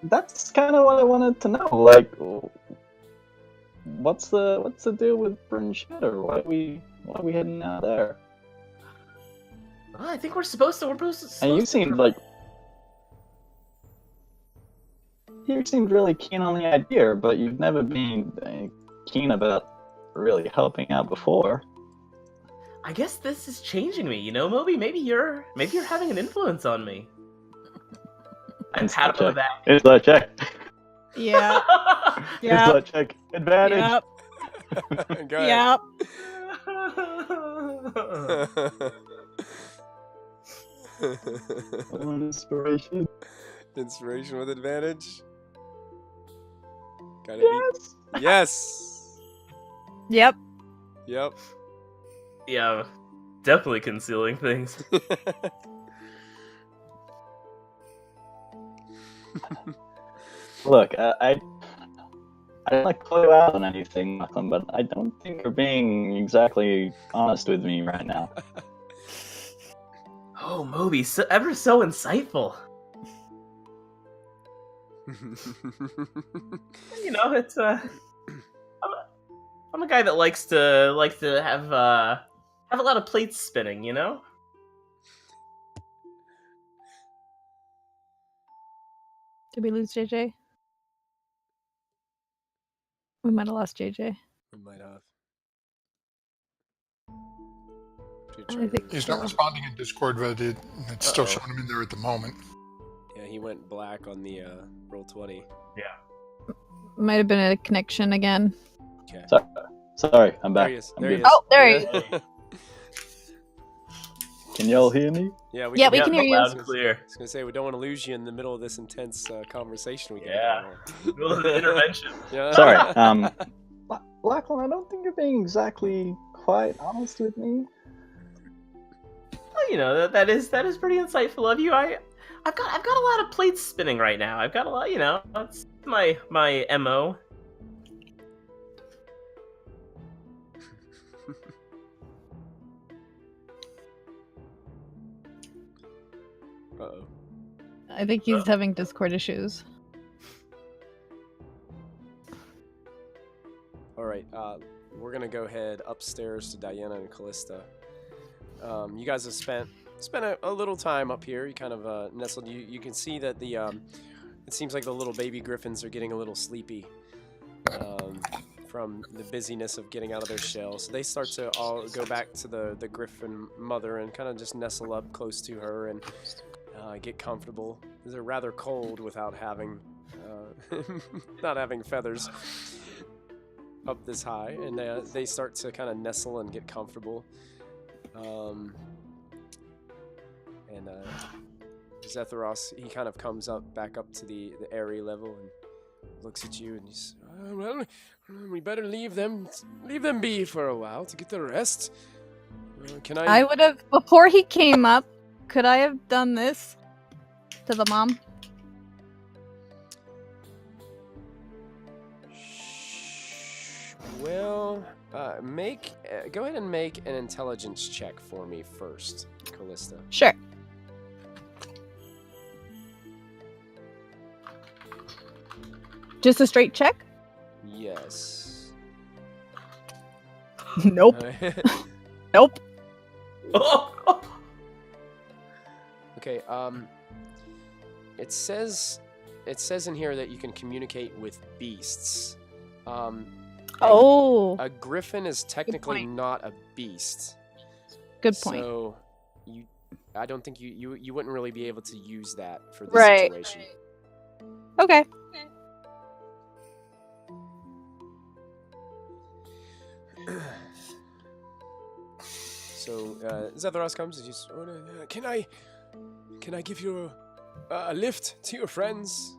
That's kind of what I wanted to know. Like, what's the deal with Bryn Shatter? Why are we heading out there? Well, I think we're supposed to. And you seemed really keen on the idea, but you've never been keen about really helping out before. I guess this is changing me. Mobi. Maybe you're having an influence on me. I'm pat on the back. It's that check. Yeah. It's Yeah. that check. Advantage. Yep. Go ahead. Yep. I want inspiration. Inspiration with advantage. Gotta Yes. be. Yes. Yep. Yep. Yeah, definitely concealing things. Look, I don't like to call you out on anything, Lachlan, but I don't think you're being exactly honest with me right now. Oh, Mobi, ever so insightful. It's I'm a guy that likes to have a lot of plates spinning. Did we lose JJ? We might have lost JJ. We might have. I think He's not so. responding in Discord, but it's still showing him in there at the moment. Yeah, he went black on the roll 20. Might have been a connection again. Okay. Sorry, I'm There back. he is. I'm There he good. is. Oh, there he is. Can y'all hear me? Yeah, Yeah, we can hear you. Loud and clear. I was gonna say we don't want to lose you in the middle of this intense conversation we got Yeah. going on. Intervention. Yeah. Sorry. Lachlan, I don't think you're being exactly quite honest with me. Well, that is pretty insightful of you. I've got a lot of plates spinning right now. I've got a lot. That's my MO. Uh-oh. I think he's having Discord issues. All right, we're gonna go ahead upstairs to Diana and Kallista. You guys have spent a little time up here. You kind of nestled. You can see that the it seems like the little baby griffins are getting a little sleepy from the busyness of getting out of their shell. So they start to all go back to the griffin mother and kind of just nestle up close to her and get comfortable. They're rather cold without having not having feathers up this high, and they start to kind of nestle and get comfortable. And Zephyros, he kind of comes back up to the airy level and looks at you and he's, Well, we better leave them be for a while to get the rest. Can I? I would have, before he came up, could I have done this to the mom? Well, go ahead and make an intelligence check for me first, Kallista. Sure. Just a straight check? Yes. Nope. Nope. Okay. It says in here that you can communicate with beasts. Oh, A griffin is technically point. not a beast. good point. So I don't think you wouldn't really be able to use that for this Right. situation. Okay. So Zephyros comes and he's, can I give you a lift to your friends?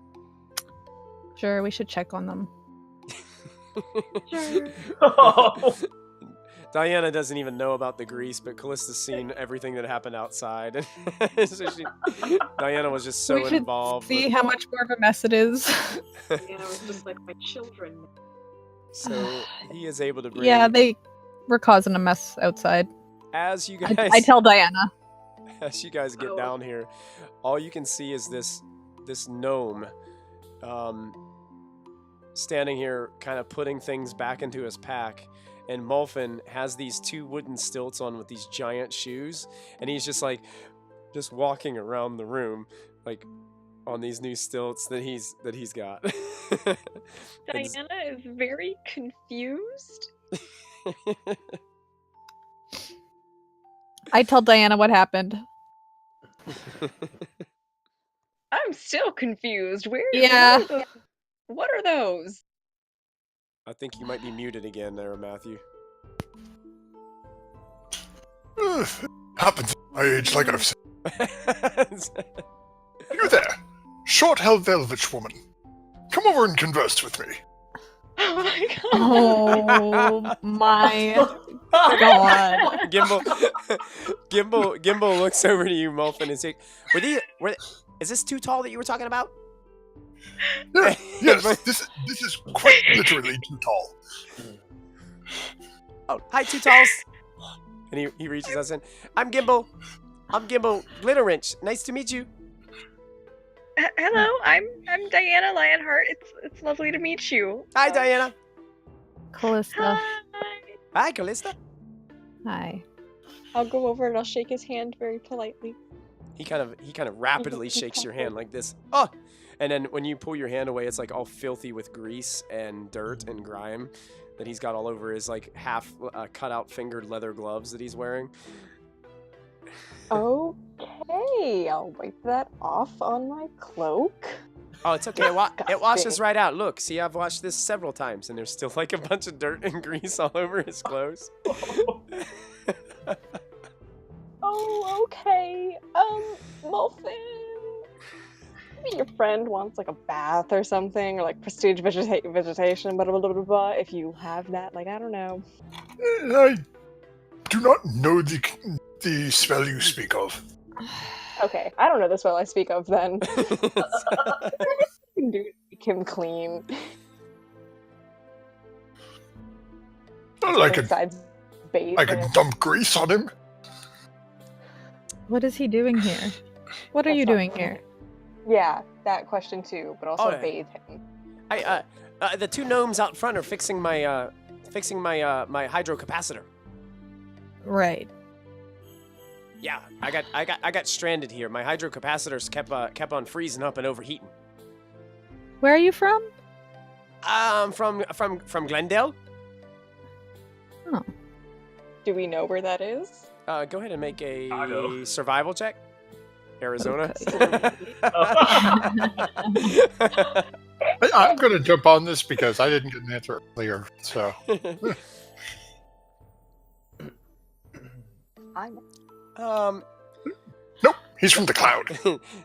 Sure, we should check on them. Sure. Oh. Diana doesn't even know about the grease, but Kallista's seen everything that happened outside. So Diana was just so we should involved. see how much more of a mess it is. Yeah, it was just like my children. So he is able to bring. Yeah, they were causing a mess outside. As you guys, I tell Diana. as you guys get down here, all you can see is this gnome, standing here, kind of putting things back into his pack. And Molfin has these 2 wooden stilts on with these giant shoes, and he's just walking around the room, like on these new stilts that he's got. Diana is very confused. I tell Diana what happened. I'm still confused. Yeah. What are those? I think you might be muted again there, Matthew. Happens at my age, like I've said. You there, short-haired elvish woman. Come over and converse with me. Oh my god. Oh my god. Gimbal looks over to you, Molfin, and says, is this too tall that you were talking about? Yeah, yes, this is quite literally too tall. Oh, hi, Two Talls. And he reaches us in. I'm Gimbal, Glitterwrench. Nice to meet you. Hello, I'm Diana Lionheart. It's lovely to meet you. Hi, Diana. Kallista. Hi, Kallista. Hi. I'll go over and I'll shake his hand very politely. He kind of rapidly shakes your hand like this. Oh, and then when you pull your hand away, it's like all filthy with grease and dirt and grime that he's got all over his like half cut out fingered leather gloves that he's wearing. Okay, I'll wipe that off on my cloak. Oh, it's okay. It washes right out. Look, see, I've washed this several times, and there's still like a bunch of dirt and grease all over his clothes. Oh, okay. Molfin, maybe your friend wants like a bath or something, or like prestige vegetation, blah, blah, blah, blah, blah. If you have that, like, I don't know. I do not know the spell you speak of. Okay, I don't know the spell I speak of then. Can do it, make him clean. I Besides bathe. can dump grease on him. What is he doing here? What are you doing here? Yeah, that question too, but also Oh, yeah. bathe him. The 2 gnomes out front are fixing my my hydro capacitor. Right. Yeah, I got stranded here. My hydro capacitors kept on freezing up and overheating. Where are you from? From Glendale. Oh. Do we know where that is? Go ahead and make a Chicago. survival check. Arizona. I'm going to jump on this because I didn't get an answer earlier. So nope, he's from the cloud.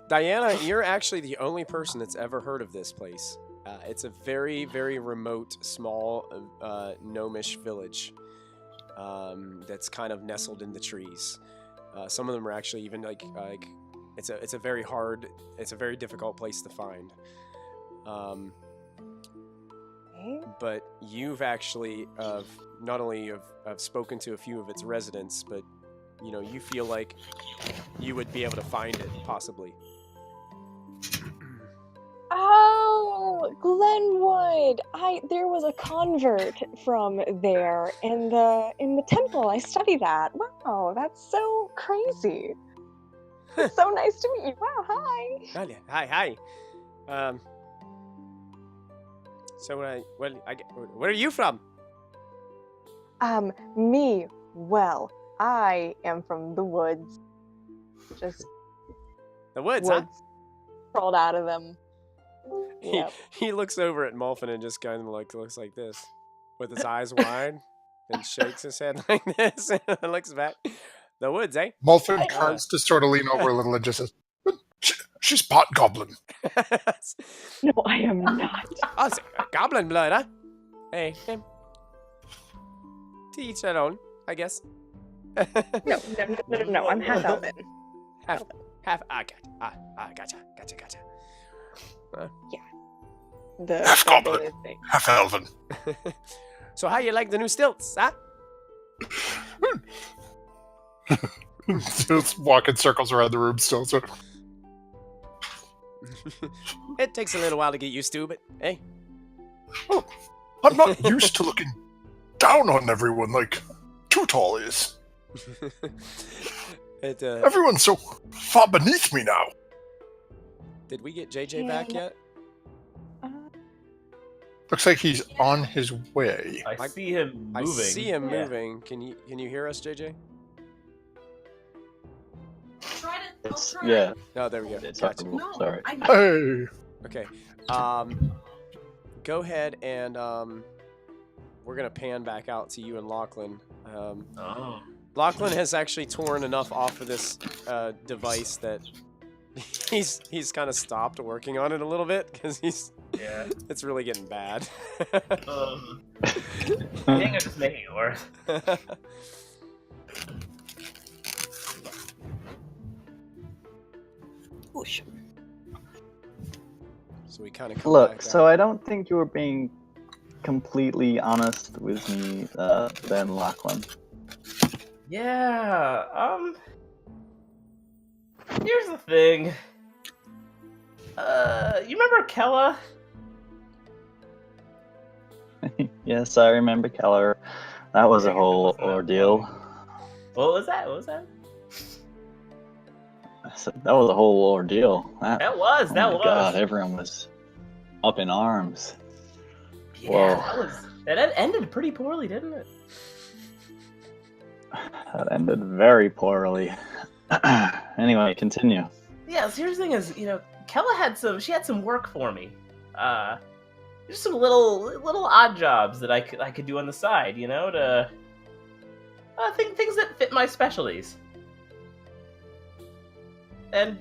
Diana, you're actually the only person that's ever heard of this place. It's a very, very remote, small, gnomish village that's kind of nestled in the trees. Some of them are actually even like it's a very difficult place to find. But you've actually not only have spoken to a few of its residents, but you feel like you would be able to find it possibly. Oh, Glenwood! There was a convert from there in the temple. I studied that. Wow, that's so crazy. It's so nice to meet you. Wow, hi. Hi. So where are you from? Me. Well, I am from the woods. Just The woods, woods crawled out of them. Yep. He looks over at Molfin and just kind of looks like this, with his eyes wide, and shakes his head like this, and looks back. The woods, eh? Molfin tries to sort of lean over a little and just says, "She's pot goblin." No, I am not. Oh, it's goblin blood, huh? Hey. To each their own, I guess. No, I'm half elven. Half. Gotcha. Yeah. The Half goblin, thing. half elven. So how you like the new stilts, huh? Just walking circles around the room still. So It takes a little while to get used to, but hey. oh, I'm not used to looking down on everyone like Too Tall is. Everyone's so far beneath me now. Did we get JJ back yet? Looks like he's on his way. I see him moving. I see him moving. Can you hear us, JJ? Yeah. Oh, there we go. It's Gotcha. no, sorry. Hey. Okay. Go ahead and we're gonna pan back out to you and Lachlan. Lachlan has actually torn enough off of this device that he's kind of stopped working on it a little bit because it's really getting bad. I think I'm just making it worse. So we kind of Look, so I don't think you were being completely honest with me, then, Lachlan. Yeah, here's the thing. You remember Kella? Yes, I remember Keller. That was a whole ordeal. What was that? I said, that was a whole ordeal. That was. God, everyone was up in arms. Yeah, Whoa. That ended pretty poorly, didn't it? That ended very poorly. Anyway, continue. Yeah, so here's the thing is, Kella had some work for me. Just some little odd jobs that I could do on the side, to things that fit my specialties. And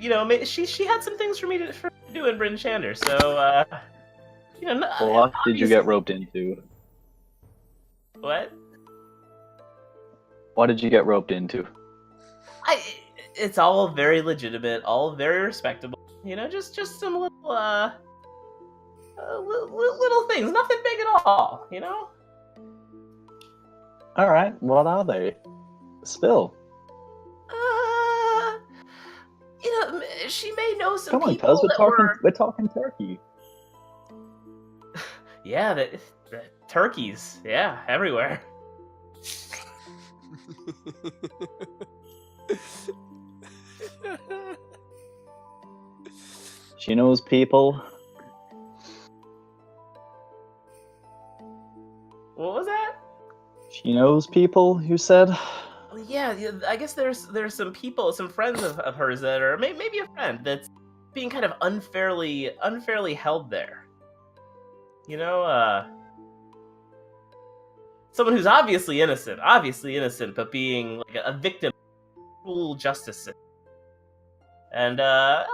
she had some things for me to do in Bryn Shander. So What did you get roped into? What? What did you get roped into? It's all very legitimate, all very respectable. Just some little little things, nothing big at all. All right, what are they? Spill. She may know some Come on, people cuz we're talking turkey. Yeah, the turkeys. Yeah, everywhere. She knows people. What was that? She knows people, you said? Yeah, I guess there's some people, some friends of hers that are maybe a friend that's being kind of unfairly held there. Someone who's obviously innocent, but being like a victim of cruel justice system. And I'd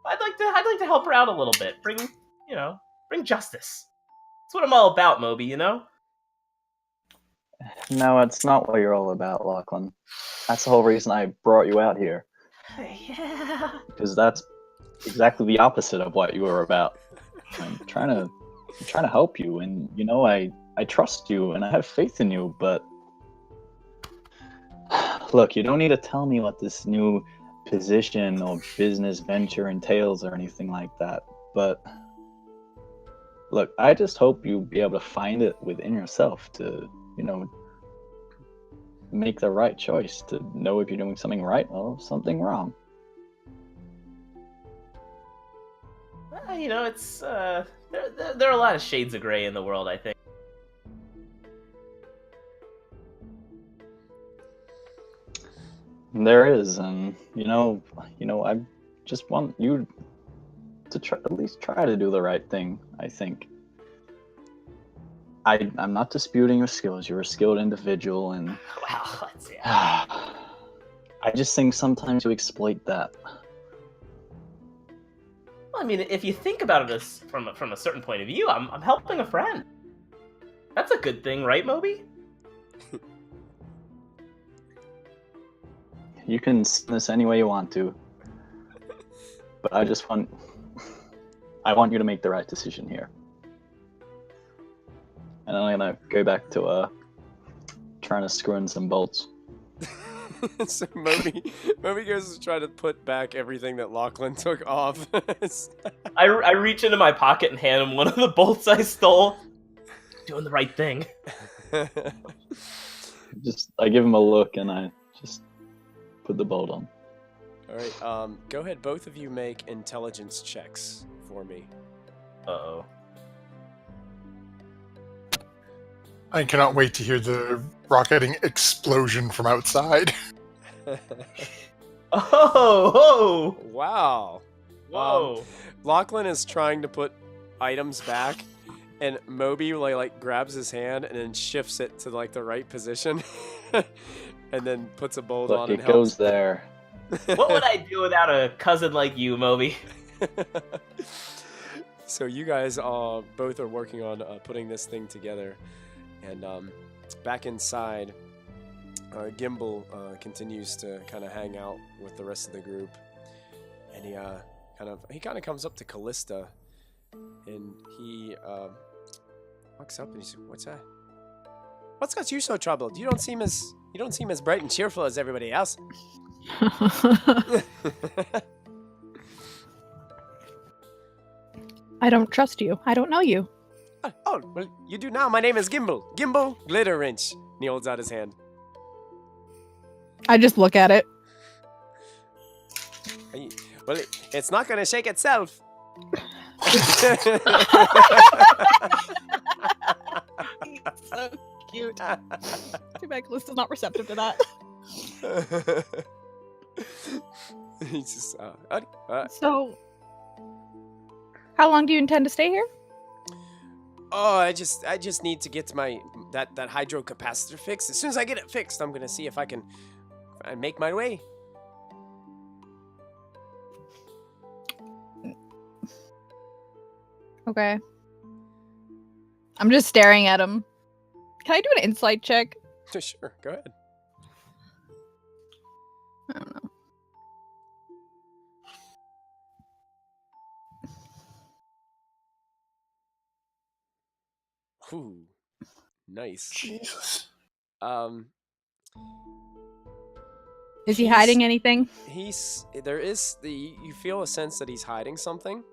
like to help her out a little bit. bring justice. That's what I'm all about, Mobi, you know? No, it's not what you're all about, Lachlan. That's the whole reason I brought you out here. Yeah. Because that's exactly the opposite of what you were about. I'm trying to help you, and I trust you and I have faith in you, but look, you don't need to tell me what this new position or business venture entails or anything like that. But look, I just hope you'll be able to find it within yourself to, make the right choice, to know if you're doing something right or something wrong. Well, it's there are a lot of shades of gray in the world, I think. There is, and I just want you to at least try to do the right thing. I think I'm not disputing your skills. You're a skilled individual, and Wow, let's see. I just think sometimes you exploit that. Well, I mean, if you think about it as from a certain point of view, I'm helping a friend. That's a good thing, right, Mobi? You can spin this any way you want to, but I want you to make the right decision here. And I'm gonna go back to trying to screw in some bolts. So Mobi goes to try to put back everything that Lachlan took off. I reach into my pocket and hand him one of the bolts I stole. Doing the right thing. I give him a look and I just put the bolt on. All right, go ahead. Both of you make intelligence checks for me. Uh-oh. I cannot wait to hear the rocketing explosion from outside. Oh! Wow. Whoa! Lachlan is trying to put items back, and Mobi like grabs his hand and then shifts it to like the right position, and then puts a bolt Look, on. it and goes there. What would I do without a cousin like you, Mobi? So you guys both are working on putting this thing together, and back inside, Gimbal continues to kind of hang out with the rest of the group, and he kind of comes up to Kallista, and he walks up and he says, "What's that? What's got you so troubled? You don't seem as bright and cheerful as everybody else." I don't trust you. I don't know you. Oh, well, you do now. My name is Gimbal. Gimbal Glitter Wrench. And he holds out his hand. I just look at it. Well, it's not going to shake itself. So cute. Too bad Callista's not receptive to that. He's just, So, how long do you intend to stay here? Oh, I just need to get to my that hydro capacitor fixed. As soon as I get it fixed, I'm gonna see if I can make my way. Okay. I'm just staring at him. Can I do an insight check? Sure, go ahead. I don't know. Ooh, nice. Jesus. Is he hiding anything? You feel a sense that he's hiding something.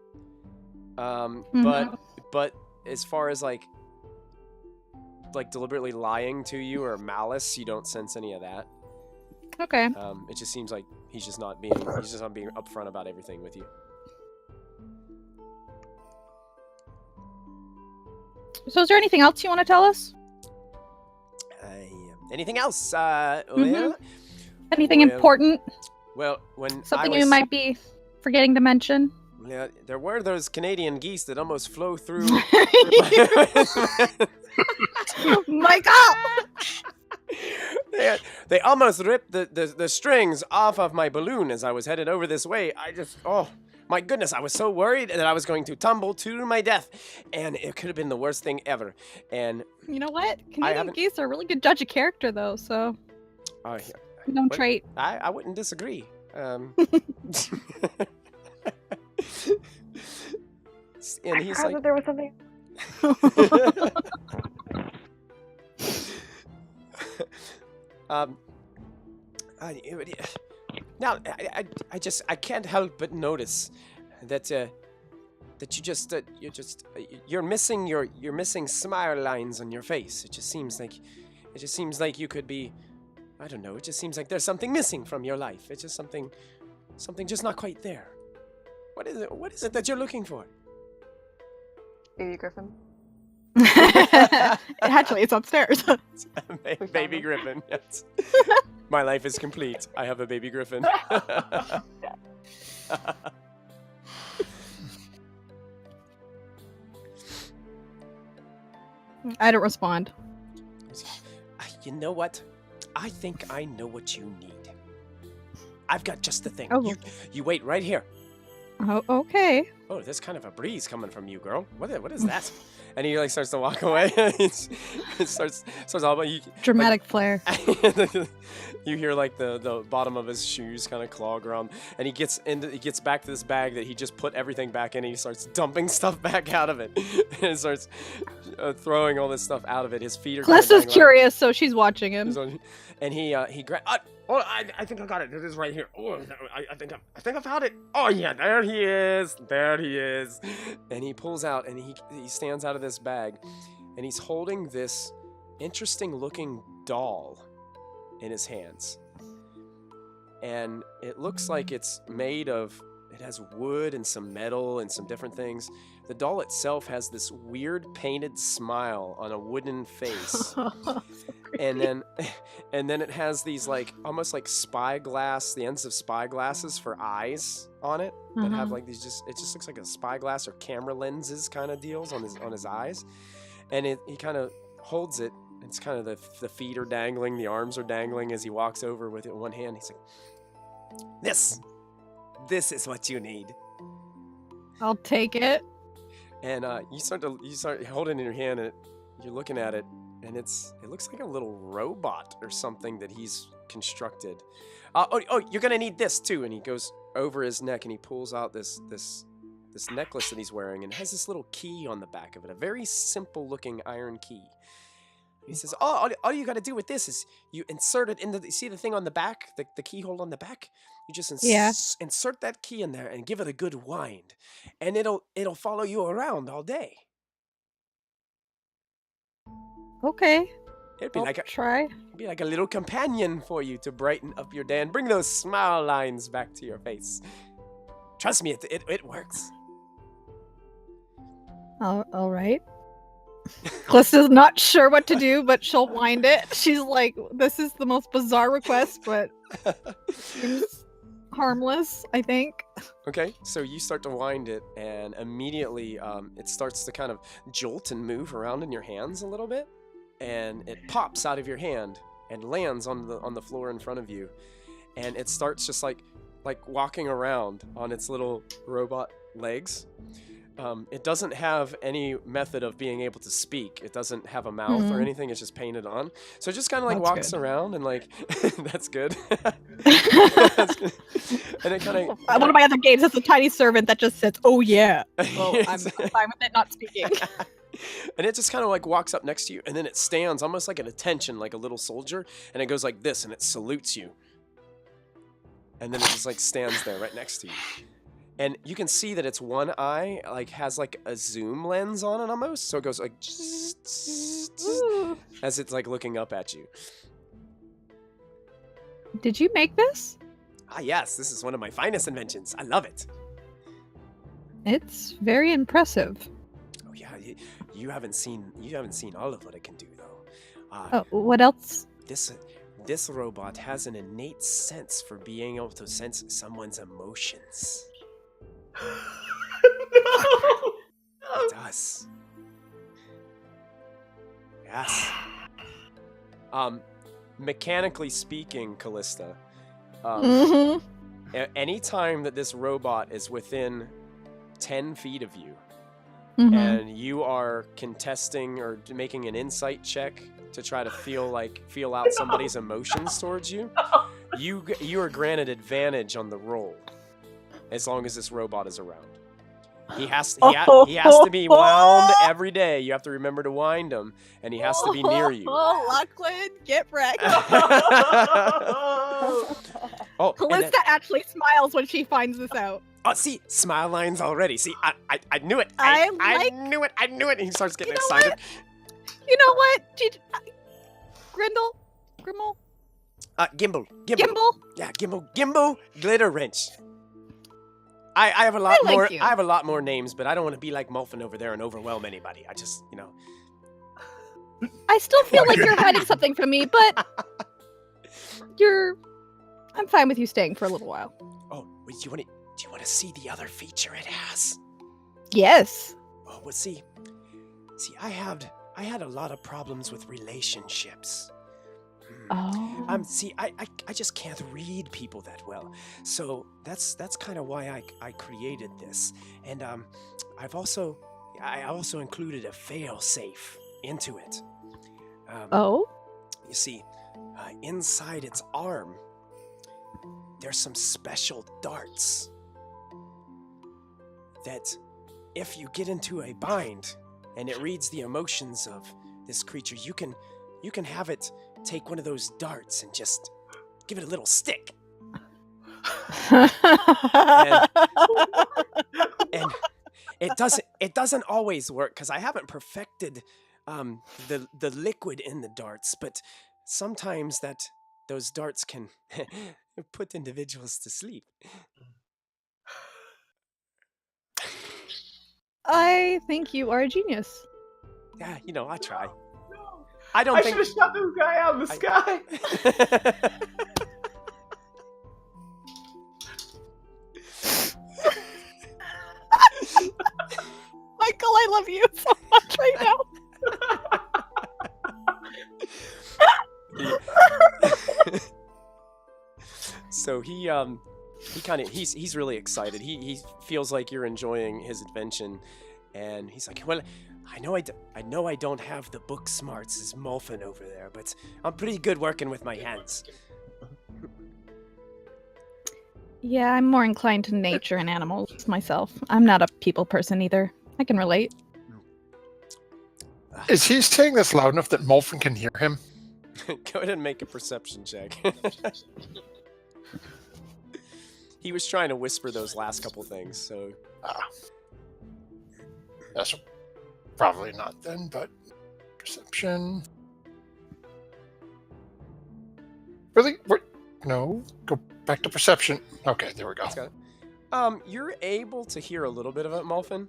Mhm. But as far as like deliberately lying to you or malice, you don't sense any of that. Okay. It just seems like he's just not being upfront about everything with you. So is there anything else you want to tell us? Anything else? Mhm. Anything well, important? Well, when Something you might be forgetting to mention? Yeah, there were those Canadian geese that almost flew through. My God! They almost ripped the strings off of my balloon as I was headed over this way. My goodness, I was so worried that I was going to tumble to my death, and it could have been the worst thing ever. And You know what? Canadian haven't- geese are a really good judge of character, though, so known what? trait. I wouldn't disagree. And I he's forgot like, that there was something. Now I can't help but notice that you're missing smile lines on your face. It just seems like you could be, I don't know. It just seems like there's something missing from your life. It's just something just not quite there. What is it? What is it that you're looking for? Baby Griffin. Actually, it's upstairs. Baby Griffin. Yes. My life is complete. I have a baby Griffin. I don't respond. You know what? I think I know what you need. I've got just the thing. Oh. You wait right here. Oh, okay. Oh, there's kind of a breeze coming from you, girl. What is that? And he like starts to walk away. It starts all about you. Dramatic flair. You hear like the bottom of his shoes kind of clog around, and he gets back to this bag that he just put everything back in. And he starts dumping stuff back out of it, and starts throwing all this stuff out of it. His feet are. Kalista's curious, so she's watching him. And he grabs. Oh, I think I got it. It is right here. Oh, I think I found it. Oh yeah, there he is. There he is. And he pulls out, and he stands out of this bag, and he's holding this interesting looking doll in his hands. And it looks like it's made of. It has wood and some metal and some different things. The doll itself has this weird painted smile on a wooden face. And then it has these like almost like spyglass, the ends of spyglasses for eyes on it that have like these it just looks like a spyglass or camera lenses kind of deals on his eyes. And he kind of holds it. It's kind of the feet are dangling, the arms are dangling as he walks over with it in one hand. He's like, This is what you need. I'll take it. And you start holding it in your hand, and you're looking at it, and it looks like a little robot or something that he's constructed. You're gonna need this too. And he goes over his neck and he pulls out this necklace that he's wearing, and it has this little key on the back of it, a very simple looking iron key. He says, all you got to do with this is you insert it in you see the thing on the back, the keyhole on the back? You just insert that key in there and give it a good wind, and it'll follow you around all day. Okay. It'd be try. It'd be like a little companion for you to brighten up your day and bring those smile lines back to your face. Trust me, it works. All right. Kalista's not sure what to do, but she'll wind it. She's like, this is the most bizarre request, but seems harmless, I think. Okay, so you start to wind it, and immediately it starts to kind of jolt and move around in your hands a little bit, and it pops out of your hand and lands on the floor in front of you, and it starts just like walking around on its little robot legs. It doesn't have any method of being able to speak. It doesn't have a mouth or anything. It's just painted on. So it just kind of like walks around and like, that's good. That's good. And it kind of... One of my other games has a tiny servant that just says, oh yeah. Well, I'm fine with it not speaking. And it just kind of like walks up next to you, and then it stands almost like at attention, like a little soldier, and it goes like this, and it salutes you. And then it just like stands there right next to you. And you can see that its one eye like has like a zoom lens on it almost, so it goes like as it's like looking up at you. Did you make this? Ah, yes, this is one of my finest inventions. I love it. It's very impressive. Oh yeah, you haven't seen all of what it can do though. What else? This robot has an innate sense for being able to sense someone's emotions. No! It does. Yes. Mechanically speaking, Kallista, anytime that this robot is within 10 feet of you, Mhm. and you are contesting or making an insight check to try to feel out somebody's emotions towards you, you are granted advantage on the roll as long as this robot is around. He has to be wound every day. You have to remember to wind him, and he has to be near you. Oh, Lachlan, get wrecked. Oh, Kallista actually smiles when she finds this out. oh, see, smile lines already. See, I knew it. I knew it. I knew it. And he starts getting You know excited. You know what? Grimmel? Gimbal. Gimbal? Yeah, Gimbal, glitter wrench. I have a lot I like more. you. I have a lot more names, but I don't want to be like Molfin over there and overwhelm anybody. I just, I still feel like you're hiding something from me, but I'm fine with you staying for a little while. Oh, wait, do you want to see the other feature it has? Yes. Oh, well, see, I had a lot of problems with relationships. Oh. See, I just can't read people that well, so that's kind of why I created this, and I also included a fail-safe into it. Oh? You see, inside its arm, there's some special darts that, if you get into a bind and it reads the emotions of this creature, you can have it take one of those darts and just give it a little stick. And it doesn't always work because I haven't perfected the liquid in the darts, but sometimes those darts can put individuals to sleep. I think you are a genius. Yeah, I try. No. I don't I think should have shot this guy out of the sky. Michael, I love you so much right now. So he's really excited. He feels like you're enjoying his invention, and he's like, well, I know I don't have the book smarts as Molfin over there, but I'm pretty good working with my hands. Yeah, I'm more inclined to nature and animals myself. I'm not a people person either. I can relate. Is he saying this loud enough that Molfin can hear him? Go ahead and make a perception check. He was trying to whisper those last couple things, so... That's probably not then, but perception. Really? What? No. Go back to perception. Okay, there we go. That's got it. You're able to hear a little bit of it, Molfin.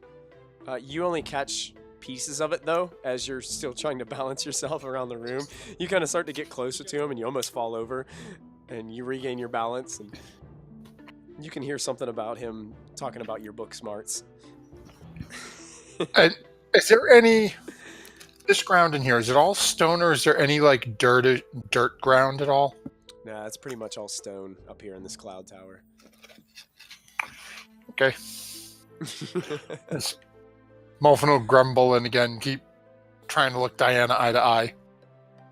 You only catch pieces of it, though, as you're still trying to balance yourself around the room. You kind of start to get closer to him, and you almost fall over, and you regain your balance, and you can hear something about him talking about your book smarts. And is there any... This ground in here, is it all stone, or is there any, like, dirt ground at all? Nah, it's pretty much all stone up here in this cloud tower. Okay. Molfin will grumble and again keep trying to look Diana eye to eye.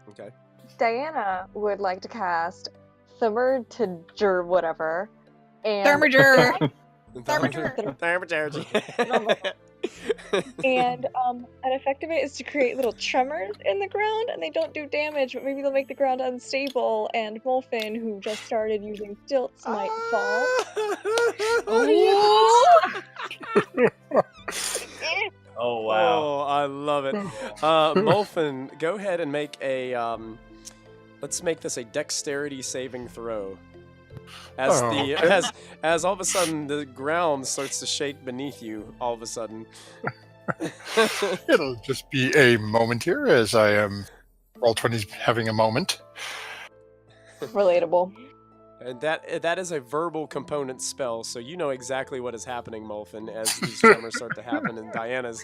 Okay. Diana would like to cast Thermaturgy, whatever. And Thermaturgy. Thermaturgy. And an effect of it is to create little tremors in the ground, and they don't do damage, but maybe they'll make the ground unstable, and Molfin, who just started using stilts, might fall. Oh wow! Oh, I love it. Molfin, go ahead and make a. Let's make this a dexterity saving throw. As as all of a sudden the ground starts to shake beneath you. All of a sudden. It'll just be a moment here as I am. Roll20's having a moment. Relatable. And that is a verbal component spell, so you know exactly what is happening, Molfin, as these tremors start to happen, and Diana's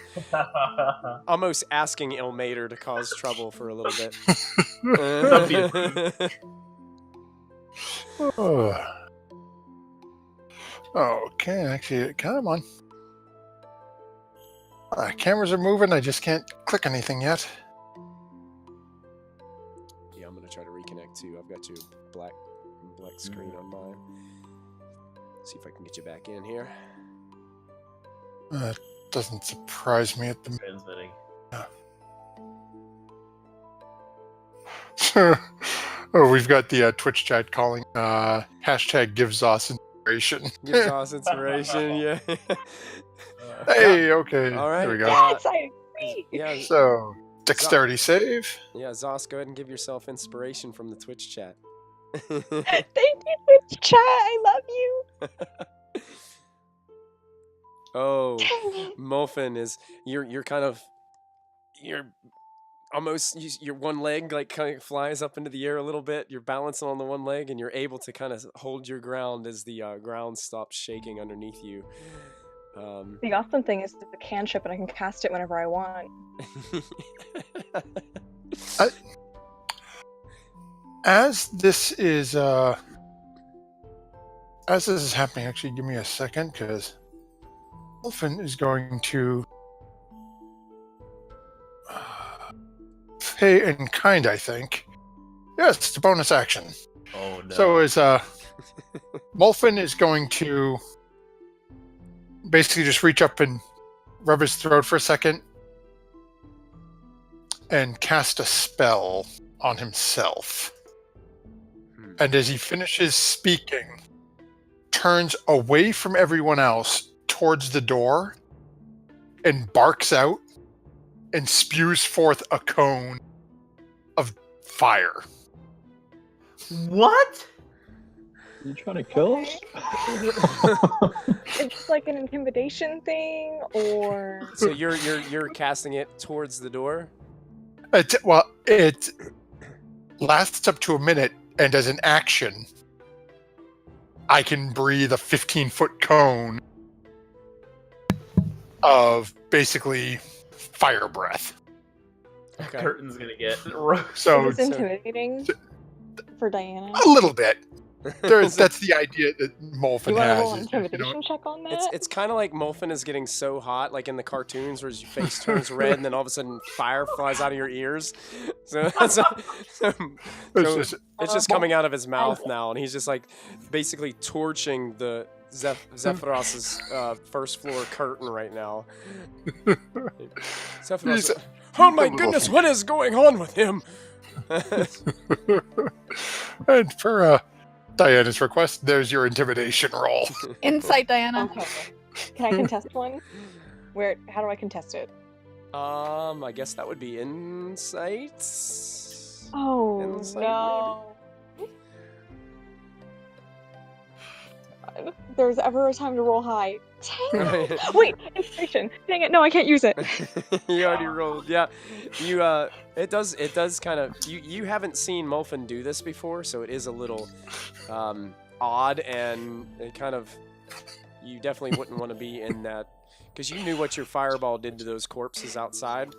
almost asking Ilmater to cause trouble for a little bit. Okay, actually, come on. Cameras are moving. I just can't click anything yet. Yeah, I'm gonna try to reconnect too. I've got your black screen on mine. See if I can get you back in here. Doesn't surprise me at the Transmitting. Oh, we've got the Twitch chat calling hashtag gives us inspiration. Gives us inspiration, yeah. Hey, okay. All right. There we go. Yes, I agree. Yeah, So, dexterity save. yeah, Zos, go ahead and give yourself inspiration from the Twitch chat. Thank you, Twitch chat. I love you. Oh, Dang it. Molfin is you're almost your one leg like kind of flies up into the air a little bit. You're balancing on the one leg and you're able to kind of hold your ground as the ground stops shaking underneath you. The awesome thing is it's a cantrip and I can cast it whenever I want. As this is happening, actually, give me a second, because Molfin is going to pay in kind, I think. Yes, it's a bonus action. Oh no. So is Molfin is going to basically just reach up and rub his throat for a second and cast a spell on himself. And as he finishes speaking, turns away from everyone else towards the door and barks out and spews forth a cone of fire. What? You trying to kill us? It's like an intimidation thing, or So you're casting it towards the door? It lasts up to a minute, and as an action, I can breathe a 15-foot cone of basically fire breath. Okay. Curtain's gonna get So it's intimidating for Diana. a little bit. That's the idea that You Molfin want to has. roll an is, intimidation check on that? It's kind of like Molfin is getting so hot, like in the cartoons, where your face turns red and then all of a sudden fire flies out of your ears. So it's just coming out of his mouth now, and he's just like basically torching the Zephyros's first floor curtain right now. Zephyros, oh my goodness, what is going on with him? And for Diana's request, there's your intimidation roll. Insight, Diana. Okay. Can I contest one? How do I contest it? I guess that would be insight. Oh Insight, no. There's ever a time to roll high. Dang it. Wait, inspiration. Dang it, no, I can't use it. You already rolled. Yeah. You it does kind of you haven't seen Molfin do this before, so it is a little odd, and it kind of you definitely wouldn't want to be in that, because you knew what your fireball did to those corpses outside.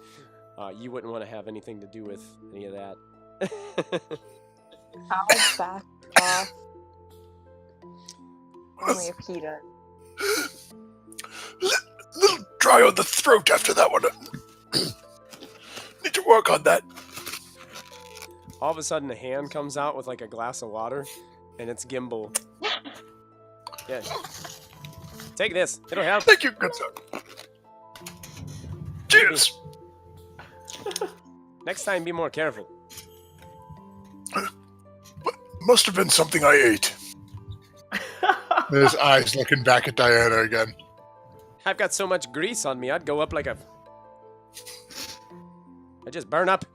You wouldn't want to have anything to do with any of that. I'll back off. Only if he does. Little dry on the throat after that one. Need to work on that. All of a sudden, a hand comes out with like a glass of water, and it's Gimbal. Yeah. Take this. It'll help. Thank you, good sir. Cheers. Next time, be more careful. Must have been something I ate. His eyes looking back at Diana again. I've got so much grease on me, I'd go up like a... I just burn up.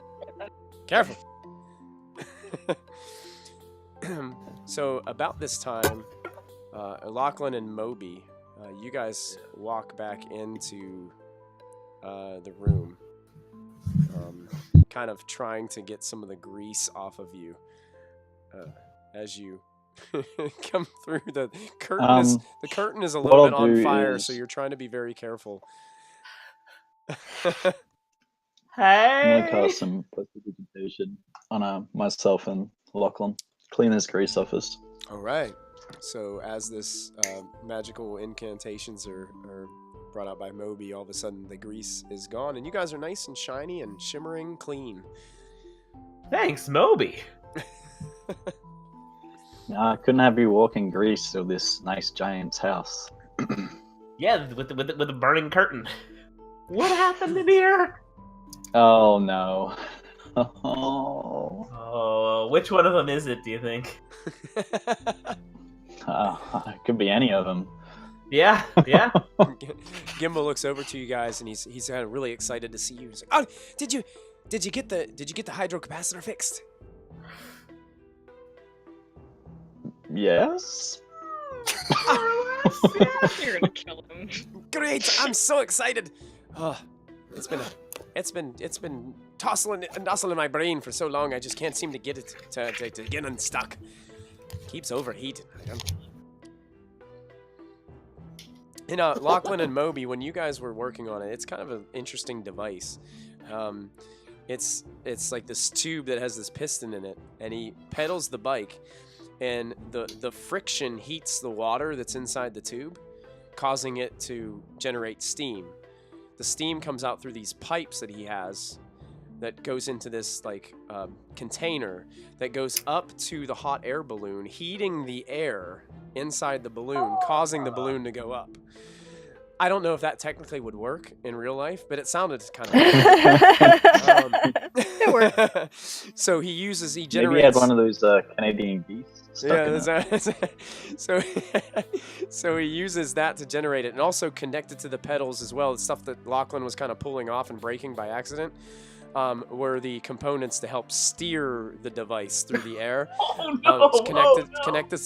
Careful. So, about this time, Lachlan and Mobi, you guys walk back into the room, kind of trying to get some of the grease off of you as you come through. The curtain the curtain is a little bit on fire, so you're trying to be very careful. Hey. I'm gonna cast some prestidigitation on myself and Lachlan. Clean his grease off us. All right. So as this magical incantations are brought out by Mobi, all of a sudden the grease is gone, and you guys are nice and shiny and shimmering clean. Thanks, Mobi. I couldn't have you walk in grease through this nice giant's house. Yeah, with the burning curtain. What happened in here? Oh no. Oh, which one of them is it, do you think? It could be any of them. Yeah. Gimbal looks over to you guys, and he's kind of really excited to see you. He's like, "Oh, did you get the hydro capacitor fixed?" Yes. You're gonna kill him. Great! I'm so excited. Oh, it's been tossing in my brain for so long. I just can't seem to get it to get unstuck. Keeps overheating. And Lachlan and Mobi, when you guys were working on it, it's kind of an interesting device. It's like this tube that has this piston in it, and he pedals the bike, and the friction heats the water that's inside the tube, causing it to generate steam. The steam comes out through these pipes that he has that goes into this container that goes up to the hot air balloon, heating the air inside the balloon, causing the balloon to go up. I don't know if that technically would work in real life, but it sounded kind of It works. So he generates... Maybe he had one of those Canadian geese stuck in it. So he uses that to generate it, and also connected to the pedals as well. The stuff that Lachlan was kind of pulling off and breaking by accident were the components to help steer the device through the air. Oh no! It's connected to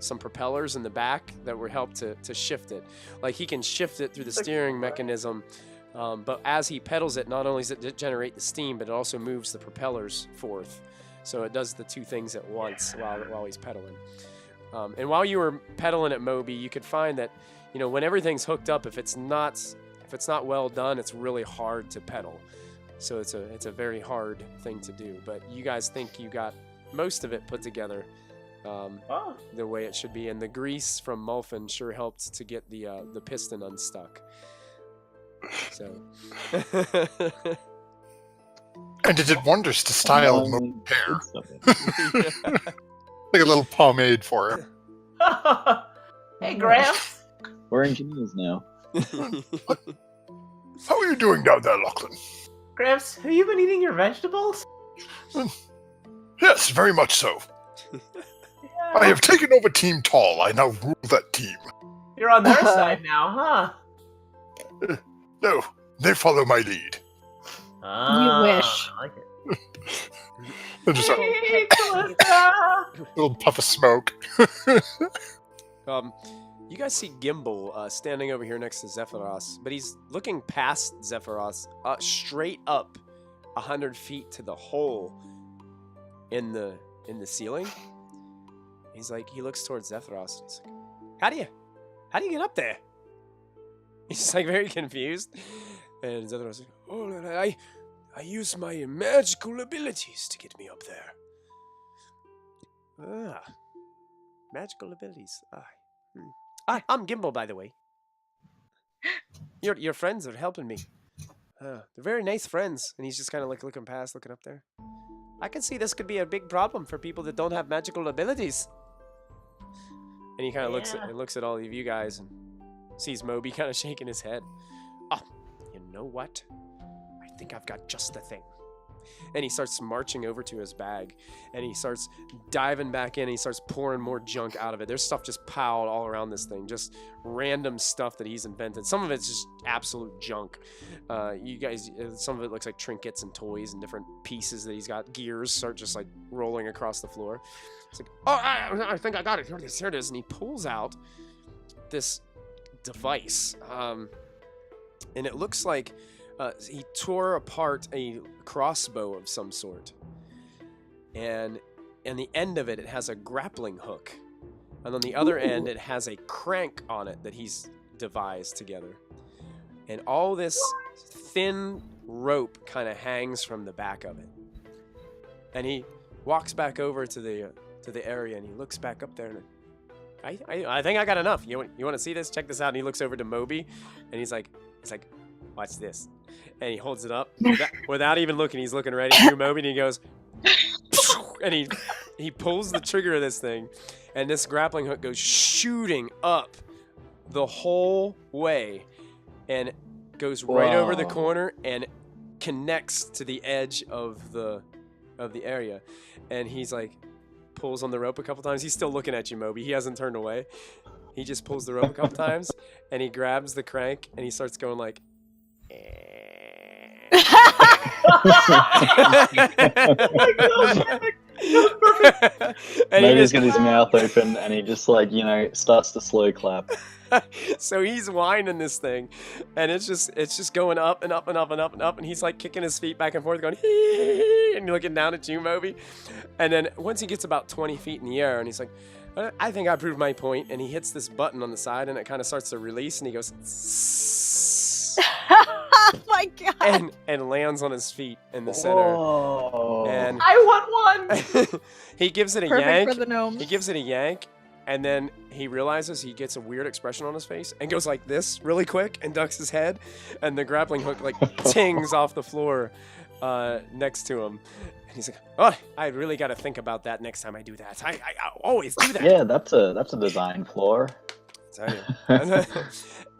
some propellers in the back that were helped to shift it. Like he can shift it through the steering mechanism, but as he pedals it, not only does it generate the steam, but it also moves the propellers forth. So it does the two things at once while he's pedaling. And while you were pedaling at Mobi, you could find that, when everything's hooked up, if it's not well done, it's really hard to pedal. So it's a very hard thing to do. But you guys think you got most of it put together the way it should be, and the grease from Molfin sure helped to get the piston unstuck. So. And it did wonders to style Mobi's hair. Like a little pomade for her. Hey, Gramps. We're engineers now. How are you doing down there, Lachlan? Gramps, have you been eating your vegetables? Yes, very much so. Yeah. I have taken over Team Tall. I now rule that team. You're on their side now, huh? No, they follow my lead. Ah, You wish. I like it. And just a Hey, Kallista! little puff of smoke. You guys see Gimbal standing over here next to Zephyros, but he's looking past Zephyros, straight up 100 feet to the hole in the ceiling. He looks towards Zephyros. He's like, how do you get up there? He's just very confused. And Zephyros is like, oh, I use my magical abilities to get me up there. Magical abilities. I'm Gimbal, by the way. Your friends are helping me. They're very nice friends. And he's just kind of looking up there. I can see this could be a big problem for people that don't have magical abilities. And he kind of looks at all of you guys and sees Mobi kind of shaking his head. Oh, you know what? I think I've got just the thing. And he starts marching over to his bag, and he starts diving back in, and he starts pouring more junk out of it. There's stuff just piled all around this thing, just random stuff that he's invented. Some of it's just absolute junk. You guys, some of it looks like trinkets and toys and different pieces that he's got. Gears start just rolling across the floor. It's like, oh, I think I got it. Here it is. And he pulls out this device, and it looks like he tore apart a crossbow of some sort, and the end of it has a grappling hook, and on the other end it has a crank on it that he's devised together, and all this thin rope kind of hangs from the back of it. And he walks back over to the area, and he looks back up there, and I think I got enough. You want to see this? Check this out. And he looks over to Mobi, and he's like, watch this. And he holds it up without even looking. He's looking right at you, Mobi, and he goes, and he pulls the trigger of this thing, and this grappling hook goes shooting up the whole way, and goes right over the corner and connects to the edge of the area. And he's like, pulls on the rope a couple times. He's still looking at you, Mobi. He hasn't turned away. He just pulls the rope a couple times, and he grabs the crank, and he starts going like, and he's got his mouth open, and he just like, starts to slow clap. So he's winding this thing, and it's just going up and up and up and up and up, and he's like kicking his feet back and forth, going hee, and looking down at you, Mobi. And then once he gets about 20 feet in the air, and he's like, I think I proved my point, and he hits this button on the side, and it kind of starts to release, and he goes Oh my god! And lands on his feet in the center. Oh. And I want one. he gives it a Perfect yank. for the gnomes. He gives it a yank, and then he realizes he gets a weird expression on his face and goes like this really quick and ducks his head, and the grappling hook like tings off the floor next to him. And he's like, "Oh, I really got to think about that next time I do that. I always do that." Yeah, that's a design flaw. Tell you.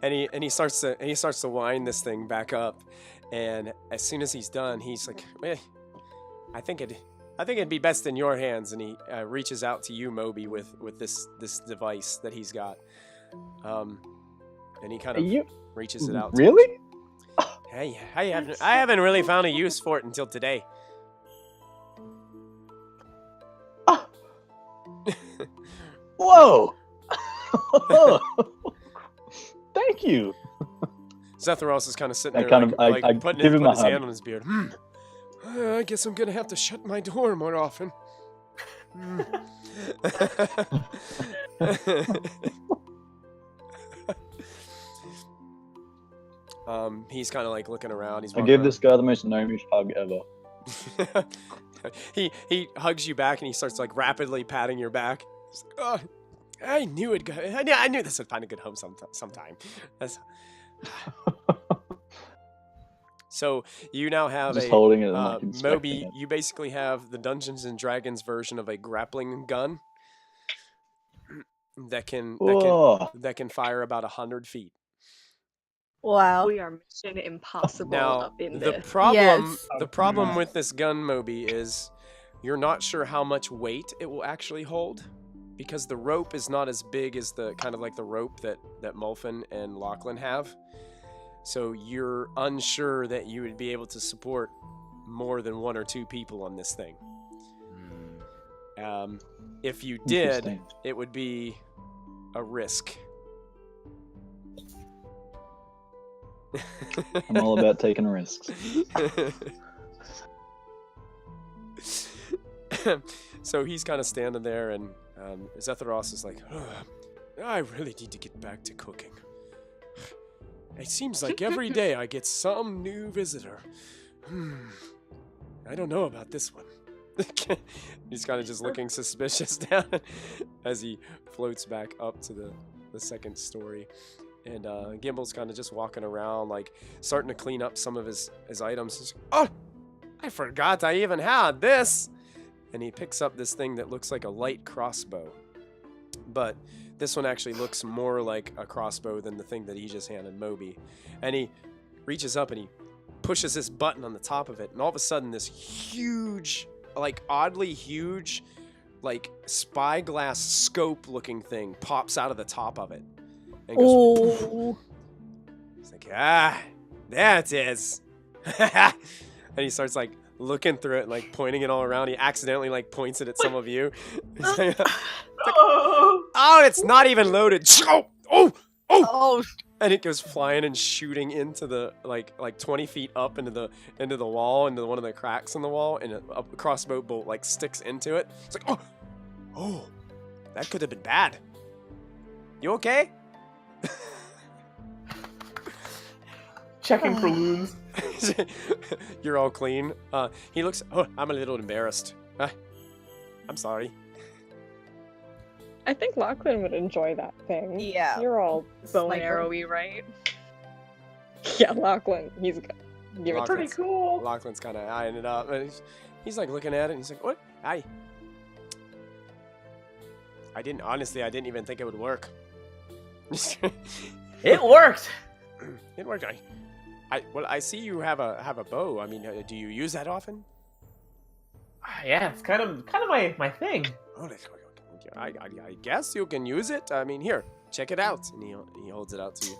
and he starts to wind this thing back up, and as soon as he's done, he's like, I think it'd be best in your hands. And he reaches out to you, Mobi, with this device that he's got, and he kind of reaches it out. Really? Hey, I haven't really found a use for it until today. Whoa! Thank you. Zephyros is kind of sitting there, I putting give him a his hug. hand on his beard. I guess I'm gonna have to shut my door more often. He's kind of like looking around. I gave this guy the most gnomish hug ever. he hugs you back, and he starts like rapidly patting your back. He's like, oh, I knew I knew this would find a good home sometime. So you now have Just holding it and Mobi. You basically have the Dungeons and Dragons version of a grappling gun that can fire about 100 feet. Wow. We are Mission Impossible Now, up in the this. problem with this gun, Mobi, is you're not sure how much weight it will actually hold, because the rope is not as big as the kind of like the rope that Molfin and Lachlan have. So you're unsure that you would be able to support more than 1 or 2 people on this thing. If you did, it would be a risk. I'm all about taking risks. So he's kind of standing there, and Zephyros is like, I really need to get back to cooking. It seems like every day I get some new visitor. I don't know about this one. He's kind of just looking suspicious down as he floats back up to the second story. And Gimble's kind of just walking around, like, starting to clean up some of his items. He's like, oh, I forgot I even had this. And he picks up this thing that looks like a light crossbow. But this one actually looks more like a crossbow than the thing that he just handed Mobi. And he reaches up and he pushes this button on the top of it. And all of a sudden, this huge, like oddly huge, like spyglass scope looking thing pops out of the top of it. And goes, he's like, there it is. And he starts like looking through it and like pointing it all around. He accidentally like points it at some of you. Like, oh, it's not even loaded. Oh! And it goes flying and shooting into the like 20 feet up into the wall, into one of the cracks in the wall, and a crossbow bolt like sticks into it. It's like, oh, that could have been bad. You okay? Checking for wounds. You're all clean. He looks. Oh, I'm a little embarrassed. I'm sorry. I think Lachlan would enjoy that thing. Yeah. You're all bow and Sniper. arrowy, right? Yeah, Lachlan. He's good. Give it to Pretty me. cool. Lachlan's kind of eyeing it up, and he's like looking at it, and he's like, "What? I didn't even think it would work." It worked. It worked. I see you have a bow. I mean, do you use that often? Yeah, it's kind of my thing. Oh, I guess you can use it. I mean, here, check it out. And he holds it out to you.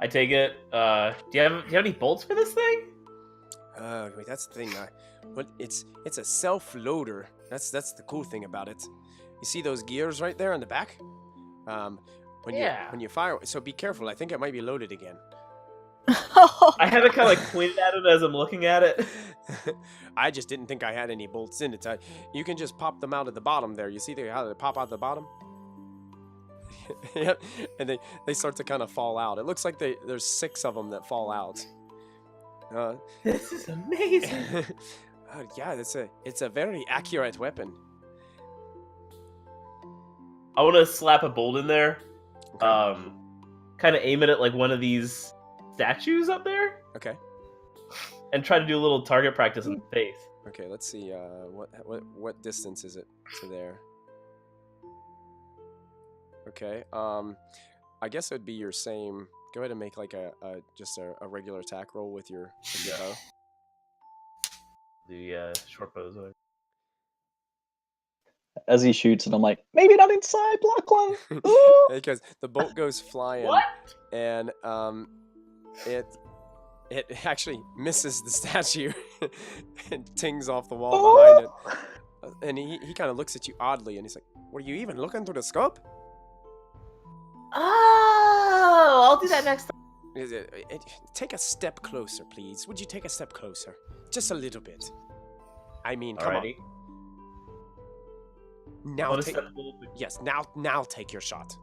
I take it. Do you have any bolts for this thing? Wait, that's the thing. It's a self-loader. That's the cool thing about it. You see those gears right there on the back? When you fire, so be careful. I think it might be loaded again. I have it kind of like pointed at it as I'm looking at it. I just didn't think I had any bolts in it. You can just pop them out at the bottom there. You see how they pop out the bottom? Yep. And they start to kind of fall out. It looks like there's 6 of them that fall out. This is amazing. Yeah, it's a very accurate weapon. I want to slap a bolt in there. Okay. Kind of aim it at like one of these statues up there. Okay. And try to do a little target practice in the face. Okay, let's see. What distance is it to there? Okay. I guess it would be your same. Go ahead and make like just a regular attack roll with your bow. The short bows. Whatever. As he shoots it, I'm like, maybe not inside, Lachlan. Because the bolt goes flying. What? And it actually misses the statue and tings off the wall behind it. And he kind of looks at you oddly, and he's like, "Were you even looking through the scope?" Oh, I'll do that next time. Take a step closer, please. Would you take a step closer? Just a little bit. I mean, come Alrighty. on. Now I'll take, step a little bit. yes, now take your shot.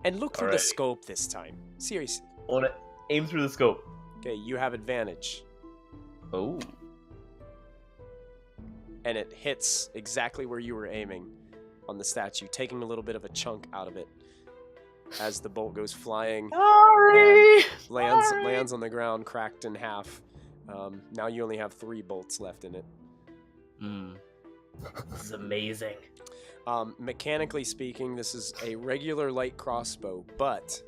And look through the Alrighty. scope this time. Seriously. I want to aim through the scope. Okay, you have advantage. Oh. And it hits exactly where you were aiming on the statue, taking a little bit of a chunk out of it as the bolt goes flying. Sorry. Lands on the ground, cracked in half. Now you only have 3 bolts left in it. This is amazing. Mechanically speaking, this is a regular light crossbow, but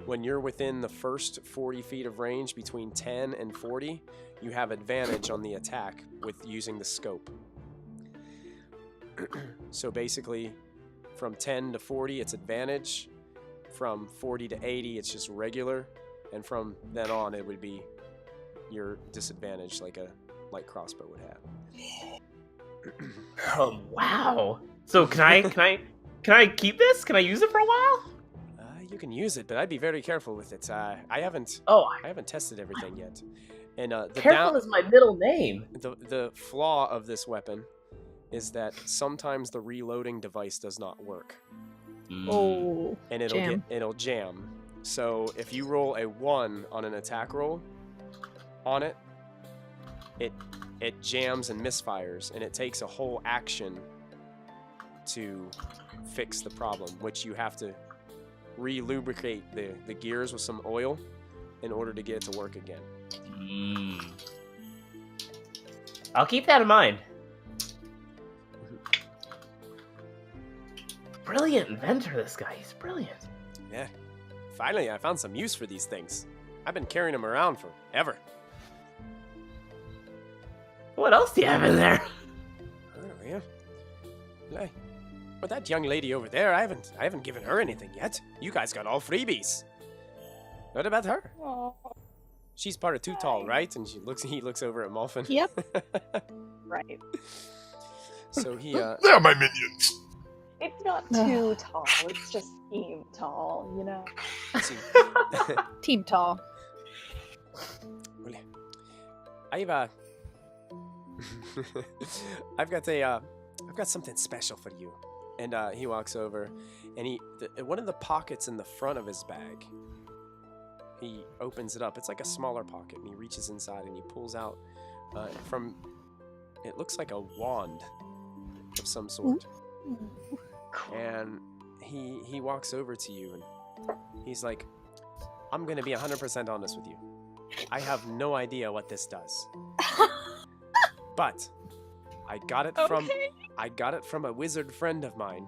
when you're within the first 40 feet of range, between 10 and 40, you have advantage on the attack with using the scope. So basically, from 10 to 40, it's advantage. From 40 to 80, it's just regular. And from then on, it would be your disadvantage, like a light crossbow would have. Oh wow! So can I keep this? Can I use it for a while? You can use it, but I'd be very careful with it. I haven't tested everything yet. And Careful is my middle name. The flaw of this weapon is that sometimes the reloading device does not work. Oh, And it'll jam. So if you roll a 1 on an attack roll on it, it jams and misfires, and it takes a whole action to fix the problem, which you have to re-lubricate the gears with some oil in order to get it to work again. I'll keep that in mind. Brilliant inventor, this guy. He's brilliant. Yeah. Finally, I found some use for these things. I've been carrying them around forever. What else do you have in there? Oh, yeah. But that young lady over there, I haven't given her anything yet. You guys got all freebies. What about her? Aw, She's part of Too Tall, right? And he looks over at Molfin. Yep. right. So he They're my minions. It's not too tall. It's just scheme tall, you know. see, Team tall. I've got something special for you. And he walks over, and one of the pockets in the front of his bag, he opens it up. It's like a smaller pocket, and he reaches inside and he pulls out it looks like a wand of some sort. Cool. And he walks over to you and he's like, I'm gonna be 100% honest with you. I have no idea what this does. But I got it from a wizard friend of mine.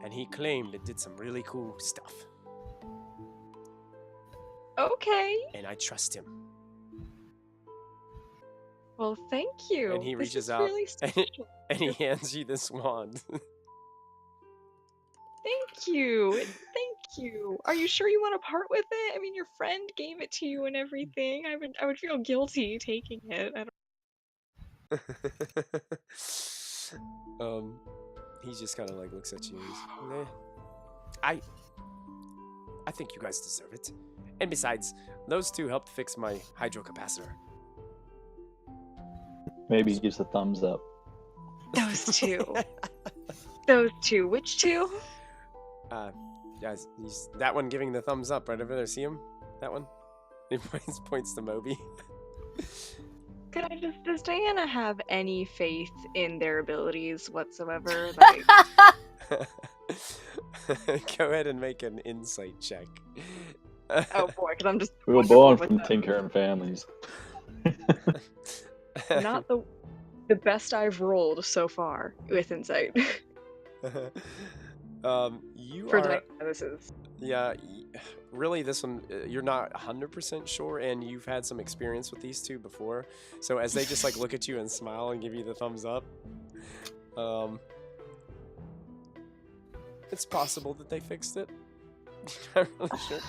And he claimed it did some really cool stuff. Okay. And I trust him. Well, thank you. And he This reaches is out really special. and he hands you this wand. Thank you. Thank you. Are you sure you want to part with it? I mean, your friend gave it to you and everything. I would feel guilty taking it. I don't... He just kind of like looks at you and he's, I think you guys deserve it. And besides, those two helped fix my hydro capacitor. Maybe he gives a thumbs up. Those two. Those two. Which two? Guys, that one giving the thumbs up right over there. See him? That one? He points to Mobi. Does Diana have any faith in their abilities whatsoever? Like, Go ahead and make an insight check. oh boy, because I'm just. We were born from tinkering families. Not the best I've rolled so far with insight. You For are. Diana, this is. Yeah, really, this one, you're not 100% sure, and you've had some experience with these two before. So as they just like look at you and smile and give you the thumbs up, it's possible that they fixed it. I'm not really sure.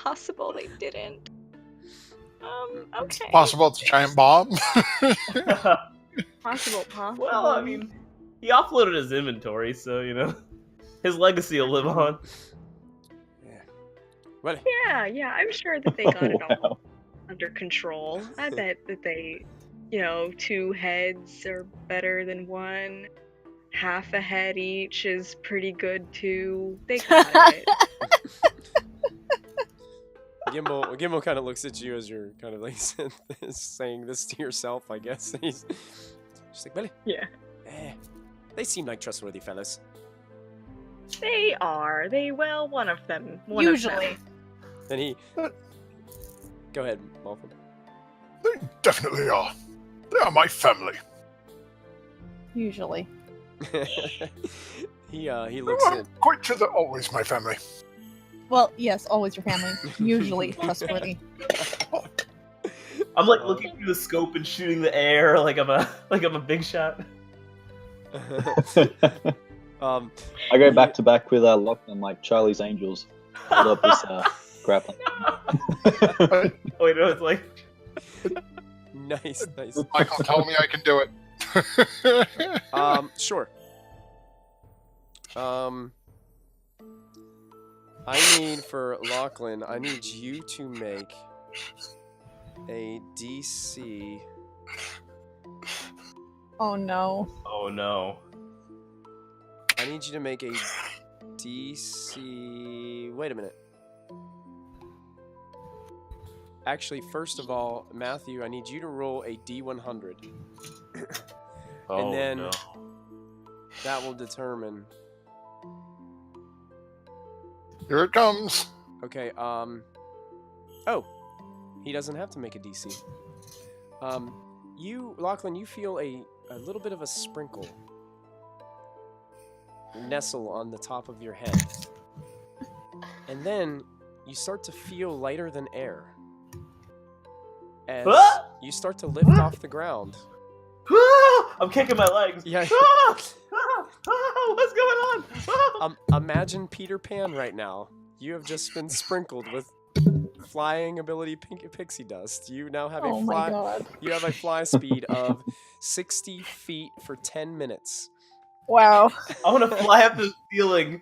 Possible they didn't. Okay. Possible it's a giant bomb. Possible. Well, I mean, he offloaded his inventory, so, you know, his legacy will live on. Yeah. Well, Yeah, I'm sure that they got it all Wow. under control. I bet that they, 2 heads are better than 1. Half a head each is pretty good too. They got it. Gimbal kind of looks at you as you're kind of like saying this to yourself, I guess. He's just like, well, Yeah. They seem like trustworthy fellas. They are. One of them. Usually. And he... Go ahead, Molfin. They definitely are. They are my family. Usually. he looks I'm at... quite sure they're always my family. Well, yes, always your family. Usually trustworthy. I'm like looking through the scope and shooting the air like I'm a big shot. I go back to back with Lachlan like Charlie's Angels. Hold up his grappling. Wait, no, it's like... Nice. Michael, tell me I can do it. Sure. I need for Lachlan, I need you to make a DC. Oh no. Oh no. I need you to make a DC. Wait a minute. Actually, first of all, Matthew, I need you to roll a D100. Oh, then- no. That will determine. Here it comes. Okay, oh. He doesn't have to make a DC. Lachlan, you feel a little bit of a sprinkle nestle on the top of your head. And then you start to feel lighter than air. As you start to lift off the ground. I'm kicking my legs. Yeah. What's going on? Imagine Peter Pan right now. You have just been sprinkled with flying ability pixie dust. You now have Oh my god. You have a fly speed of 60 feet for 10 minutes. Wow. I want to fly up the ceiling.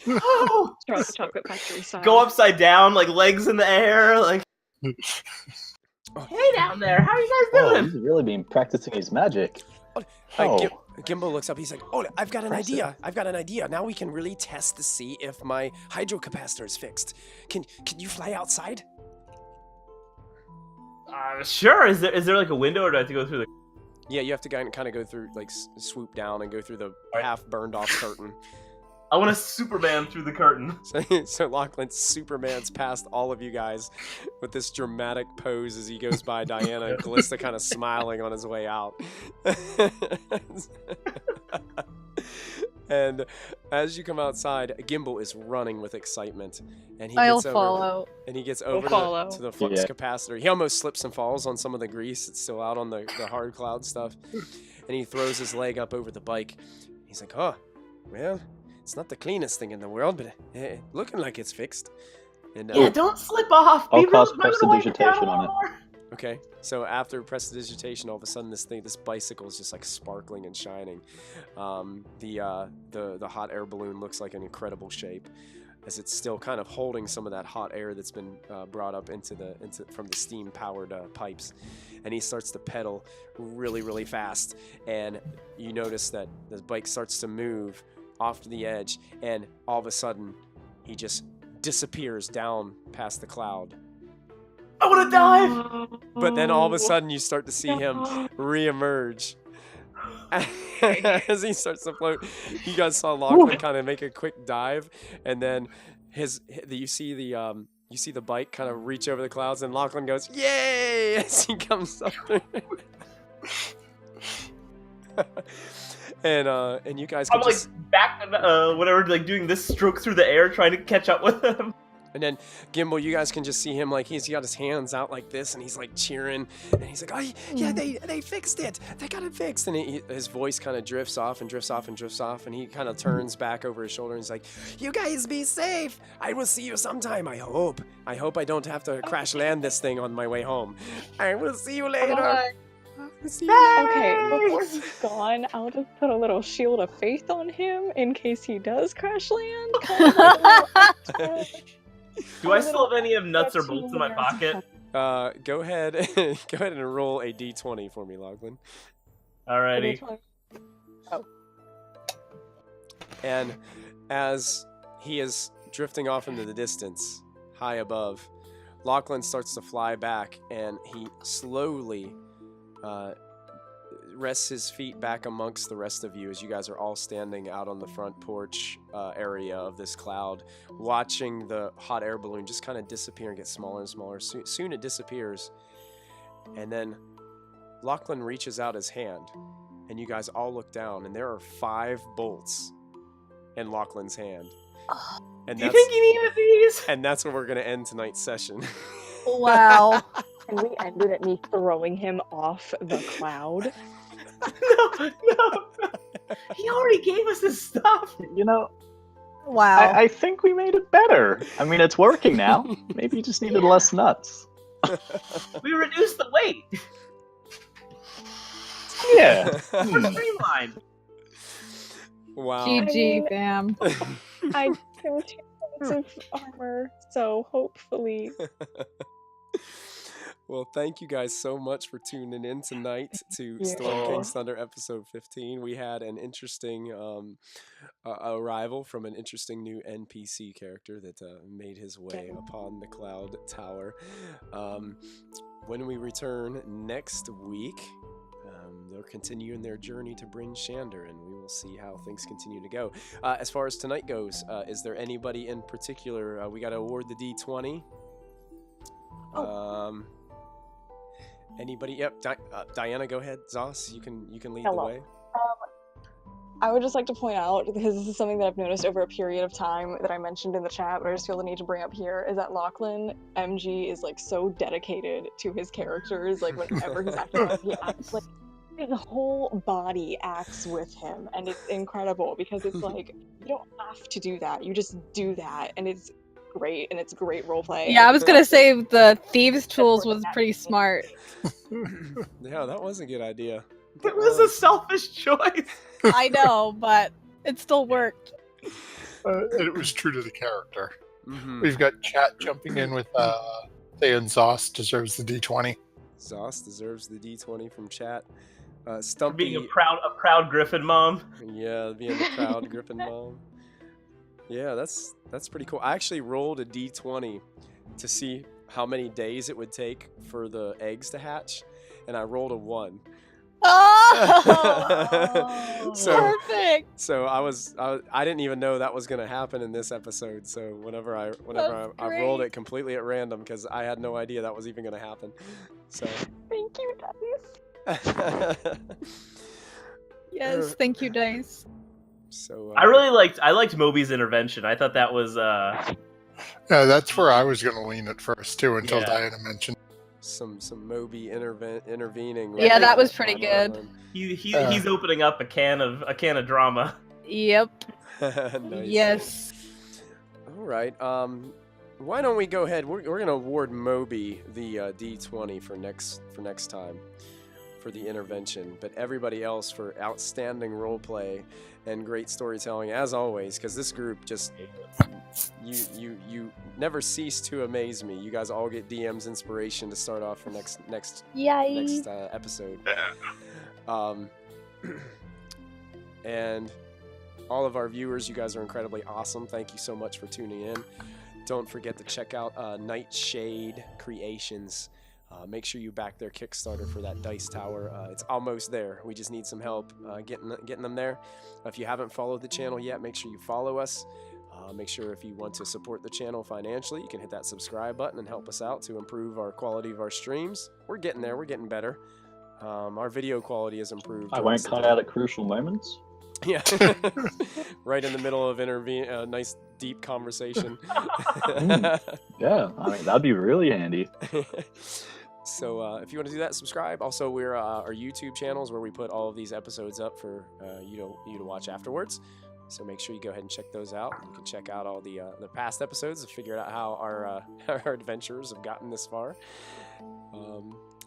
Oh! Chocolate factory style. Go upside down, like legs in the air, like. Hey down there, how are you guys Oh, doing? he's really been practicing his magic. Oh. Gimbal looks up. He's like, "Oh, I've got an idea. Now we can really test to see if my hydro capacitor is fixed. Can you fly outside?" Sure. Is there like a window, or do I have to go through the? Yeah, you have to kind of go through, like, swoop down and go through the half burned off curtain. I want to Superman through the curtain. So Lachlan Superman's past all of you guys with this dramatic pose as he goes by Diana and Kallista kind of smiling on his way out. And as you come outside, Gimbal is running with excitement, and I'll follow. And he gets over to the flux capacitor. He almost slips and falls on some of the grease that's still out on the hard cloud stuff, and he throws his leg up over the bike. He's like, "Oh, well, it's not the cleanest thing in the world, but looking like it's fixed." And yeah, don't slip off. I'll cast prestidigitation on it. Okay, so after prestidigitation, all of a sudden this bicycle is just like sparkling and shining. The hot air balloon looks like an incredible shape, as it's still kind of holding some of that hot air that's been brought up from the steam powered pipes. And he starts to pedal really, really fast, and you notice that the bike starts to move off to the edge, and all of a sudden he just disappears down past the cloud. I want to dive! But then all of a sudden you start to see him re-emerge. As he starts to float, you guys saw Lachlan kind of make a quick dive, and then you see the bike kind of reach over the clouds, and Lachlan goes, "Yay!" as he comes up there. And you guys can like back whatever, like doing this stroke through the air trying to catch up with him. And then Gimbal, you guys can just see him, like, he's got his hands out like this, and he's like cheering, and he's like, "Oh yeah, they fixed it, they got it fixed." And his voice kind of drifts off, and he kind of turns back over his shoulder, and he's like, "You guys be safe. I will see you sometime. I hope I don't have to crash land this thing on my way home. I will see you later." Okay, before he's gone, I'll just put a little shield of faith on him in case he does crash land. Do I still have any of nuts or bolts in my pocket? Go ahead and roll a d20 for me, Lachlan. Alrighty. Oh. And as he is drifting off into the distance, high above, Lachlan starts to fly back, and he slowly rests his feet back amongst the rest of you as you guys are all standing out on the front porch area of this cloud, watching the hot air balloon just kind of disappear and get smaller and smaller. Soon it disappears, and then Lachlan reaches out his hand, and you guys all look down, and there are 5 bolts in Lachlan's hand. And do you think he needed these? And that's where we're going to end tonight's session. Wow. And we ended at me throwing him off the cloud. No. He already gave us this stuff. You know, Wow. I think we made it better. I mean, it's working now. Maybe you just needed less nuts. We reduced the weight. Yeah. We're streamlined. Wow. GG, fam. I killed 2 points of armor, so hopefully. Well, thank you guys so much for tuning in tonight to Storm King's Thunder episode 15. We had an interesting arrival from an interesting new NPC character that made his way upon the Cloud Tower. When we return next week, they'll continue in their journey to Bryn Shander, and we will see how things continue to go. As far as tonight goes, is there anybody in particular? We got to award the D20. Anybody? Yep. Diana, go ahead. Zos, you can lead the way. I would just like to point out, because this is something that I've noticed over a period of time that I mentioned in the chat, but I just feel the need to bring up here, is that Lachlan MG is like so dedicated to his characters. Like whenever he's acting, he acts like his whole body acts with him, and it's incredible because it's like you don't have to do that, you just do that, and it's great, and it's great roleplay. Yeah, I was gonna say the thieves' tools was pretty smart. Yeah, that was a good idea. It was a selfish choice. I know, but it still worked. It was true to the character. Mm-hmm. We've got chat jumping in with saying Zos deserves the D20. Zos deserves the D20 from chat. Stumpy Being a proud Griffin mom. Yeah, being the proud Griffin mom. Yeah, that's pretty cool. I actually rolled a D20 to see how many days it would take for the eggs to hatch, and I rolled a 1. Oh, So- perfect. So I didn't even know that was gonna happen in this episode. So whenever I That's rolled great. it completely at random because I had no idea that was even gonna happen. So. Thank you, Dice. Yes, thank you, Dice. So I liked Mobi's intervention. I thought that was Yeah, that's where I was going to lean at first too, until Yeah. Diana mentioned. some Mobi intervening. Yeah, that was on pretty that good. he's opening up a can of drama. Yep. one. Nice. Yes. All right. Why don't we go ahead? We're gonna award Mobi the D20 for next time for the intervention, but everybody else for outstanding roleplay and great storytelling as always. Because this group just you never cease to amaze me. You guys all get DM's inspiration to start off for next Yay. episode. And all of our viewers, you guys are incredibly awesome. Thank you so much for tuning in. Don't forget to check out Nightshade Creations. Make sure you back their Kickstarter for that dice tower. It's almost there. We just need some help getting them there. If you haven't followed the channel yet, make sure you follow us. Make sure if you want to support the channel financially, you can hit that subscribe button and help us out to improve our quality of our streams. We're getting there. We're getting better. Our video quality has improved. I won't cut out at crucial moments. Yeah, right in the middle of nice deep conversation. Yeah, I mean that'd be really handy. So if you want to do that, subscribe. Also, we're our YouTube channels where we put all of these episodes up for you to watch afterwards. So make sure you go ahead and check those out. You can check out all the past episodes to figure out how our our adventurers have gotten this far.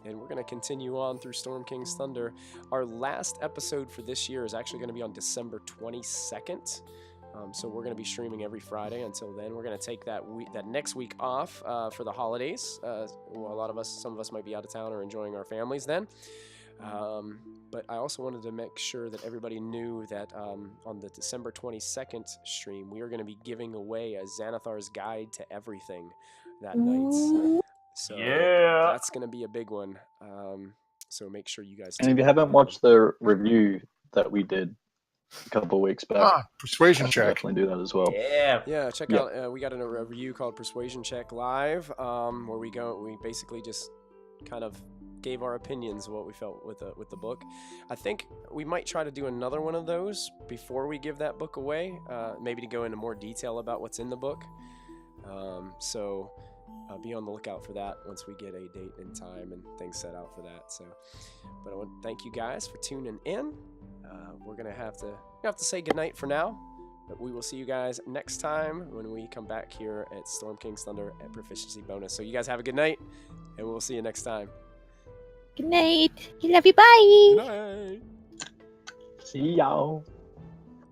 And we're going to continue on through Storm King's Thunder. Our last episode for this year is actually going to be on December 22nd. So we're going to be streaming every Friday until then. We're going to take that next week off for the holidays. Well, some of us might be out of town or enjoying our families then. But I also wanted to make sure that everybody knew that on the December 22nd stream, we are going to be giving away a Xanathar's Guide to Everything that night. So Yeah. that's going to be a big one. So make sure you guys. And if you haven't watched the review that we did a couple of weeks back, Persuasion I should check. definitely do that as well. Yeah. Check Yeah. out. We got a review called Persuasion Check Live, where we basically just kind of gave our opinions of what we felt with the book. I think we might try to do another one of those before we give that book away, maybe to go into more detail about what's in the book. So be on the lookout for that once we get a date and time and things set out for that. So, but I want to thank you guys for tuning in. We're gonna have to say goodnight for now, but we will see you guys next time when we come back here at Storm King's Thunder at Proficiency Bonus. So you guys have a good night, and we'll see you next time. Good night. Love you. Bye. Good night. See y'all.